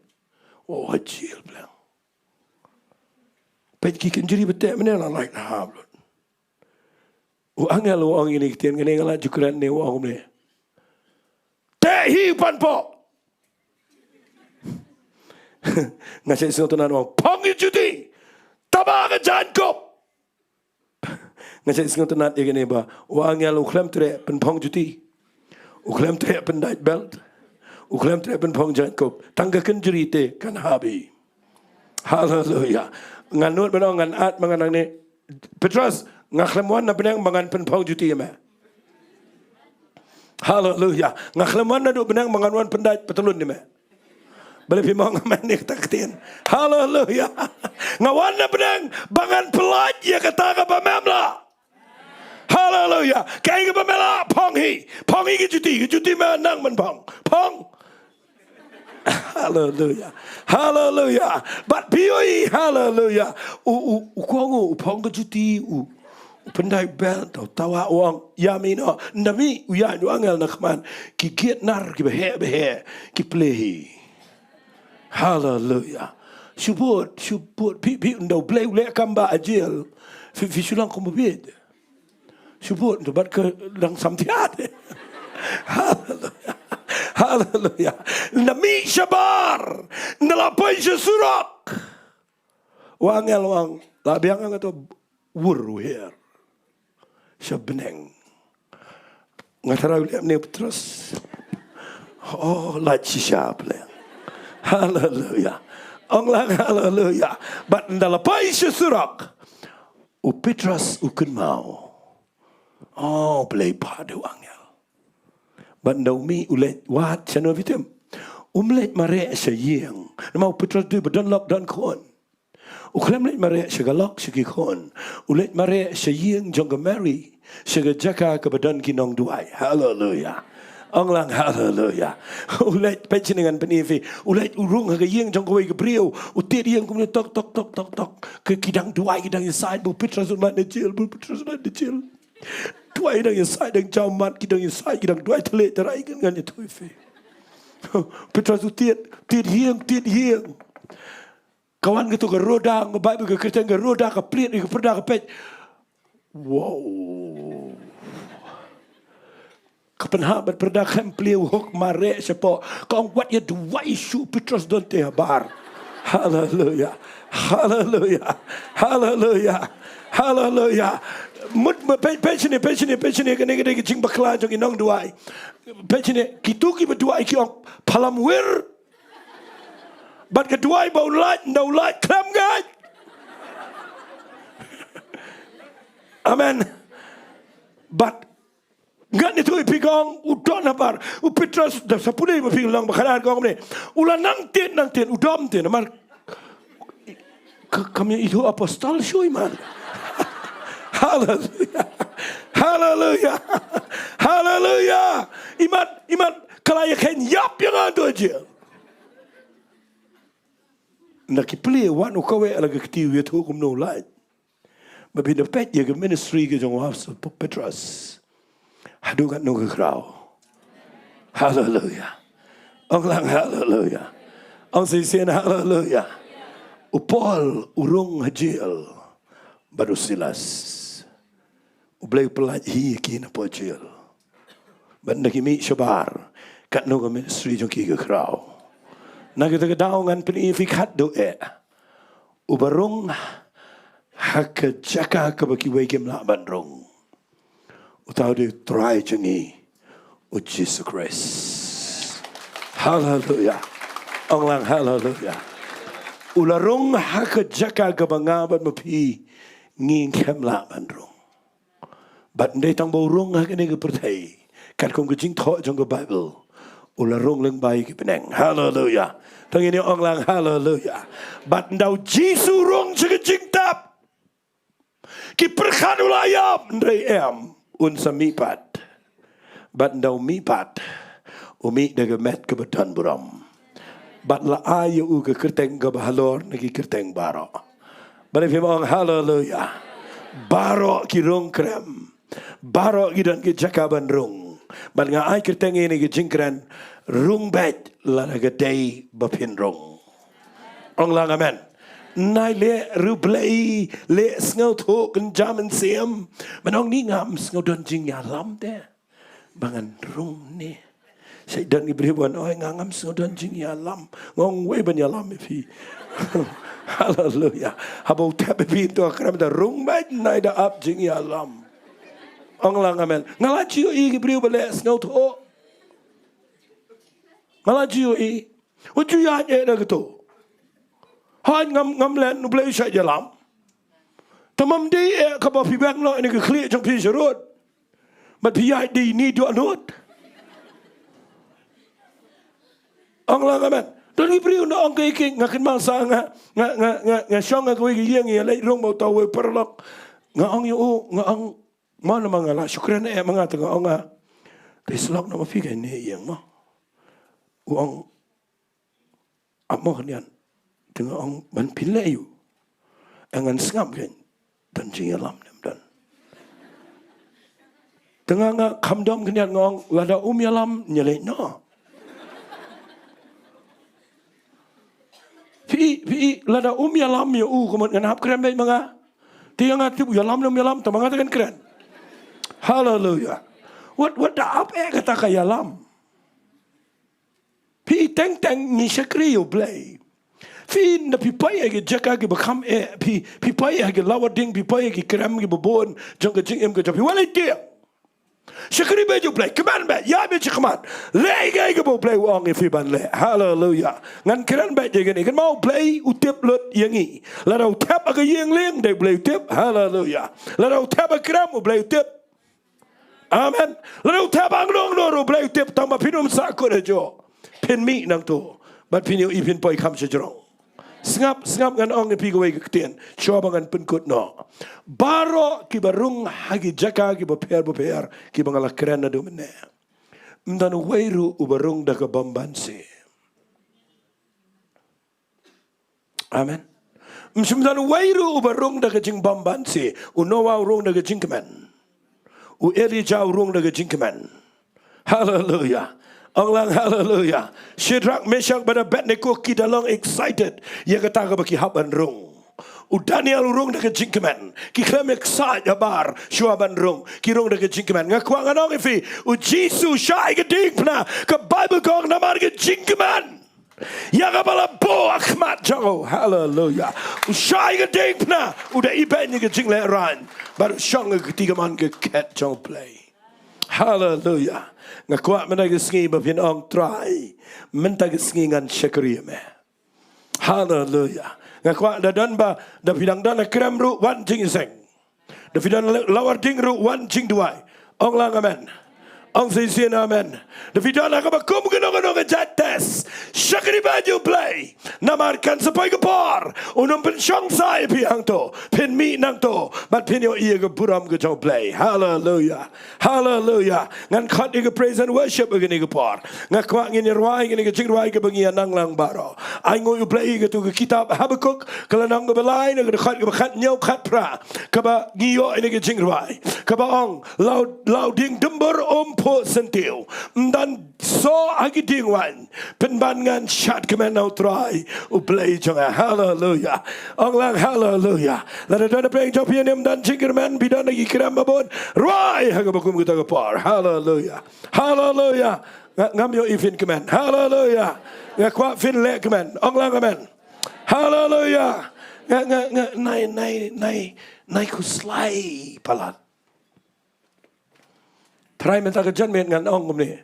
Speaker 1: Oh, hajil bilang. Pet kikin jeri betek mana lah like ha blon. Angal wang ini kitian ngene ngala jukuran ne wang kumne. Te hi pan po. Ngasih sesuatu orang panggil judi tabang jankop ngasih sesuatu nanti gini bah orang yang uklam tere penpong judi uklam tere pendait belt uklam tere penpong jankop tanggakan jerite kan habi. Haleluya. Nganut benang ngan at menganang ni Petrus ngaklemuan na benang mangan penpong judi ya. Haleluya. Ngaklemuan na do benang manganuan pendait petulun ni mah. Boleh pimang ngaman ni ketaktian. Haleluya. Ngawan na benang bangan pelaj ya kata ka pamamla. Haleluya. Kaya ka pamela ponghi. Ponghi ke juti menang menpong. Pong. Haleluya. Haleluya. Bat pioi haleluya. Kuangu pong ke juti pendai bel tau tawa uang yamino nami uyan angel nakman ki giat nar ki behe ki plehi. Hallelujah. Syubut pi ndau play ule kamba ajil. Fi sulang kumubid. Syubut ndo bat ke lang samtiat. Hallelujah. Hallelujah. Nami syabar. Nalapai sesurak. Wangel wang labiang ang to wuru here. Syabneng. Ngatara ule ne terus. Oh, laci syab le. Hallelujah. Onglang hallelujah. But ndalapai sesurak. U Petrus ukun mau. Oh, play padu angel. But Naomi ulet wat chano vitem. Umlet mare sayeng. Mau Petrus du bedan lok dan kon. Uklem let mare segalok segikon. Ulet mare sayeng jongga Mary. Segajaka ke bedan kinong duai. Hallelujah. Onglang hallelujah. Ulet pension dengan penifi. Ulet urung haga yeng jong kawai kebriau. Utit yeng kemudian tok. Ke kidang duai kidang inside. Bu Petrus umat necil. Duai kidang inside. Kidang jamat kidang inside. Kidang duai telik terai kan itu ifi. Petrus utit yeng. Kawan gitu ke roda. Ngebaik ke kereta ke roda. Ke pelit ke perda ke pet. Wow. Kepenhabat perdakan beliau hok mare sepo kau what ya dua isu Petrus don te bar. Hallelujah. Hallelujah. Hallelujah. Hallelujah. Mut pensione kene jing bakla jong inong duai. Pensione kitu ki berdua iki ong palamwir. Bat kedua bau lat ndau lat klam gat. Amen. But ngan itu ipigong udon nabar u Petrus da sapune maping lang bakaran ko ni ulan nang tin udom tin amar kami itu apostol shoy man. Hallelujah. Hallelujah. Hallelujah. Iman kalayakan yap yang ando aja. Nakipli wan ukawe alaga ktiu yetu kum no light. But the pet ye ministry ke jong wafs Petrus. Hadu kat no ke krau. Hallelujah. Onglang hallelujah. Ong sisen hallelujah. Upol urung hajil baru silas. Ublay pelat hi kina pojil. Banda kimi syabar kat no ke ministry jong ki ke krau. Na kita kedaungan penifikat doa. Ubarung hak jaka ke bagi wegem la bandrong. Utau dia try jengi u Jesus Christ. Hallelujah. Onglang hallelujah. Ularong hak jaka ke bangaban mapi ngin kem la bandrong. Bat ndai tang borong hak ni ke pertai. Kat kong ke jing tho jong ke Bible. Ularong leng bai ke peneng. Hallelujah. Tang ini onglang hallelujah. Bat ndau Jesus rong jeng tap. Ki perkan ulayam ndrei em un samipat. Bat ndau mipat. Umi daga met ke betan buram. Bat la ayu ke kerteng ke bahalor nagi kerteng baro. Bani firman haleluya. Baro ki rong krem. Baro ki dan ki jakaban rong. Bat nga ai kerteng ini ki jingkran rung bet la naga day bapin rong. Ong lang amen. Nai le rublei le ngau tho kan jaman siam. Manong ni ngam ngau don jing ya lam de. Bangan rung ni. Saya dan ibribuan oi ngangam ngau don jing ya lam. Ngong we ban ya lam fi. Hallelujah. Habau tap pi to akram da rung bet nai da up jing ya lam. Ong lang amen. Ngalachi i ibriu le ngau tho. Ngalachi i. Uju ya ye da gitu. Hai ngam len nu blei sai jalam. Tamam di ka ba pi bang lo ni ke kli trong pi serut. Mat pi ai di ni do not. Ang lang amen. Don ni priu no ang ke ngakin mal sa nga shong nga ko gi yang ya lai rong mo taw we perlok. Nga ang yo nga ang mana mga la syukran e mga tanga nga. Kislok na mafi kay ni yang mo. Uang amo kanian. Tengah orang ban pilih you, angan sengap kan, dan jingga lam dan. Tengah ngah kamdom kenyan ngong, lada yalam nyelek no. Pi lada yalam ya kemudian nganap keren baik manga. Tiang ngati yalam, tamang ngatakan keren. Hallelujah. What dah apa kata kaya yalam? Pi teng ni syakri you play. Fin na pipay ay jaka ki bakam pipay ay lawading pipay ay kram ki babon jong ka jing em ka japi walay dia shakri be jo play command be ya be command le ga ga bo play wong if ban le hallelujah ngan kran be je gani kan mau play utip lut yangi la do tap aga yeng leng de play tip hallelujah la do tap a kram o play tip amen la do tap ang long no play tip tama pinum sa ko de jo pin mi nang to but pin yo ipin poi kam se jong Sengap ngan ong pi gawai ketien. Coba ngan penkut no. Baro ki barung hagi jaka ki baper ki bangala keren na domene. Mdan weiru ubarung daga bambansi. Amen. Mdan weiru ubarung daga jing bambansi. Unowa urung daga jing kemen. U Elijah urung daga jing kemen. Hallelujah. Anglang hallelujah. Shadrach, Meshach, but Abednego kita long excited. Ya kata ka baki haban rung. U Daniel rung na kajingkeman. Ki klem excited abar shuaban rung. Ki rung na kajingkeman. Ngakwang anong ifi. U Jesus syai kading pna. Ka Bible kong namar kajingkeman. Ya ka pala bo akmat jango. Hallelujah. U syai kading pna. U da iben ni kajing le ran. Baru syang ketiga man ke cat jong play. Hallelujah. Ngakuat mana kesengi bapin ong try. Menta kesengi ngan syakriya me. Hallelujah. Ngakuat dadan ba da bidang dan krem ru wan jing iseng. Da bidang lawar ding ru wan jing duai. Ong lang amen. Ong sisian amen. Da bidang ka ba kum genong jates. Syakri baju play. Namarkan sampai ke par. Unum pen syong sai pihang to. Pen mi nang to. But pen yo iya ke buram ke jong play. Hallelujah. Hallelujah. Ngan kat ke praise and worship ke ni ke par. Ngakwa ngini ruai ngini ke jing ruai ke bengian nang lang baro. Ai ngo you play ke tu ke kitab Habakuk. Kalau nang ke belai ke kat ke kat nyau kat pra. Ke ba ngiyo ini ke jing ruai. Ke ba ong lau ding dembur po sentiu. Dan so agi ding wan. Penban ngan syat kemen nau try. U play jonga. Hallelujah. Ong lang hallelujah. Lada dana play jong pianim dan jingkerman bidan lagi kiram babon. Ruai haga bakum kita ke par. Hallelujah. Hallelujah. Ngam yo ifin kemen. Hallelujah. Ngakwa fin le kemen. Ong lang kemen. Hallelujah. Nai kuslai palat. Try minta kerjaan dengan ong ni.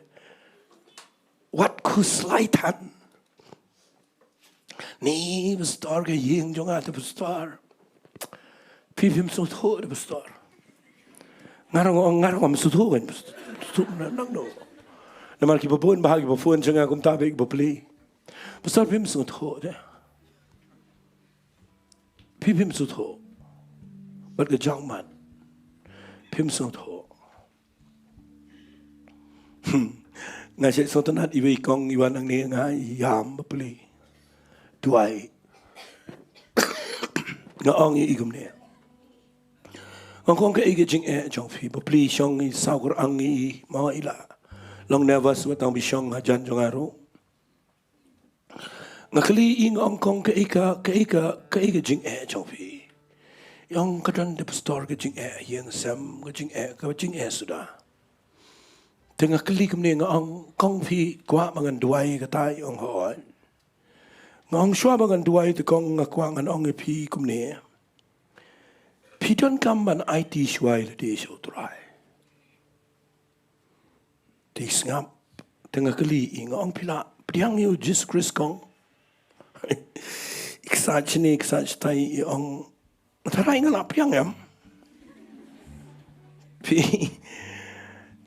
Speaker 1: What kuslai tan? Ni besar ke yeng jonga tu besar. Pipim sotho tu besar. Ngarang sotho kan besar nang no. Namal ki babon bahagi babon jonga kum tabik babli. Besar pim sotho deh. Pipim sotho. บัดกระจังมันพิมพ์ส่งโถงานเสร็จส่งตนัดอีเวกองอีวันอังนี้งานยามบัปลีด้วยงาอองอีกุมเนี่ยงคงก็อีกจริงจงฟีบัปลีชงอีสาวกรังอีมาอีละลองเนวัสว่าต้องไปชงอาจารย์จงอารุงาคลีอีงองคงก็อีกจริงจงฟียังกระดันเดปสตอร์ก็จริงยังแซมก็จริงก็จริงสุดาถึงงาคลีกุมเนี่ยงองคงฟีกว่ามันด้วยก็ตายองหอยงองชัวมันด้วยแต่กองงากวางอันองพีกุมเนี่ยพี่จนกำมันไอทีช่วยเลยดีสุดท้ายที่สงับถึงงากลีอีงองพิละเพียงอยู่จิสคริสกองอีกสัจนี่อีกสัจไทยองถ้าไรงั้นละเพียงยังพี่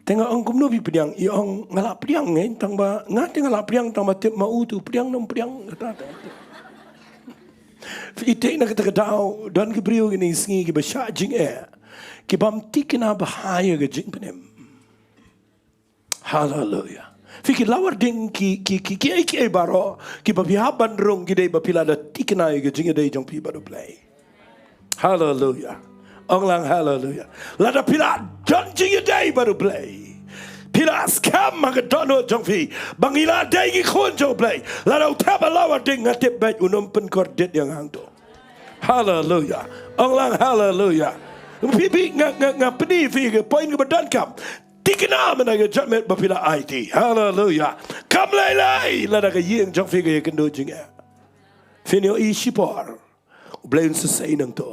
Speaker 1: แต่งองกุมโนพี่เพียงอีองงั้นละเพียงไงตั้งบ่างาแต่งั้นละเพียงตั้งบ่เต็มมาอุตุเพียงน้ำเพียงพี่เทนักตะกดาวดันกิบริวกินสิ่งกิบชาจิงกิบัมติกนาบหายกจิงพเนมฮาเลลูยาพี่กิลาวร์ดิงki baro ki babihaban rong ki dei bapila da tikna ke jinga dei jong pi baro play hallelujah ong lang hallelujah la da pila jon jinga dei baro play pila scam ma ga dono jong pi bangila dei ki khon jong play la da taba lawar ding ngatip bet unum pen kor det yang hang to hallelujah ong lang hallelujah pi nga pni fi ke point ke badan kam tikna mana ke jamet bapila IT hallelujah kam lai la da ke yeng jong fi ke kan do jing finio I shipor blain se sei nang to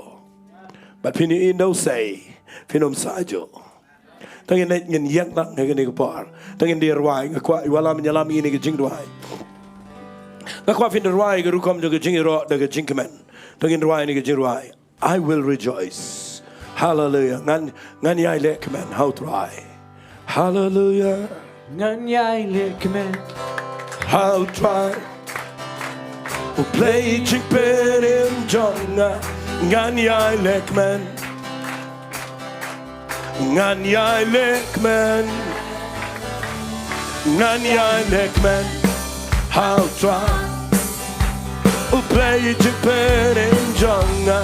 Speaker 1: but finio I no sei finom sajo tangin net ngin yak nak ke ni ke par tangin dir wai ngakwa wala menyalam ini ke jing duai ngakwa fin dir wai ke rukom jo ke jing ro da ke jing kemen tangin duai ni ke jing duai I will rejoice hallelujah ngan yai le kemen how try hallelujah
Speaker 3: ngan yai lekmen
Speaker 1: how try play chick pen in jonga ngan yai lekmen ngan yai lekmen ngan yai lekmen how try play chick pen in jonga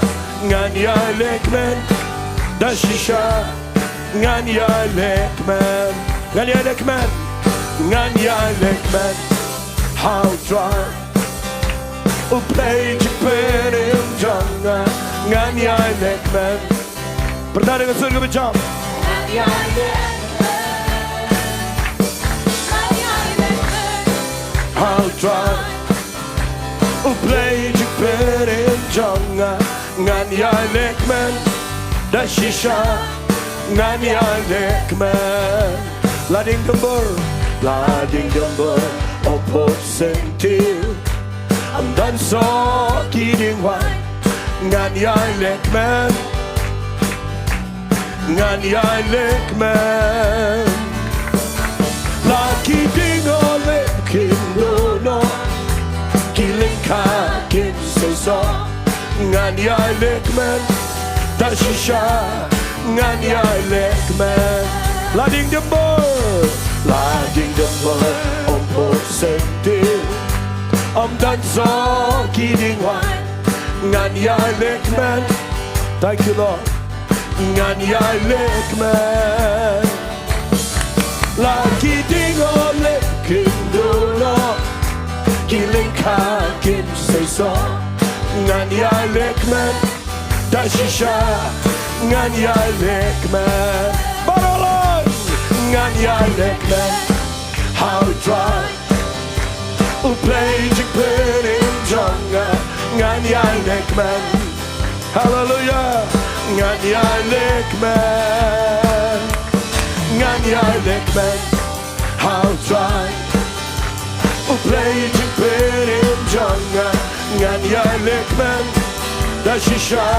Speaker 1: ngan yai lekmen da shisha ngan yai lekmen ngan yai lekmen ngan yai lekmen how try play Japan in Jonga ngan yai lekmen pernah dengar surga berjam
Speaker 5: ngan yai lekmen
Speaker 1: how try play Japan in Jonga ngan yai lekmen da shisha ngan yai lekmen lading gembur opot sentil am dan so kidding wan ngan yai lekmen ngan yai lekmen la kidding ole kindo no killing ka kin so ngan yai lekmen da shisha ngan yai lekmen lading gembur opot sentil am dan so kidding wan ngan yai lekmen thank you Lord ngan yai lekmen la kidding ole kindo no killing ka kin so ngan yai lekmen da shisha ngan yai lekmen barolon ngan yai lekmen how try play Japan in Jonga ngan yai lekmen hallelujah ngan yai lekmen ngan yai lekmen how try play Japan in Jonga ngan yai lekmen da shisha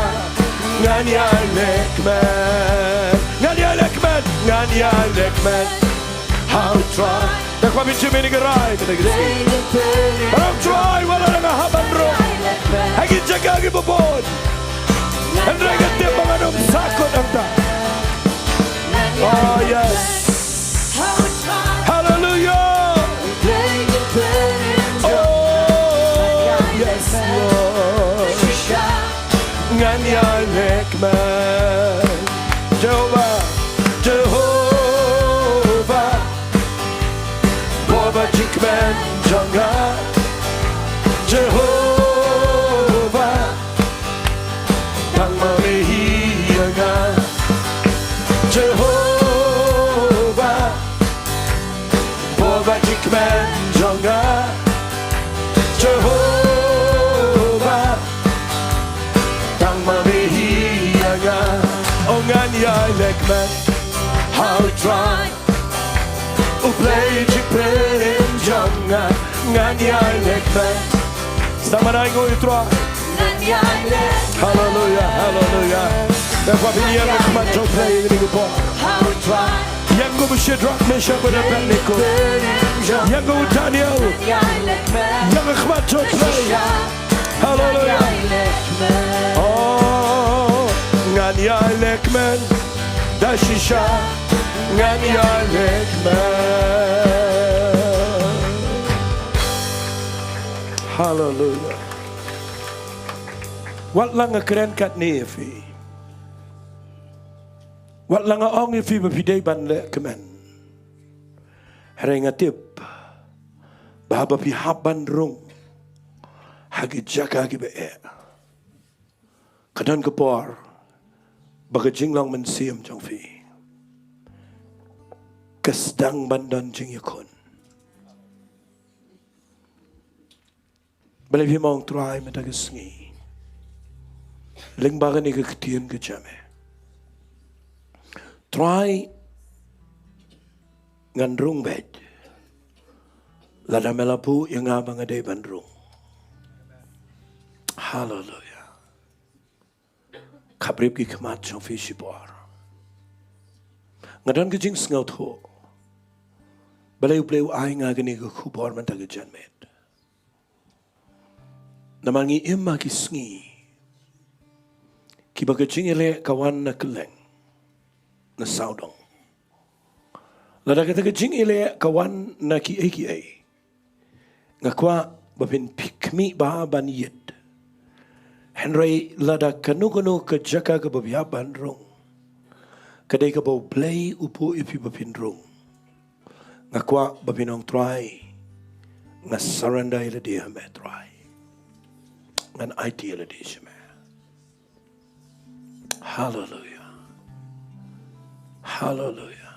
Speaker 1: ngan yai lekmen ngan yai lekmen ngan yai lekmen how try tak kami cumi ni gerai kita gitu Barang try wala nga haban ro hagi jaga gi bobon Andai kata menganum sakut anta. Oh yes. Hallelujah. Oh yes Lord. Ngan ya lekman. Jehovah, Jehovah. Baba jikman jangan. Jehovah. Tang malihiyangan. Jehovah. Baba jikman jangan. Jehovah. Tang malihiyangan. Oh ngan ya lekman. How try. Uplay jikman jangan. Ngan ya lekman. Sama na ingo utro. Hallelujah, hallelujah. Därför vill jag komma till play i din på. Jag går med Shadrach, Meshach och Abednego. Jag går med Daniel. Jag går komma till play. Hallelujah. Oh, ngan ya lekman. Dashisha. Ngan ya lekman. Hallelujah. Wat lang keren kat ni fi. Wat lang ong fi bepidai ban le kemen. Herenga tip. Bahaba pi haban rung. Hagi jaka gi be. Kadan kepor. Baga jinglong men siam jong fi. Kesdang bandan jing yakon. Balai pi mong try metagesngi. Ling bagan ni keketian ke jame. Try ngandrung bed. Lada melapu yang abang adai bandrung. Hallelujah. Kabrib ki kemat jong fi shibor. Ngadan ke jing sngau tho. Balai upleu ai ngagani ke kubor mentaga janmet. Namangi imma ki sngi. Ki baga jingile kawan na keleng na saudong. Lada kata ke jingile kawan na ki ai. Ngakwa bapin pikmi ba baniyet. Henry lada kanu ke jaka ke babia bandrong. Kadai ke bau play upu ipi bapin rong. Ngakwa bapinong try. Ngasaranda ila dia me try. Ngan IT ila dia shime. Hallelujah. Hallelujah.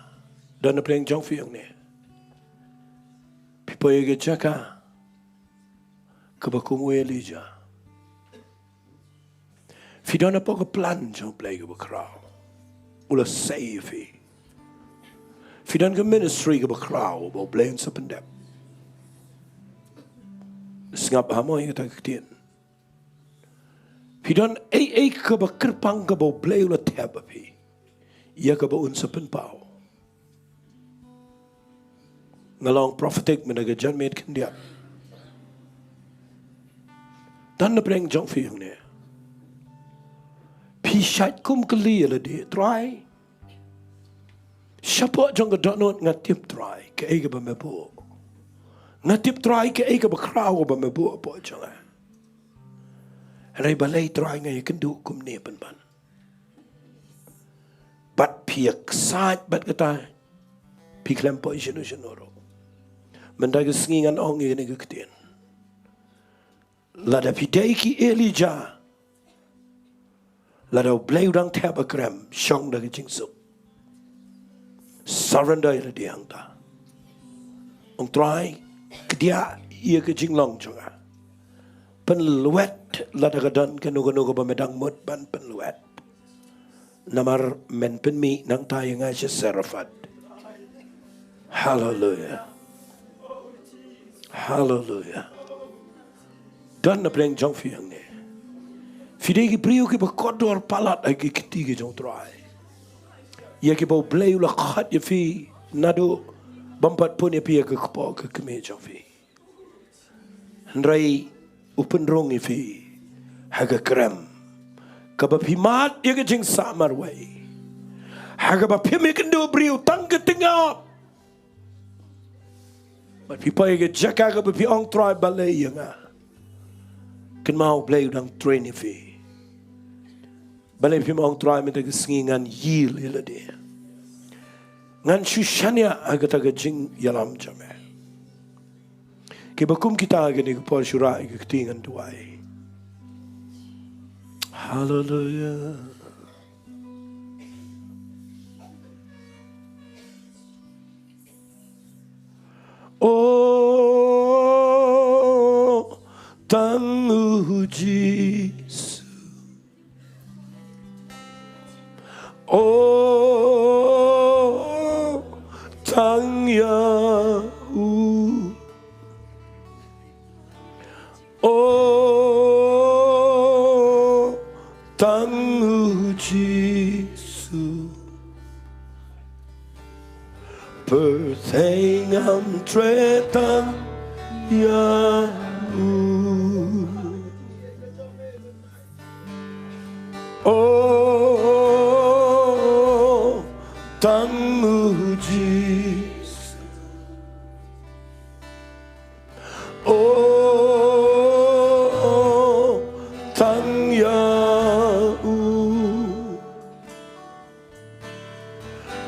Speaker 1: Dan na playing jong fiyong ni. Pipoy ge chaka. Kabakumu Elijah. Fidona po ka plan jong play ge bakraw. Ula save. Fidon ge ministry ge bakraw bo playing sa pendep. Singap hamo yung tagtien. Pidon ay ka ba kerpang ka ba blay ula teba pi. Iya ka ba unsa penpao. Ngalong prophetic menaga jan med kendia. Dan na preng jong fi yung ne. Pi shat kum kali ala di try. Siapa jong ka donot ngatip try ka ay ka ba mebu. Ngatip try ka ay ka ba kraw ba mebu po jong. Rai balai try ngai kendu kum ne ban. Bat piak sat bat kata piklem po jenoro. Mendaga sengingan ong ini keketian. Lada pidai ki Elijah. Lada blai udang tab akrem syong daga jingsuk. Surrender ila diang ta. Ong try kedia ia ke jinglong jonga. Penluet lada gadan kanu ba medang mut ban penluet. Namar men penmi nang tayo nga siya serafat. Hallelujah. Hallelujah. Dan na preng jong fiyang ni. Fidei ki priyo ki ba kodor palat ay ki kitigi jong try. Ia ki ba blay ula khat ya fi nado bampat pun ya pi ya ke kepo ke keme jong fi. Hendrai upen rong ya fi haga krem Kabapimat ya ke jing samar way. Hagabapimi kendo briu tang ke tingap. But people ya ke jaka kabapi ong try balay ya nga. Kan mau play udang train ifi. Balay pi ong try minta ke singingan yil ila dia. Ngan shushanya agataga jing yalam jame. Kibakum kita agani ke por syurai ke ketingan tuai. Hallelujah. Oh, tangu Yesus. Oh, tang Yahweh. Oh, tangu Yesus. Pertengam tretang Yahweh. Oh, tangu Yesus. Oh, tang Yahweh.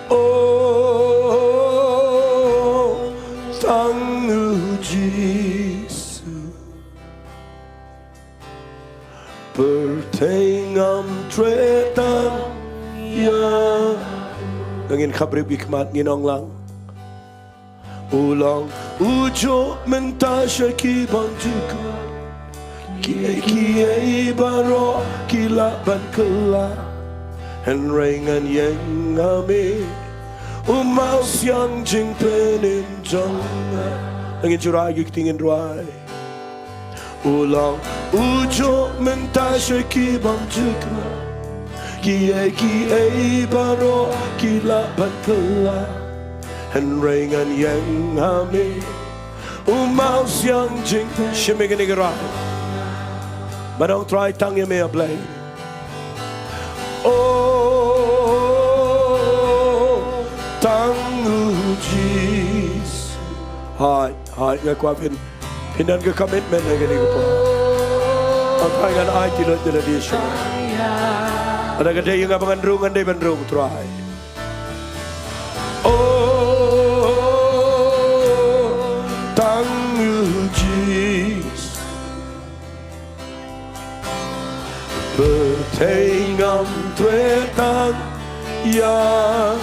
Speaker 1: Oh, tangu Yesus. Pertengam tretang Yahweh. Ngin khabrib hikmat nginong lang. Ulang ujo mentasya kibang juga. Kiai baro kilaban kela. Henrengan yang ngami. Umau siang jing penin jonga. Ngin curai tingin ruai. Ulang ujo mentasya kibang juga. Kiai baro kilaban kela. Henrengan yang hami umau siang jing shimmigan igerai. Barang try tang ya mea play. Oh, tangu Yesus. Hai ngakwapin pinan ke commitment na gani ko po. Ang tangan ay tilo di siya. Ada gede yung abangan rungan day bandrung try. Oh, tangu Yesus. Bertengam tretang Yahweh.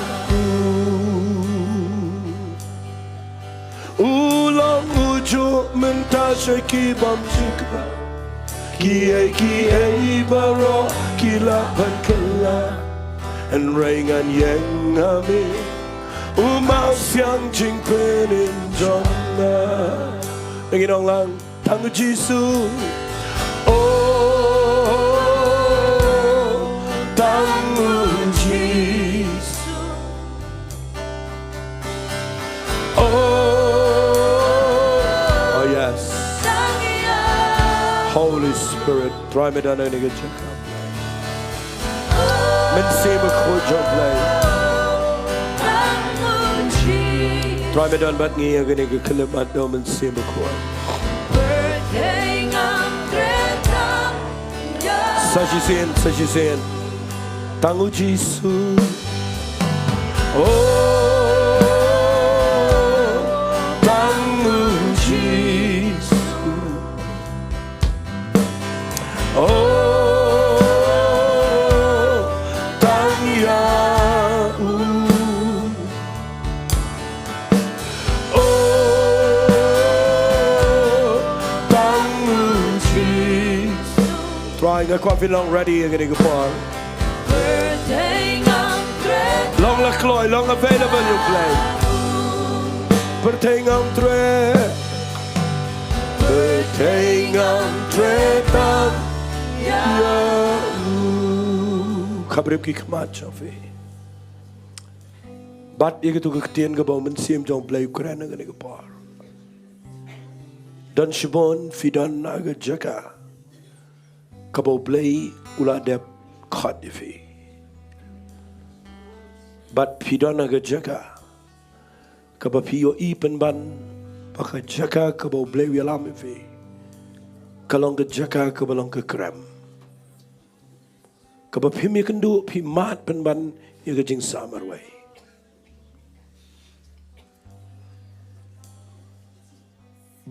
Speaker 1: Ulang ujo mentasya kibam juga. Kiai baro kilaban kela. Henrengan yang kami umau siang jing penin jonga. Nginong lang tangu Yesus. Oh, tangu Yesus. Oh yes. Holy Spirit, try me down and get check up. Men see me khojog lay. Try me down but ngi agani ke kelemat do men see me khoj. Sajisen tangu Yesus. Oh, tangu Yesus. Oh, tang Yahweh. Oh, tangu Yesus. Try nga kwa long ready ngani ko par. Long la kloy, long available you play. Pertengam tre. Pertengam tretang Yahweh. Khabrib ki khmat chafe. Bat ye tu ketien ka bom sim jong play Ukraine ngani ko par. Dan shibon fidan aga jaka. Kabo play ula dep khot ifi but pidona ga jaga ka ba pio I pen ban pa ka jaga ka ba ble wi lam ifi kalong ga jaga ka ba long ka kram ka ba phi mi kan du phi mat pen ban ye ga jing samar wai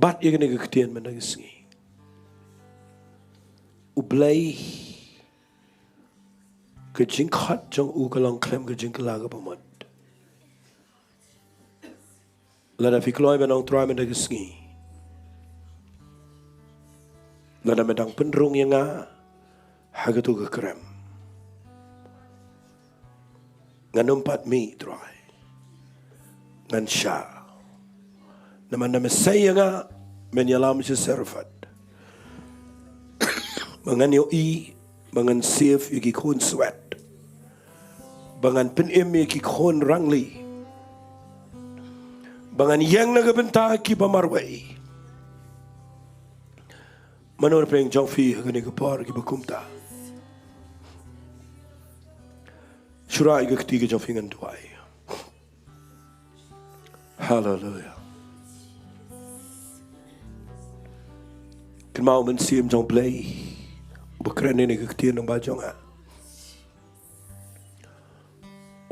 Speaker 1: bat ye ga ne ga ktien man ga sngi u blai cái chính khát trong u cái lòng klem cái chính cái lá cái bông mật là đã phi kloi bên ông trai bên đây cái sgi là đã bên đang pen rung yang ngã hai cái tu cái krem ngan umpat mi trai ngan sha naman naman say yang ngã men yalam si serfat mangan yo I bangan safe yuki khon sweat bangan pen em yuki khon rangli bangan yang naga benta ki bamarwai manor peng jong fi hagani ko par ki bakumta shura iga kti jong fi ngan duai hallelujah kan mau men sim jong play Bukan ini kektian yang bajong ah.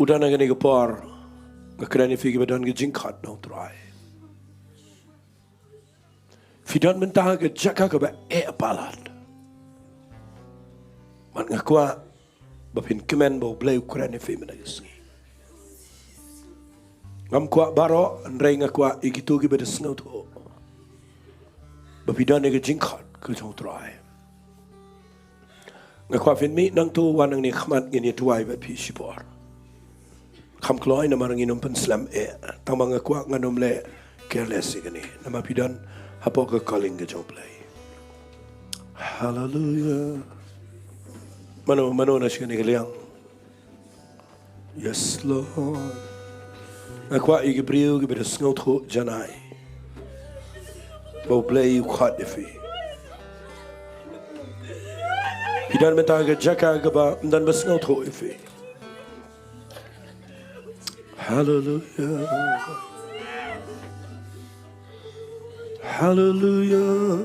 Speaker 1: Udah nak ni kepar, ngakran ni figi badan ke jingkat dong try. Fidan mentah ke jaka ke ba palat. Man ngakwa bapin kemen bau blay ukuran ni figi mana kesini. Ngam kwa baro andrei ngakwa ikitu ke beda sengau tu. Bapidan ni ke jingkat ke jong try. Ngakwa fin mi nang tu wanang ni khmat ngini tuai ba pi sipor kham kloi na marang inom pen slam tamang ngakwa nganom le careless igani nama pidan hapo ka calling ga job play hallelujah mano na shigani galiang yes lord ngakwa igibriu gibir sngot kho janai bo play khat ifi Hidan mentah ke jaka ke ba dan besngau tho ifi. Hallelujah. Hallelujah.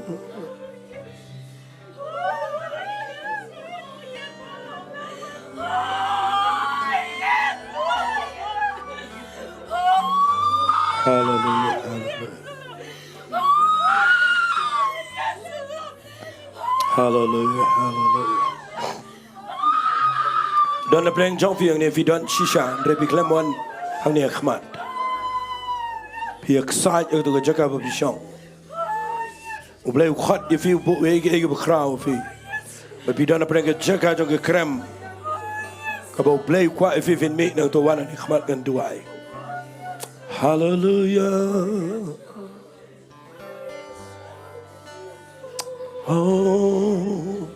Speaker 1: Hallelujah. Hallelujah, hallelujah. Dan playing jong fi ni fi don shisha repi klemon hang ni khmat. Pi excited to jaka ba bishong. U play khat if you bu we ge bu kraw fi. Ba pi don playing jaka jong ge krem. Ka ba play kwa if in me nang to wan ni khmat kan duai. Hallelujah. Oh,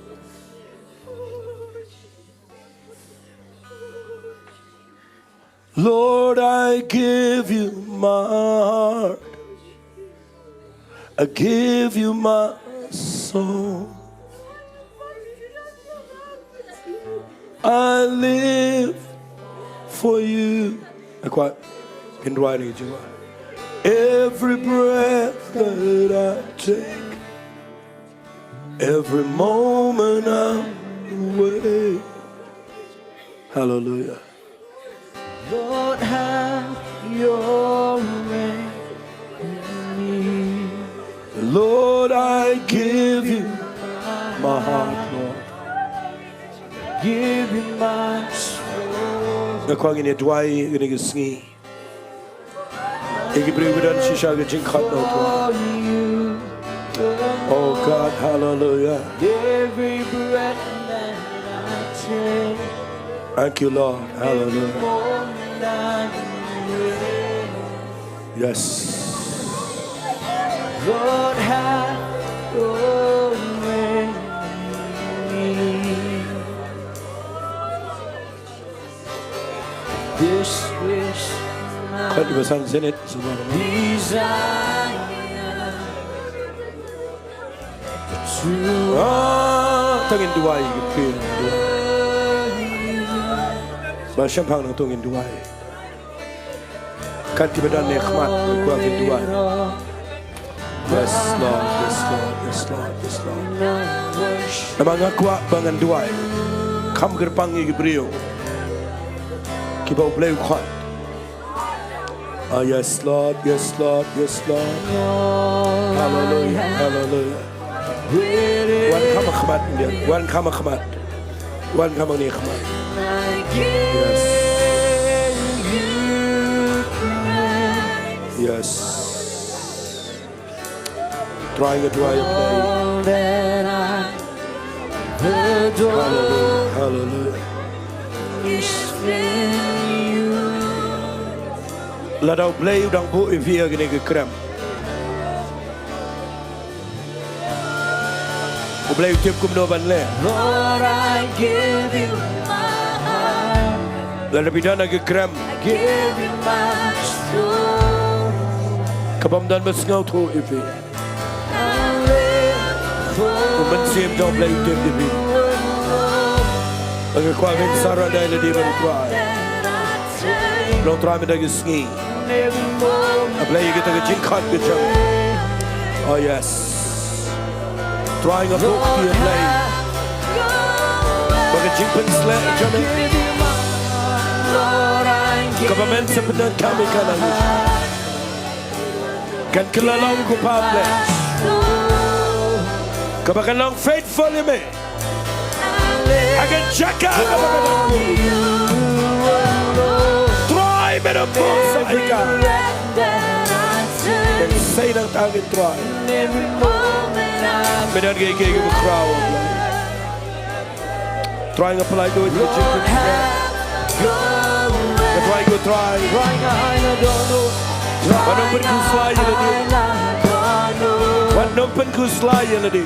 Speaker 1: Lord, I give you my heart. I give you my soul. I live for you. I quite been writing it. Every breath that I take. Every moment I'm away. Hallelujah.
Speaker 5: Lord, have your way in me.
Speaker 1: Lord, I give you my heart, Lord.
Speaker 5: Give you my soul.
Speaker 1: Nakwang ini duai ini kesengi. Iki beri badan shisha ke jingkat no Tuhan. Oh God, hallelujah.
Speaker 5: Every breath that I take.
Speaker 1: Thank you, Lord. Hallelujah. Yes.
Speaker 5: Lord, have your way in me. This is
Speaker 1: Kau di
Speaker 5: my
Speaker 1: pesan senit semua.
Speaker 5: desire to
Speaker 1: Tangin duai ke pin. Macam pang nang tungin dua. Kan tiba dan nikmat kuatin dua. Yes Lord, yes Lord, yes Lord, yes Lord. Namang kuat bangan dua. Kam gerpangi Gabriel. Kiba boleh kuat. Ah yes Lord, yes Lord, yes Lord. Hallelujah, hallelujah. Wan kama khmat dia, wan kama khmat. Wan kama nikmat. Yes. Yes. Trying to play. Hallelujah, hallelujah. Ladau play udang bu via gini ke krem. Play tiap kum no ban le.
Speaker 5: Lord, I give you my heart.
Speaker 1: Lalu bidana ke krem.
Speaker 5: Give you my soul.
Speaker 1: Kabam dan besngau tu ipi.
Speaker 5: I live for
Speaker 1: Mensim dong play tiap di bi. Agak kuat kan sarah dah le di baru try. Long try mendak ski.
Speaker 5: every moment.
Speaker 1: Play kita ke jingkat ke jam. Oh yes. Trying a book to play. Bagi jingpen selek jam. Kapamen sepenuh kami kanan. Kan kelalang ku pable. Kapakan long faithful me. Akan jaga kapakan. Try better boss aika. Dan say nang tangin try. Benar gaya gaya berkerau. Trying apply do it with jingpen selek. Try go try. Wanopen ku slay je ladi. Wanopen ku slay je ladi.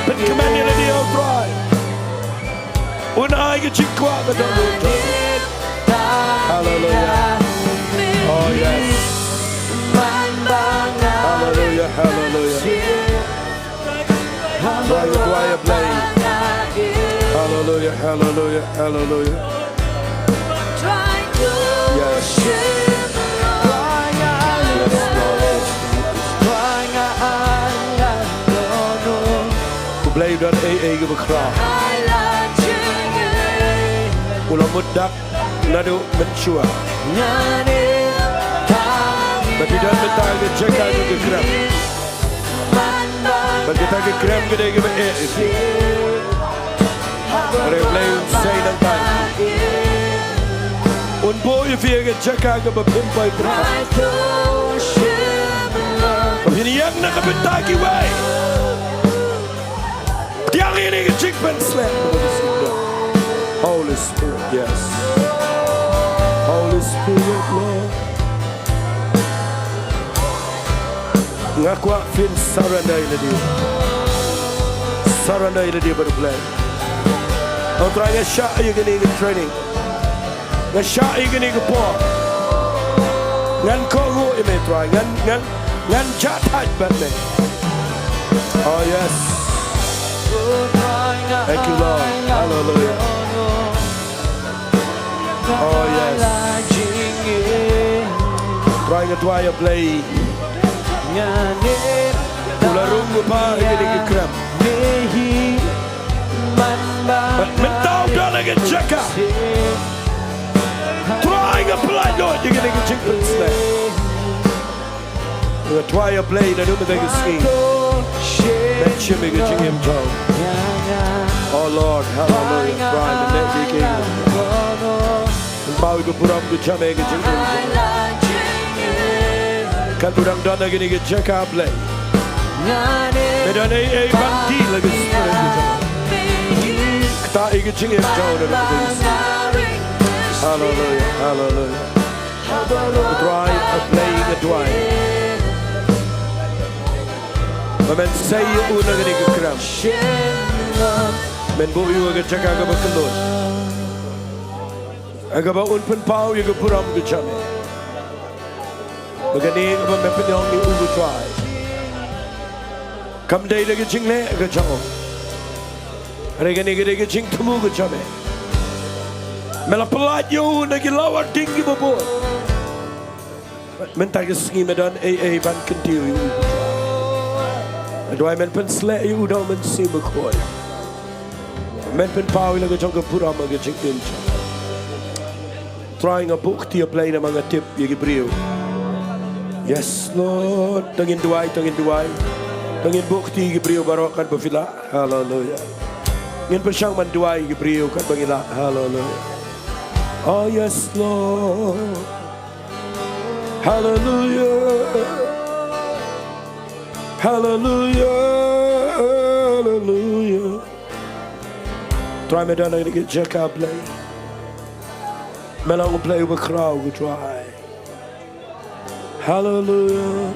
Speaker 1: Pen kemen je ladi au try. Un ai ke cikwa ke dalu. Hallelujah. Oh yes. Hallelujah, hallelujah. Try go try a play. Hallelujah, hallelujah, hallelujah. Yes. Blij dat eigen begraaf. Ulang mudak nado menshua. Tapi dan betang ke jaga ke gram. Bagi tak ke gram ke dege be. Replay say dan tan. Un boy via ke jaga ke bepimpai berapa. Ini yang nak betagi way. Yang ini ke jingpen selek. Holy Spirit, yes. Holy Spirit, Lord. Ngakwa fin saranda ila dia. Saranda ila dia berplan. Kau try ngasyak aja gini ke training. Ngasyak aja gini ke po. Ngan kongo ime try. Ngan jatat batne. Oh yes. Thank you Lord. Hallelujah. Oh yes. Try to try a play. Ularung pa gini ke kram. Mentau dah lagi jaga. Try to play Lord gini ke jingpen selek. Try a play na dumi tagi ski. That shimmy ke jingim jauh. Oh Lord, hallelujah. Try the net king. Bau ke puram ke jame ke jingim jauh. Kan urang dana gini ke jaga play. Medan bandi lagi spirit ke jauh. Kita ke jingim jauh na dumi. Hallelujah, hallelujah. Try a play ke dua. Men saya una gini ke kram. Men bo iu ke jaga ke bakelon. Aga ba un pen pau ye ke puram ke jame. Bagani ke men penyong ni ubu try. Kam dai lagi jingle ke jango. Regani ke jing tumu ke jame. Mela pelat you nagi lawar tinggi bobot. Mentah ke sengi medan ban kentiu you. Dua men pen slek you dah men si berkoi. Men pen pau lagi jangka pura magi jengkin. Trying a book to play na mga tip you gibriu. Yes Lord, tangin duai. Tangin book to gibriu barokan bafila. Hallelujah. Ngin persyang man duai gibriu kan bangila. Hallelujah. Oh yes Lord. Hallelujah. Hallelujah. Hallelujah. Try me down and get check out play. Men will play with a crowd, we try. Hallelujah.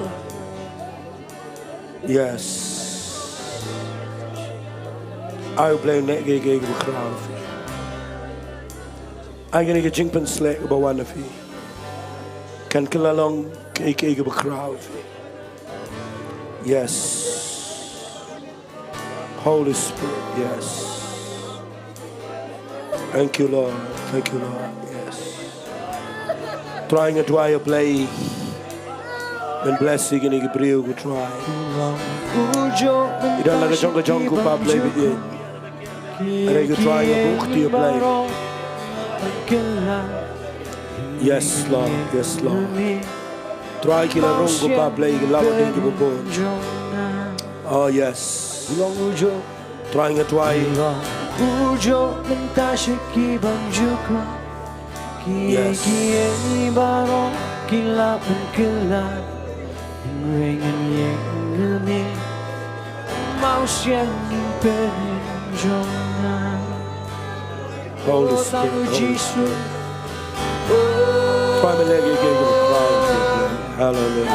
Speaker 1: Yes. I will play next gig with a crowd. I'm going to get Jinkpan Slack about one of you. Can kill along gig with a crowd. Yes. Holy Spirit, yes. Thank you, Lord. Thank you, Lord. Trying to try a play and blessing in Gabriel we try. You don't like a jungle pop play with you. And you try a book to your play. Yes, Lord. Yes, Lord. Try kill a rungo pop play, love it in your oh, yes. Trying to try. Yes. Holy Spirit. Try me leg again with a crowd. Hallelujah.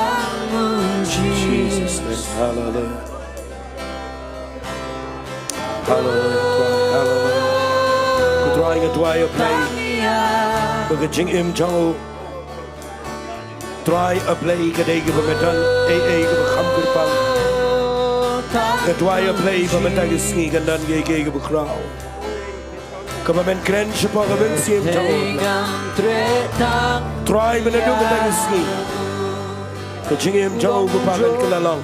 Speaker 1: Jesus name. Hallelujah. Hallelujah. Hallelujah. Trying to try a play. Bagi jing im jango try a play kadai ke bemetan ke kham kurpang ke try a play bemetan ke singi gandan ke bekrau ke bemen kren siapa ke ben sim jango try menadu bemetan ke singi ke jing im jango kupamen ke lalang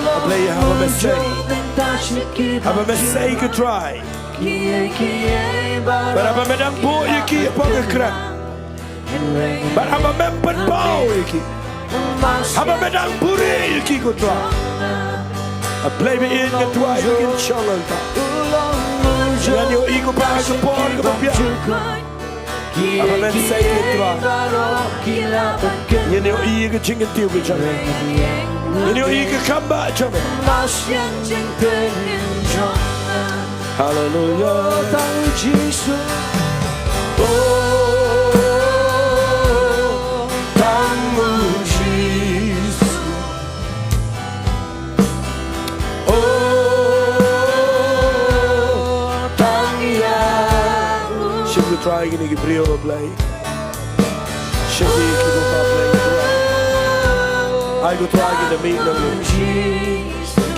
Speaker 1: a play have a mistake ke try but I'm a medang po iki pang krak. But I'm a member pao iki. I'm a medang puri iki ko try. I play me in the try in challenge. Yan yo iko pa ko por ko pia. I'm a men say it try. Yan yo iko ching it tiu ko challenge. Yan yo iko kamba challenge. Hallelujah. Thank you, Jesus. Oh, thank you, Jesus. Oh, thank you. Should we try again? Gabriel play. Should we keep on playing? I go try again the meet them.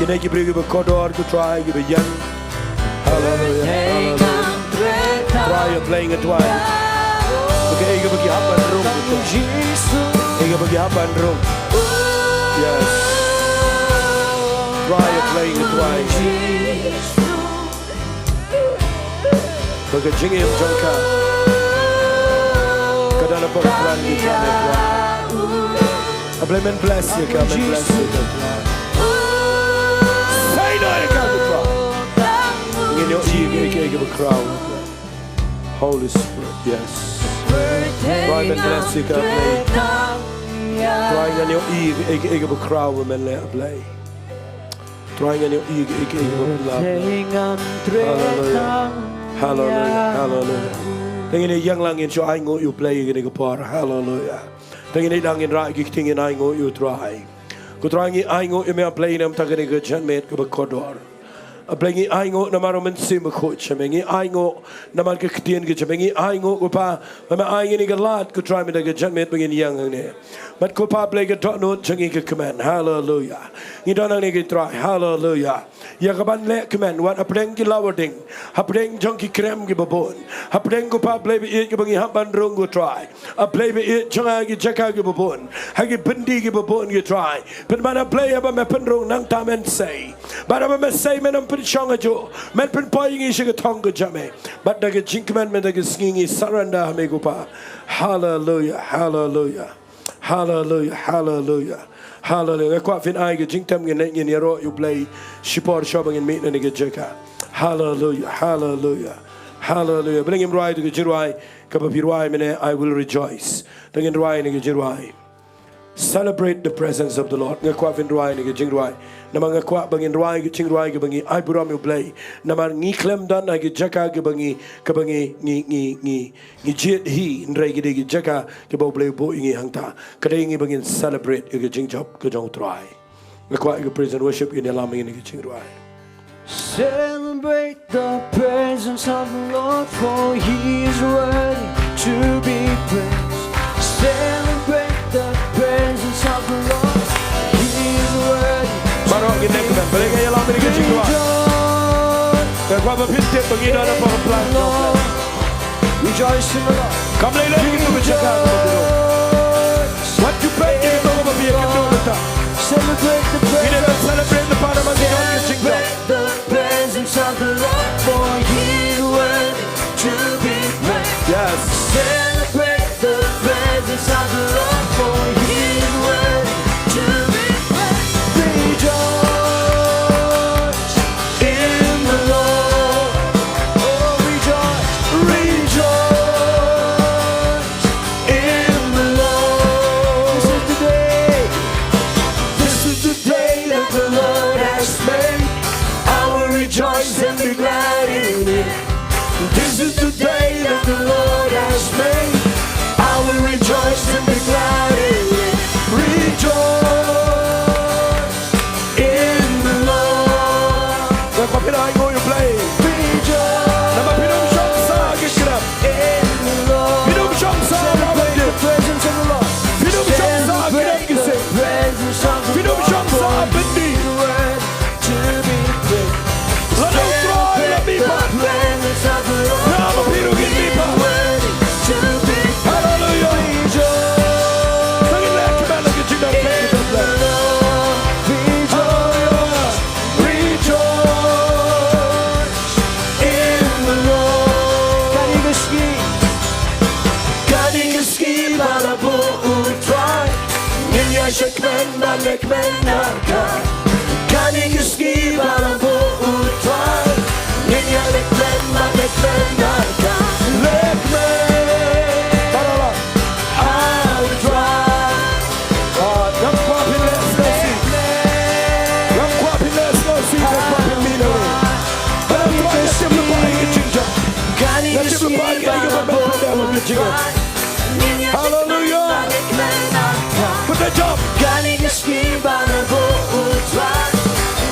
Speaker 1: Can I give you a corridor to try? Give a young. Hallelujah. Hallelujah. Try a playing it twice. Okay, you bagi hapan room. You bagi hapan room. Yes. Try a playing it twice. Bagi jingim jangka. Kadang apa plan di sana tuan. I blame and bless you, come and bless you. Say no, you can't try. In your ear, give a crowd. Holy Spirit, yes. Try and bless you, come play. Trying on your ear, give a crowd, and let play. Trying on your ear, give a love. Hallelujah. Hallelujah. Hallelujah. Tingin ni yang langin so ay ngo you play gini ko par. Hallelujah. Tingin ni langin ra gi tingin ay ngo you try. Ko try ngi ay ngo me play nam ta gini ko jan met ko ba kodor. Aplengi aingo na maromen sim ko chamengi aingo na man ketien ke chamengi aingo ko pa ma aingi ni galat ko try me da janmet bangin yang ne but ko pa play ke dot no changi ke command hallelujah ni don ni ke try hallelujah ya kaban le command wat apleng ki lawding apleng jong ki krem ki babon apleng ko pa play be ke bangi haban rong ko try a play be changa ki jaka ki babon ha ki bindi ki babon ki try pen mana play ba me pen rong nang tamen say but ba me say men pen changa jo men pen poying is ke thong ko jame but da ke jing command men da ke skingi surrender me ko pa hallelujah hallelujah hallelujah hallelujah hallelujah ko fin ai ke jing tam nge ne ro you play support shobang in meet ne ke jeka hallelujah hallelujah hallelujah bring him right to ke jirwai ka ba pirwai mene I will rejoice dengan rwai ne ke jirwai celebrate the presence of the Lord ngakwa fin rwai ne ke jing rwai namang ngakwa bangin rwai ke jing rwai ke bangi I buram you play namang ngi klem dan ai ke jaka ke bangi ngi jet hi ndrai ke de jaka ke bo play bo ngi hangta kadai ngi bangin celebrate ke jing job ke jong try ngakwa ke praise and worship in alam ngi ke jing rwai.
Speaker 5: Celebrate the presence of the Lord, for He is worthy to be praised. Celebrate the presence of the Lord, He is worthy.
Speaker 1: Marok ini kita balik aja alam ngi ke jing rwai. Ngakwa ba pit tip bangi da pa plan.
Speaker 5: Rejoice in the Lord.
Speaker 1: Come lay lagi ke jaka ke bo. What you pay ke bo ba bi ke do ta.
Speaker 5: Celebrate the
Speaker 1: Ini
Speaker 5: presence.
Speaker 1: dah celebrate the part of the jing job.
Speaker 5: Celebrate the presence of the Lord, for He is worthy to be praised.
Speaker 1: Yes.
Speaker 5: Celebrate the presence of the Lord, for He is worthy to be praised. Rejoice in the Lord. Oh, rejoice, rejoice in the Lord. This is the day that the Lord has made. I will rejoice and be glad in it. This is the day that the Lord has made. I will rejoice and be glad in it. Rejoice in the Lord.
Speaker 1: Ngakwa pin ai go you play.
Speaker 5: Rejoice
Speaker 1: Nama pinum shong sa kikirap.
Speaker 5: in the Lord.
Speaker 1: Pinum shong sa
Speaker 5: Celebrate the presence of the Lord.
Speaker 1: Pinum shong sa
Speaker 5: Celebrate
Speaker 1: kirap
Speaker 5: the
Speaker 1: kise.
Speaker 5: presence of the
Speaker 1: Pinum
Speaker 5: Lord.
Speaker 1: shong sa bendi.
Speaker 5: To be praised.
Speaker 1: Let us try la bipa.
Speaker 5: Presence of the Lord.
Speaker 1: Nama pinum gin bipa.
Speaker 5: Worthy to be
Speaker 1: Hallelujah.
Speaker 5: rejoiced.
Speaker 1: Bangin lek kemana ke jing job play ke play.
Speaker 5: Rejoice, rejoice in the Lord. Kanigaski balabu utrai, niya shekmen balek menaka. Kanigaski balabu utrai, niya lekmen balek menaka. Lekmen, I'll try.
Speaker 1: Ngakwa pin let's go see. Ngakwa pin let's go see. Ngakwa pin mina we. Bala try ke sim le pai ke jing job.
Speaker 5: Kanigaski balabu utrai.
Speaker 1: Hallelujah. Put the job.
Speaker 5: Kanigaski balabu utrai,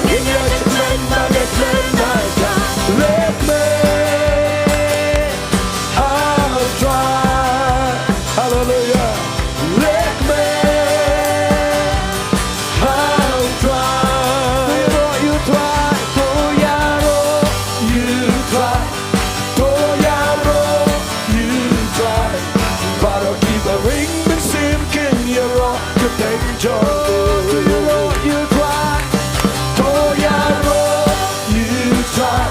Speaker 5: niya lekmen balek menaka. Lekmen, I'll try.
Speaker 1: Hallelujah.
Speaker 5: Lekmen, I'll try. You try. Toyaro, you try. Toyaro, you try.
Speaker 1: Bara kiba ring min sim kin yaro ke deng job.
Speaker 5: You try. Toyaro, you try.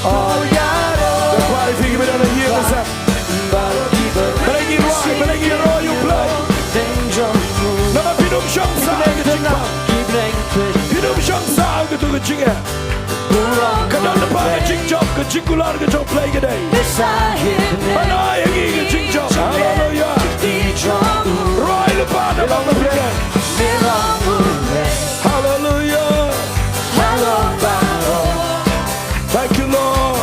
Speaker 5: Oh, yaro.
Speaker 1: Ngakwa ifig mi dana hier masa. Belagi ro you play. Nama pinum shong sa ke jing pa. Pinum shong sa ke tu ke jing ya. Kadang depan ke jing job ke jing kular ke job play ke day. Mana yang ke jing job. Hallelujah. Roy lepas nama berfikir. Hallelujah. Thank you Lord.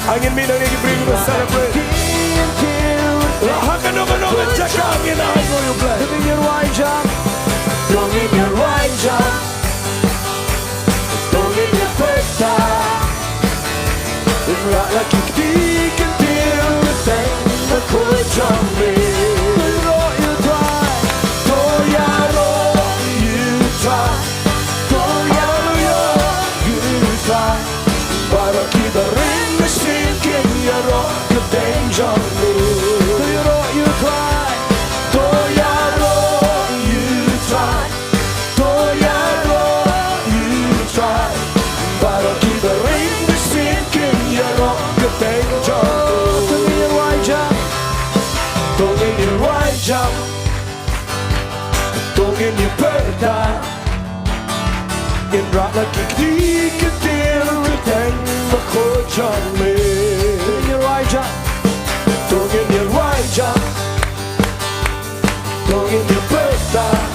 Speaker 1: Angin minang yang bring us celebrate. Lahakan naman jaga angin ayo you play.
Speaker 5: Doing your right job. Doing your right job. Doing your first time. It's right like you can feel the thing that could jump me. You try. You try. You try. But I keep the ring machine in your rock, the danger me. You try. You try. You try. But I keep the ring machine in your rock, the danger me. Doing your right job. Doing your right job. Doing your perfect time. In rock like you can feel the thing that could jump me. Doing your right job. Doing your right job. Doing your first time.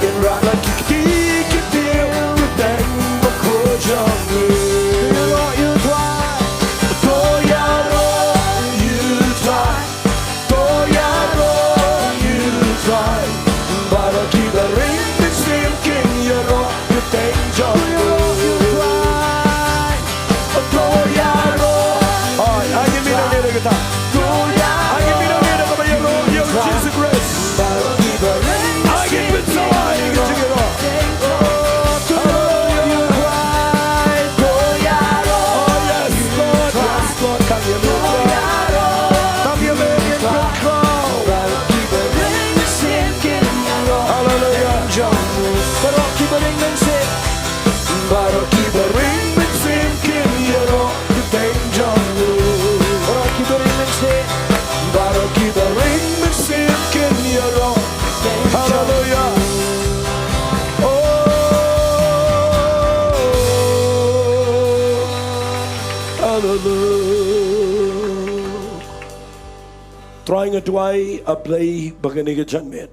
Speaker 5: In rock like you can feel the thing that could jump me. You try. You try. You try. But I keep the ring between king your rock, you danger. You try.
Speaker 1: Angin minang ni dah kita. Angin minang ni dah kau yang Jesus Christ. Angin bersawai kita juga. Hallelujah. Hallelujah. Trying a dway a play bagani ke janmed.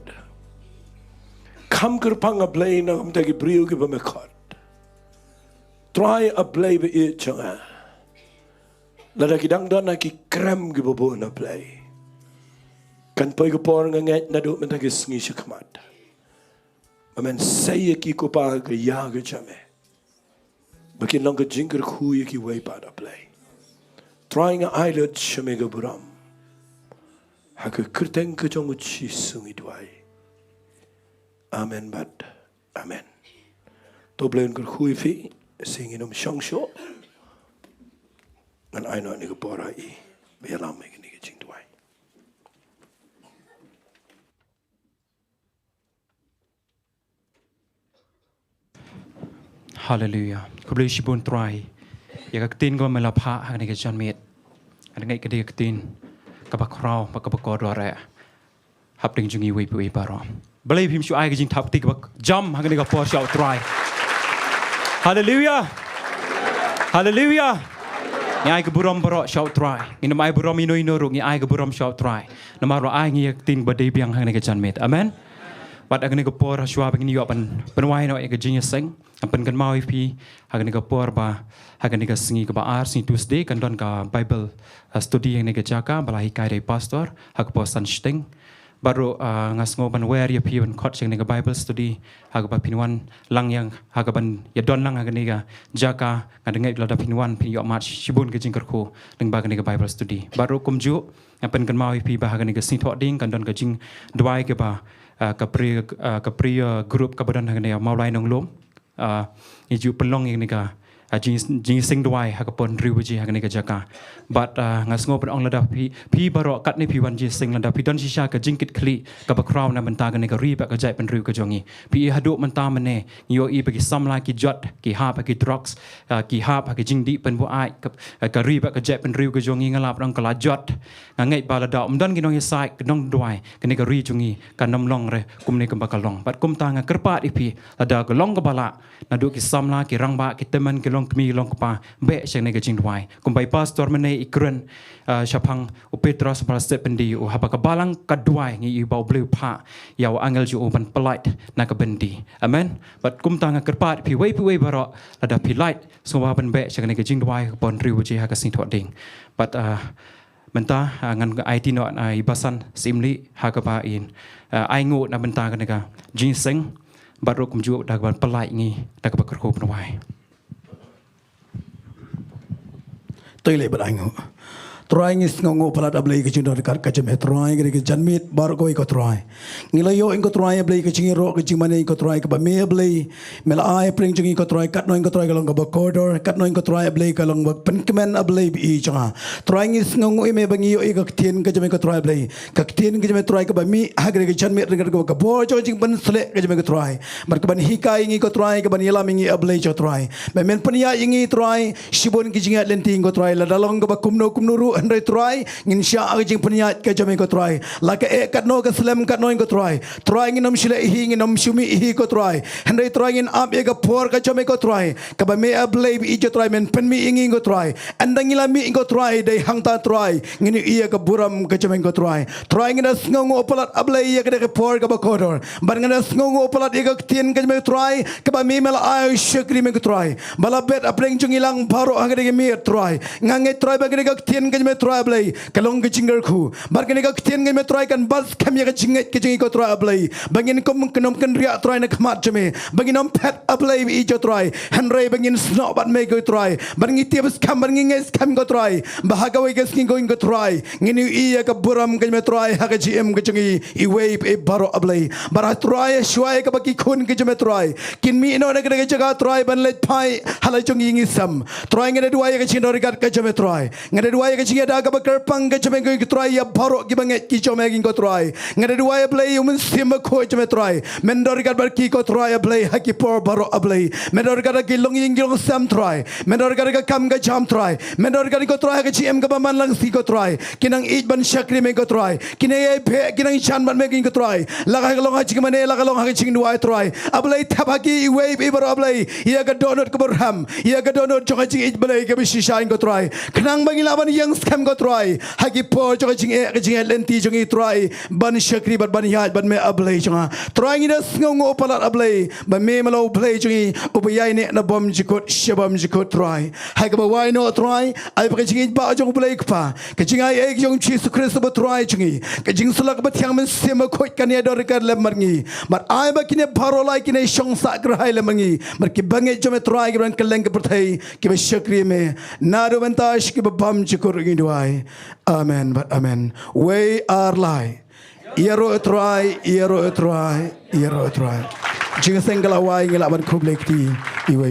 Speaker 1: Kam kerpang a play na kam tagi brio ke bamekot. Try a play be it changa. Lada kidang dan na ki krem ke bobo na play. Kan poi ke por nganget na do mentagi sngi shikmat. Amen say ki ko pa ke ya ke jame. Bakin long ke jinger khu ki way pa da play. Trying a eyelid shamega buram. Hake kerteng ke jong chi sungi dwai. Amen bad. Amen. To blain ke khu fi sing inom shang sho. Ngan ai no ni ke por ai. Be lam me ni ke jing dwai.
Speaker 2: Hallelujah. Kubli shibun try. Ya kaktin ko malapha hang ni ke John Mead. Ada ngai ke dia kaktin. Kabak rau kabak kodore. Hap ding jungi wi pi baro. Balai phim shu ai ke jing thap ti kabak jam hang ni ka por shout try. Hallelujah. Hallelujah. Ni ai ke buram baro shout try. Ni mai buram ino ru ni ai ke buram shout try. Nama ro ai ngi kaktin badai biang hang ni ke John Mead. Amen. Wat agni ko por shwa bagni yo pan penwai no ke jing sing. Ampen kan mau pi agni ko por ba agni ka singi ka ba ar sing Tuesday kan don ka Bible study yang ni ke jaka balahi kai dai pastor hak po san sting baru ngas ngoban wer ya pi ban khot yang ni ka Bible study hak ba pinwan lang yang hak ban ya don lang agni ka jaka ngadenge la da pinwan pin yo mat shibun ke jing ko ling ba agni ka Bible study baru kumju ampen kan mau pi ba agni ka sing thot ding kan don ka jing dwai ke ba kapri group kabadan hang ni mau lai nong lom iju pelong yang ni ka jing sing dwai ha kapon riu ji hang ni ka jaka but ngas ngo ong lada pi baro kat ni pi wan ji sing lada pi don shisha ka jingkit kli ka ba crown na menta ka ni ka ri ba ka jai pen riu ka jongi pi hadu menta mane yo i ba ki samla ki jot ki ha ba ki drugs ki ha ba ki jing di pen bu ai ka ri ba ka jai pen riu ka jongi ngalap rang ka la jot ngai ba la da don ki nong ye sai ka nong dwai ka ni ka ri jongi ka nam long re kum ni ka ba ka long bat kum ta nga kerpat ipi lada ka long ka bala na du ki samla ki rang ba ki teman ki long kami long kapa be chang ne ka jing dwai kum bai pastor mane ikren chapang u Petrus para step pendi u haba ka balang ka dwai ngi i bau blue pa yaw angel ju open polite na ka bendi amen but kum tanga kerpat pi wei baro lada pi light so wa ban be chang ne ka jing dwai pon riu ji ha ka sing tho ding but menta ngan IT no ai basan simli ha ka ba in ai ngut na menta ka ne ka jing sing baru kum ju dak ban pelai ngi dak ba kerko penwai
Speaker 6: tôi lại bật ảnh try ngis ngongo palat ablay ke jindor kar ka jeme try ke janmit bar ko ko try ngila yo ko try ablay ke jingi ro ke jingmane ko try ke ba me ablay mela ai pring jingi ko try kat no ko try kalong ba corridor kat no ko try ablay kalong ba penkemen ablay bi changa try ngis ngongo me bangi yo ka tien ke jeme ko try ablay ka tien ke jeme try ke ba mi hagre ke janmit ring ko ka bo jo jing ban sle ke jeme ko try bar ke ban hikai ngi ko try ke ban yela mingi ablay cho try ba men pania ingi try shibon ke jingi lenting ko try la dalong ba kumno ru andai try ngin sha aging punya ke jame ko try la ke kat no ke slam kat no ko try nginom shile hi nginom shumi hi ko try andai try ngin up e ka por ka jame ko try ka ba me ablay bi jo try men pen mi ingi ko try andang ila mi ko try dai hang ta try ngin iya ka buram ka jame ko try ngina sngongo palat ablay ya ke por ka ba kodor ban ngina sngongo palat e ka tien ka jame try ka ba mi mel ay shakri me ko try bala bet apreng jungilang baro agre mi try ngange try ba ke tien ka me try ablay kalong ke jingar khu bar ke ka tien ke me try kan bas khamya ka jinget ke jingi ko try ablay bangin kom kenom kan ria try na khmat jame bangin om pet ablay i jo try henry bangin sno bat me ko try bangi tiabs kham bangi nges kham ko try bahagawi ke skin going ko try ngini i ka buram ke me try ha ka gm ke jingi i wave e baro ablay bar try shwai ka baki khun ke jame try kin mi no na ke jaga try ban let pai halai jongi ngi sam try ngene duai ke chin dori ka jame try ngene duai ke jingi da ka kerpang ke jame ko try ya baro ki banget ki jome ko try ngene duai play um sim ko jame try mendor ka bar ki ko try play haki por baro ablay mendor ka ki long ying long sam try mendor ka kam ka jam try mendor ka ko try ka gm ka man lang si ko try kinang eat ban shakri me ko try kinay phe kinang chan ban me ko try laga ka long ha ching mane laga long ha ching duai try ablay thapaki wave e baro ablay ya ka donut ko barham ya ka donut jo ka ching eat balay ka bi shisha ko try kanang bangilaban yang scam ko try hagi po jo jing lenti jing try ban shakri ban yat ban me ablay jonga try ngi das ngo palat ablay ban me malo play jing upayai ne na bom jikot shabam jikot try hagi ba why no try ai ba jing ba jong play pa ke jing ai ek jong chi su christ ba try jing ke jing sulak ba thiang men sema khoi kan ya dor kar le marngi mar ai ba kine baro lai kine shong sa grai le marngi mar ki bange jo me try gran keleng ke prathai ki ba shakri me na do bantash ki ba bam jikot ngi duai amen but amen we are lie yero try jing sengala wai ngila ban khub lekti iwe